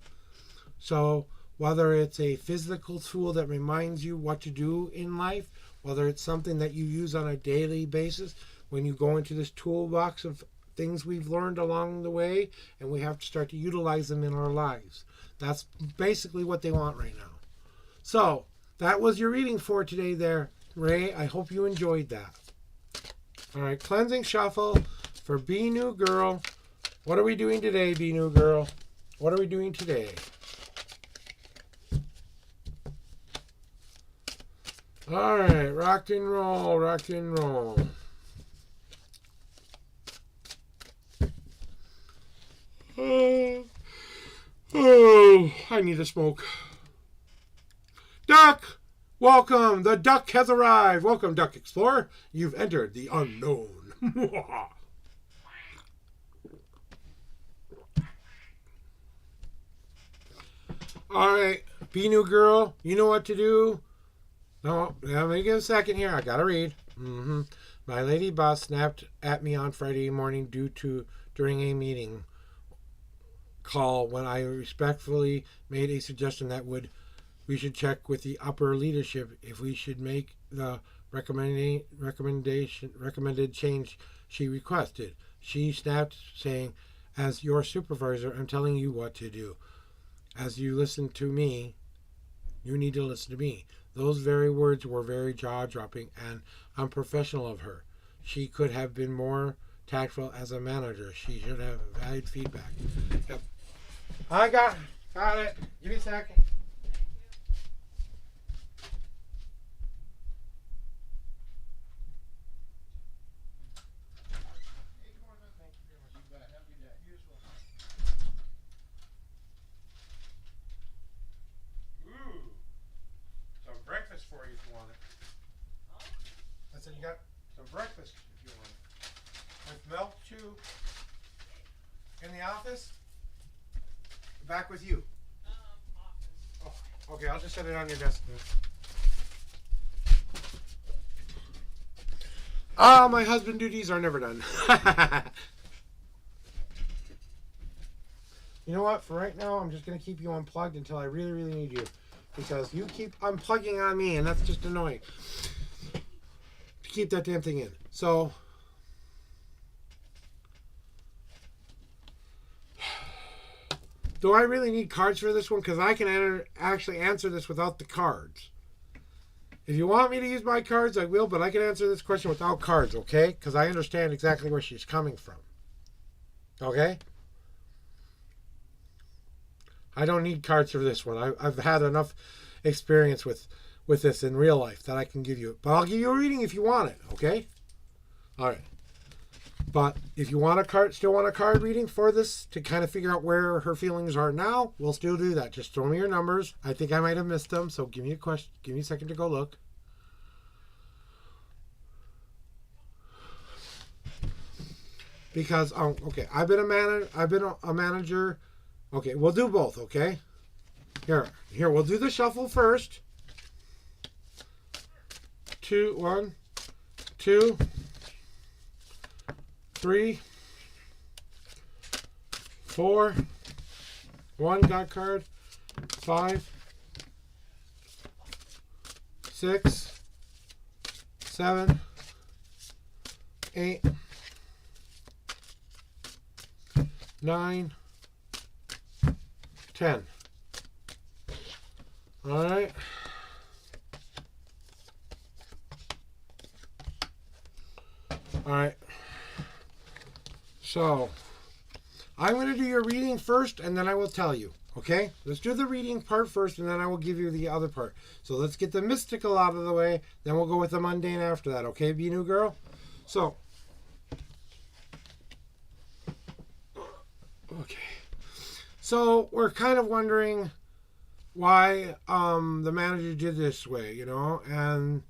Speaker 1: So whether it's a physical tool that reminds you what to do in life, whether it's something that you use on a daily basis when you go into this toolbox of things we've learned along the way, and we have to start to utilize them in our lives. That's basically what they want right now. So that was your reading for today there, Ray. I hope you enjoyed that. All right, cleansing shuffle for Be New Girl. What are we doing today, Be New Girl? What are we doing today? All right, rock and roll, rock and roll. Oh, I need a smoke. Duck! Welcome! The duck has arrived! Welcome, Duck Explorer. You've entered the unknown. Alright, Be New Girl. You know what to do. No, let me give a second here. I gotta read. My lady boss snapped at me on Friday morning during a meeting call when I respectfully made a suggestion that we should check with the upper leadership if we should make the recommended change she requested. She snapped, saying, "As your supervisor, I'm telling you what to do. As you listen to me, you need to listen to me." Those very words were very jaw-dropping and unprofessional of her. She could have been more tactful as a manager. She should have valued feedback. Yep. I got it. Give me a second. For you if you want it. I said you got some breakfast if you want it. With milk too. In the office? Back with you. Office. Oh, okay, I'll just set it on your desk. My husband duties are never done. You know what? For right now, I'm just going to keep you unplugged until I really, really need you. Because you keep unplugging on me, and that's just annoying. To keep that damn thing in. So, do I really need cards for this one? Because I can actually answer this without the cards. If you want me to use my cards, I will, but I can answer this question without cards, okay? Because I understand exactly where she's coming from. Okay? I don't need cards for this one. I've had enough experience with this in real life that I can give you. But I'll give you a reading if you want it, okay? All right. But if you want still want a card reading for this to kind of figure out where her feelings are now, we'll still do that. Just throw me your numbers. I think I might have missed them, so give me a second to go look. Because okay, I've been a manager. Okay, we'll do both, okay? Here, we'll do the shuffle first. 1, 2, 3, 4, 1 got card, 5, 6, 7, 8, 9, 10. All right. All right. So, I'm going to do your reading first, and then I will tell you. Okay? Let's do the reading part first, and then I will give you the other part. So, let's get the mystical out of the way, then we'll go with the mundane after that. Okay, Be New Girl? So, okay. So, we're kind of wondering why the manager did this way, and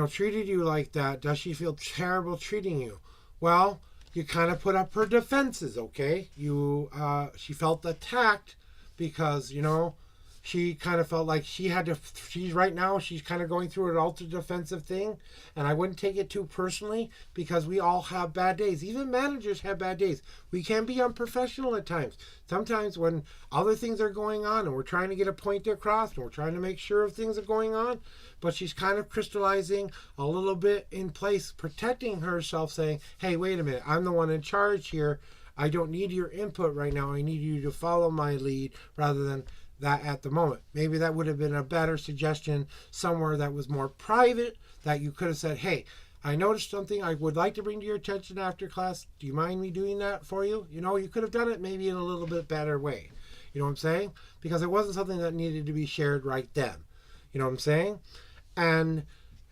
Speaker 1: treated you like that, does she feel terrible treating you? Well, you kind of put up her defenses, okay? She felt attacked because, she kind of felt like she's kind of going through an ultra defensive thing, and I wouldn't take it too personally because we all have bad days. Even managers have bad days. We can be unprofessional at times. Sometimes when other things are going on and we're trying to get a point across and we're trying to make sure things are going on, but she's kind of crystallizing a little bit in place, protecting herself, saying, hey, wait a minute, I'm the one in charge here. I don't need your input right now. I need you to follow my lead rather than that at the moment. Maybe that would have been a better suggestion somewhere that was more private, that you could have said, hey, I noticed something I would like to bring to your attention after class. Do you mind me doing that for you? You could have done it maybe in a little bit better way. You know what I'm saying? Because it wasn't something that needed to be shared right then. You know what I'm saying? And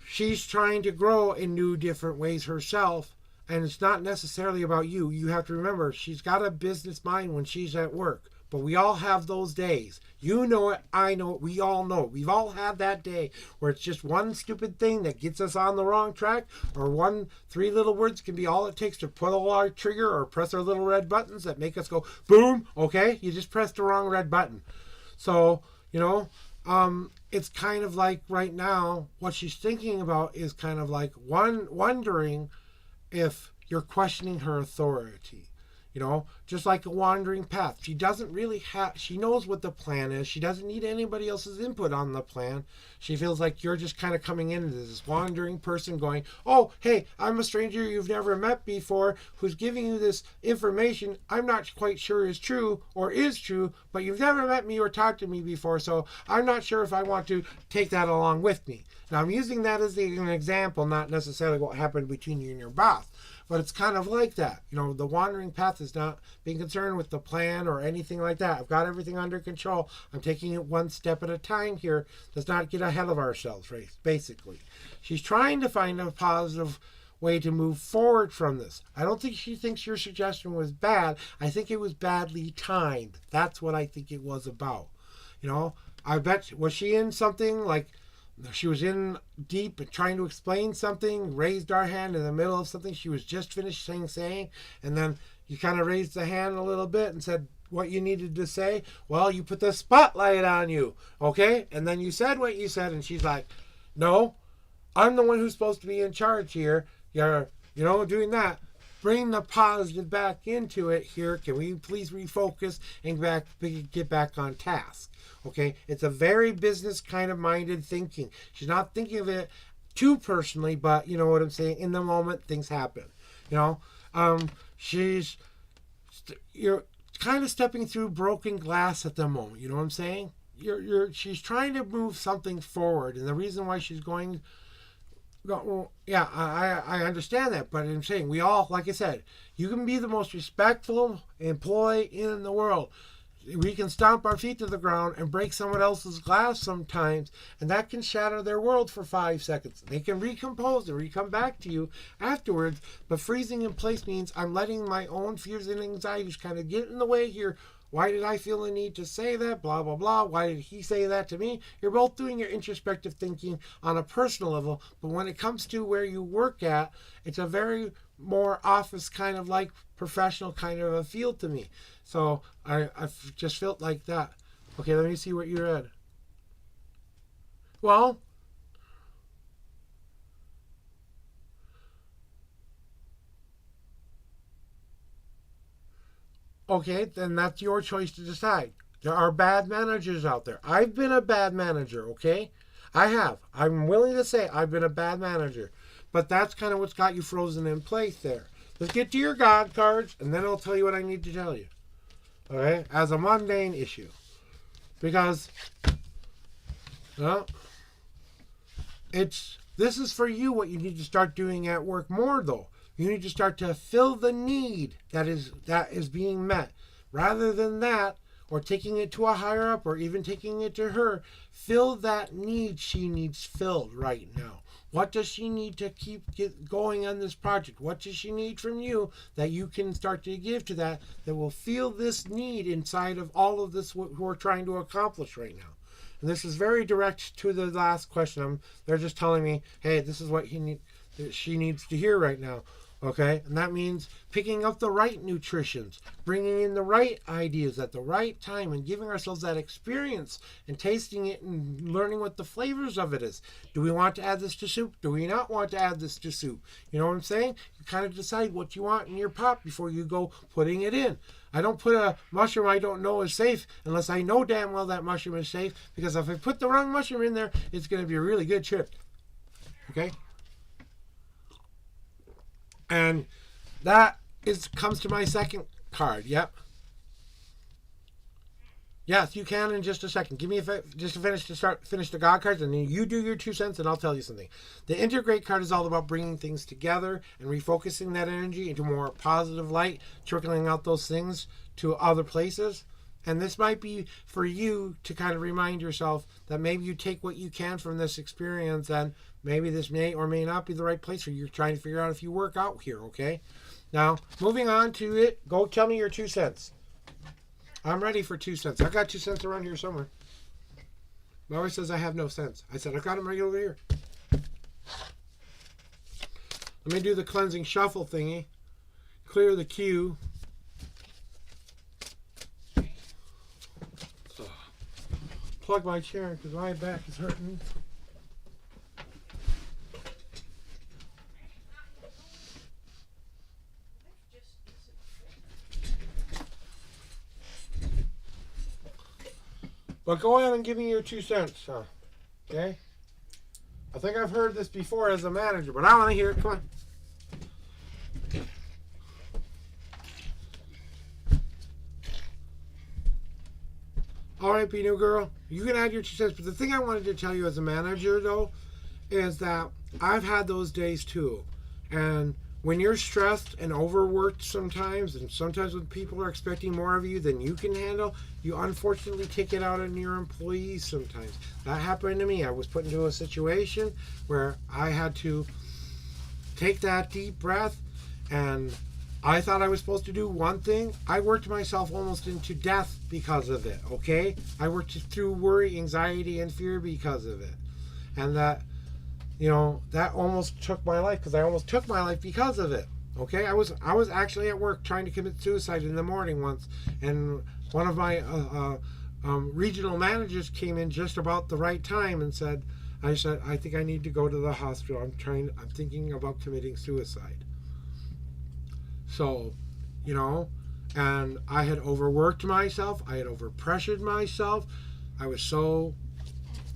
Speaker 1: she's trying to grow in new different ways herself. And it's not necessarily about you. You have to remember, she's got a business mind when she's at work. But we all have those days. You know it, I know it, we all know it. We've all had that day where it's just one stupid thing that gets us on the wrong track, or three little words can be all it takes to pull our trigger or press our little red buttons that make us go boom. Okay, you just pressed the wrong red button. So, it's kind of like right now, what she's thinking about is kind of like wondering if you're questioning her authority. Just like a wandering path. She doesn't really she knows what the plan is. She doesn't need anybody else's input on the plan. She feels like you're just kind of coming in as this wandering person going, oh, hey, I'm a stranger you've never met before who's giving you this information I'm not quite sure is true, but you've never met me or talked to me before, so I'm not sure if I want to take that along with me. Now, I'm using that as an example, not necessarily what happened between you and your boss. But it's kind of like that. The wandering path is not being concerned with the plan or anything like that. I've got everything under control. I'm taking it one step at a time here. Let's not get ahead of ourselves, right? Basically. She's trying to find a positive way to move forward from this. I don't think she thinks your suggestion was bad. I think it was badly timed. That's what I think it was about. I bet, was she in something like, she was in deep and trying to explain something, raised our hand in the middle of something she was just finished saying, and then you kind of raised the hand a little bit and said what you needed to say. Well, you put the spotlight on you, okay? And then you said what you said, and she's like, no, I'm the one who's supposed to be in charge here. You're, doing that. Bring the positive back into it here. Can we please refocus and get back on task? Okay, it's a very business kind of minded thinking. She's not thinking of it too personally, but you know what I'm saying. In the moment, things happen. You're kind of stepping through broken glass at the moment. You know what I'm saying? She's trying to move something forward, and the reason why she's going. Well, yeah, I understand that, but I'm saying we all, like I said, you can be the most respectful employee in the world. We can stomp our feet to the ground and break someone else's glass sometimes, and that can shatter their world for 5 seconds. They can recompose and come back to you afterwards, but freezing in place means I'm letting my own fears and anxieties kind of get in the way here. Why did I feel the need to say that? Blah, blah, blah. Why did he say that to me? You're both doing your introspective thinking on a personal level, but when it comes to where you work at, it's a very more office kind of like professional kind of a feel to me. So I've just felt like that. Okay, let me see what you read. Well, okay, then that's your choice to decide. There are bad managers out there. I've been a bad manager, okay? I have. I'm willing to say I've been a bad manager. But that's kind of what's got you frozen in place there. Let's get to your God cards, and then I'll tell you what I need to tell you. Okay? As a mundane issue. Because, well, this is for you what you need to start doing at work more, though. You need to start to fill the need that is being met. Rather than that, or taking it to a higher up, or even taking it to her, fill that need she needs filled right now. What does she need to get going on this project? What does she need from you that you can start to give to that will feel this need inside of all of this what we're trying to accomplish right now? And this is very direct to the last question. They're just telling me, hey, this is what she needs to hear right now. Okay, and that means picking up the right nutritions, bringing in the right ideas at the right time, and giving ourselves that experience and tasting it and learning what the flavors of it is. Do we want to add this to soup? Do we not want to add this to soup? You know what I'm saying? You kind of decide what you want in your pot before you go putting it in. I don't put a mushroom I don't know is safe unless I know damn well that mushroom is safe, because if I put the wrong mushroom in there, it's going to be a really good trip. Okay? And that comes to my second card. Yep. Yes, you can in just a second. Give me just to finish the God cards, and then you do your 2 cents, and I'll tell you something. The integrate card is all about bringing things together and refocusing that energy into more positive light, trickling out those things to other places. And this might be for you to kind of remind yourself that maybe you take what you can from this experience, and maybe this may or may not be the right place for you. You're trying to figure out if you work out here, okay? Now, moving on to it, go tell me your 2 cents. I'm ready for 2 cents. I got 2 cents around here somewhere. My wife says I have no sense. I said, I got them right over here. Let me do the cleansing shuffle thingy. Clear the queue. Plug my chair because my back is hurting. But go ahead and give me your 2 cents, okay? I think I've heard this before as a manager, but I want to hear it. Come on. All right, be new girl. You can add your 2 cents. But the thing I wanted to tell you as a manager, though, is that I've had those days too. And when you're stressed and overworked sometimes, and sometimes when people are expecting more of you than you can handle, you unfortunately take it out on your employees sometimes. That happened to me. I was put into a situation where I had to take that deep breath, and I thought I was supposed to do one thing. I worked myself almost into death because of it, okay? I worked through worry, anxiety, and fear because of it. And that, you know, that almost took my life, because I almost took my life because of it, okay? I was actually at work trying to commit suicide in the morning once, and one of my regional managers came in just about the right time and said, I think I need to go to the hospital. I'm thinking about committing suicide. So, you know, and I had overworked myself. I had overpressured myself. I was so,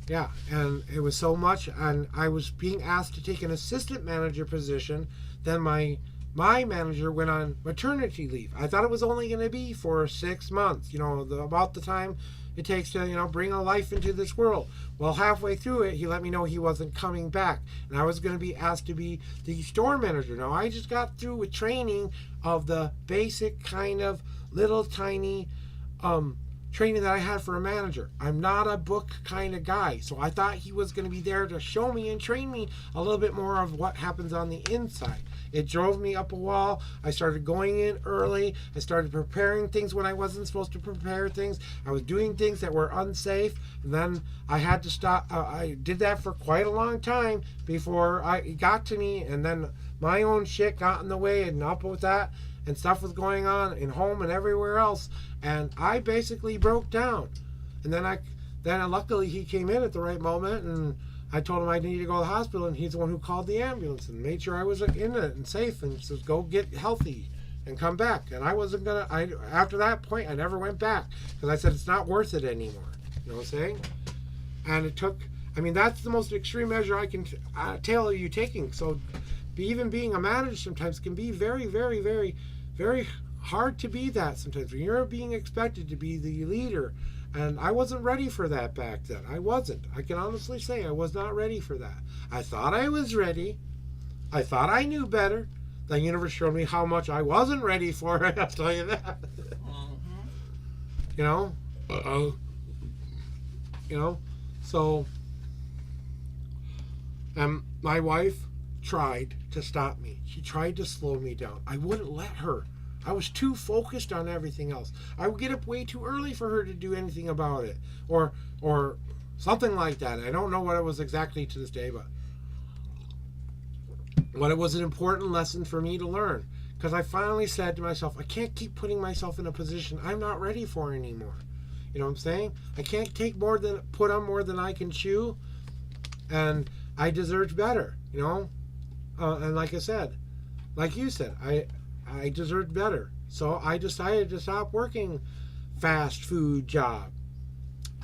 Speaker 1: yeah, and it was so much. And I was being asked to take an assistant manager position. Then my manager went on maternity leave. I thought it was only going to be for 6 months, you know, about the time it takes to, you know, bring a life into this world. Well, halfway through it, he let me know he wasn't coming back, and I was going to be asked to be the store manager. Now, I just got through with training of the basic kind of little tiny training that I had for a manager. I'm not a book kind of guy, so I thought he was going to be there to show me and train me a little bit more of what happens on the inside. It drove me up a wall. I started going in early. I started preparing things when I wasn't supposed to prepare things. I was doing things that were unsafe, and then I had to stop. I did that for quite a long time before it got to me, and then my own shit got in the way, and up with that, and stuff was going on in home and everywhere else, and I basically broke down. And then luckily he came in at the right moment, and I told him I needed to go to the hospital, and he's the one who called the ambulance and made sure I was in it and safe, and says, go get healthy and come back. And I wasn't going to, after that point, I never went back, because I said, it's not worth it anymore. You know what I'm saying? And it took, I mean, that's the most extreme measure I can tell you taking. So even being a manager sometimes can be very, very, very, very hard to be that sometimes. When you're being expected to be the leader, and I wasn't ready for that back then. I wasn't. I can honestly say I was not ready for that. I thought I was ready. I thought I knew better. The universe showed me how much I wasn't ready for it, I'll tell you that. You know? You know? So, my wife tried to stop me. She tried to slow me down. I wouldn't let her. I was too focused on everything else. I would get up way too early for her to do anything about it. Or Something like that. I don't know what it was exactly to this day, but it was an important lesson for me to learn. Because I finally said to myself, I can't keep putting myself in a position I'm not ready for anymore. You know what I'm saying? I can't put on more than I can chew, and I deserve better. You know, and like I said, like you said, I deserved better. So I decided to stop working fast food job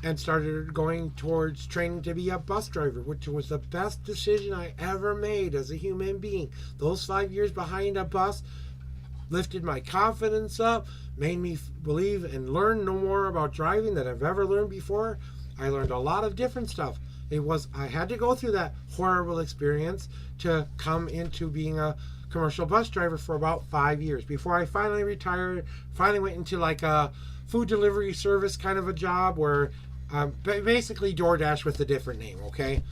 Speaker 1: and started going towards training to be a bus driver, which was the best decision I ever made as a human being. Those 5 years behind a bus lifted my confidence up, made me believe and learn no more about driving than I've ever learned before. I learned a lot of different stuff. I had to go through that horrible experience to come into being a commercial bus driver for about 5 years before I finally retired. Finally went into like a food delivery service kind of a job where basically DoorDash with a different name, okay?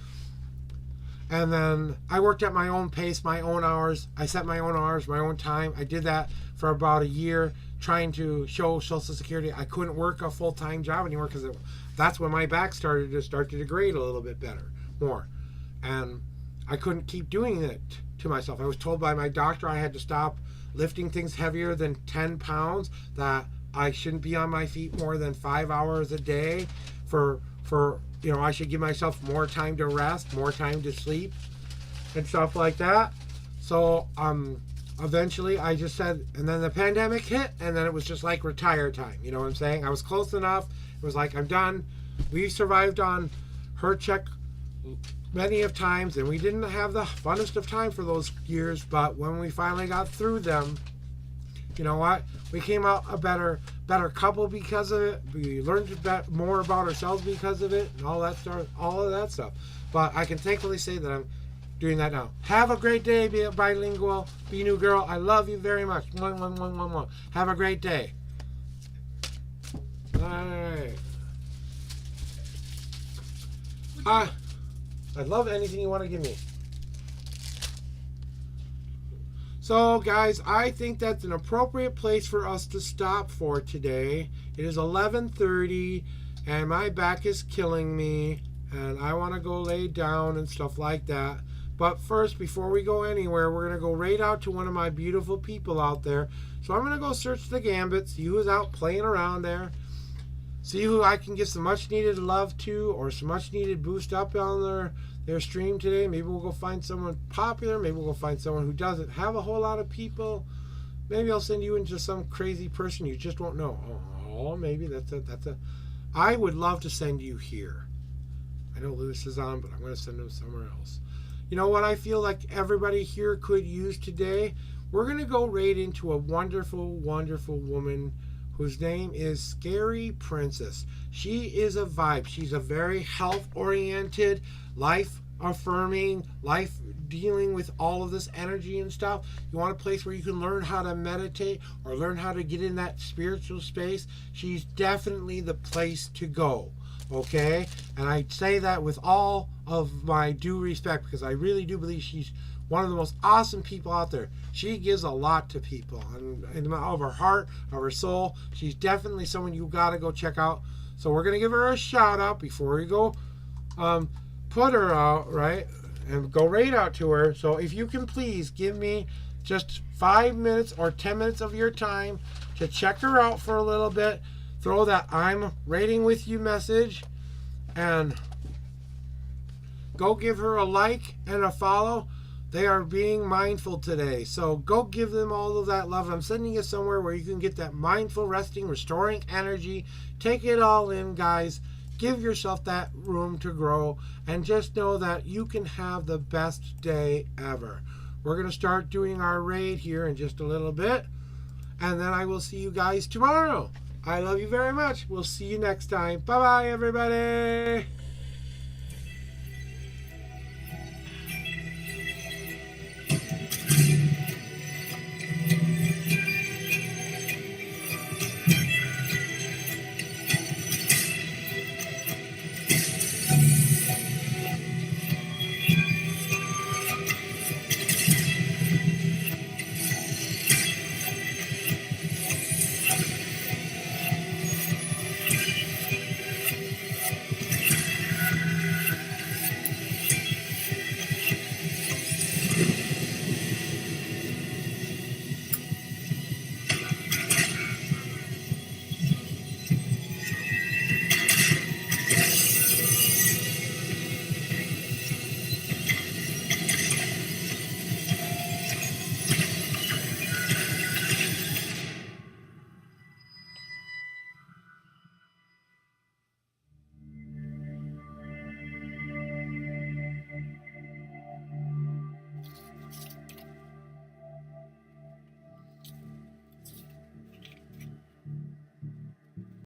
Speaker 1: And then I worked at my own pace, my own hours. I set my own hours, my own time. I did that for about a year, trying to show Social Security I couldn't work a full-time job anymore, because that's when my back started to degrade a little bit more. And I couldn't keep doing it to myself. I was told by my doctor I had to stop lifting things heavier than 10 pounds, that I shouldn't be on my feet more than 5 hours a day for I should give myself more time to rest, more time to sleep, and stuff like that. So eventually I just said, and then the pandemic hit, and then it was just like retire time. You know what I'm saying? I was close enough. It was like, I'm done. We survived on her check many of times, and we didn't have the funnest of time for those years, but when we finally got through them, you know what? We came out a better couple because of it. We learned more about ourselves because of it, and all of that stuff. But I can thankfully say that I'm doing that now. Have a great day. Be a bilingual. Be a new girl. I love you very much. Mwah, mwah, mwah, mwah, mwah. Have a great day. All right. I'd love anything you want to give me. So, guys, I think that's an appropriate place for us to stop for today. It is 11:30, and my back is killing me, and I want to go lay down and stuff like that. But first, before we go anywhere, we're going to go right out to one of my beautiful people out there. So I'm going to go search the Gambit, see who's out playing around there, see who I can give some much-needed love to or some much-needed boost up on their stream today. Maybe we'll go find someone popular. Maybe we'll go find someone who doesn't have a whole lot of people. Maybe I'll send you into some crazy person you just won't know. Oh, maybe that's a. I would love to send you here. I know Lewis is on, but I'm going to send him somewhere else. You know what I feel like everybody here could use today? We're going to go right into a wonderful, wonderful woman whose name is Scary Princess. She is a vibe. She's a very health-oriented, life-affirming, dealing with all of this energy and stuff. You want a place where you can learn how to meditate or learn how to get in that spiritual space? She's definitely the place to go, okay? And I say that with all of my due respect, because I really do believe she's one of the most awesome people out there. She gives a lot to people, and of her heart, of her soul. She's definitely someone you got to go check out. So we're going to give her a shout out before we go put her out, right? And go right out to her. So if you can please give me just 5 minutes or 10 minutes of your time to check her out for a little bit. Throw that I'm rating with you message and go give her a like and a follow. They are being mindful today. So go give them all of that love. I'm sending you somewhere where you can get that mindful, resting, restoring energy. Take it all in, guys. Give yourself that room to grow. And just know that you can have the best day ever. We're going to start doing our raid here in just a little bit. And then I will see you guys tomorrow. I love you very much. We'll see you next time. Bye-bye, everybody.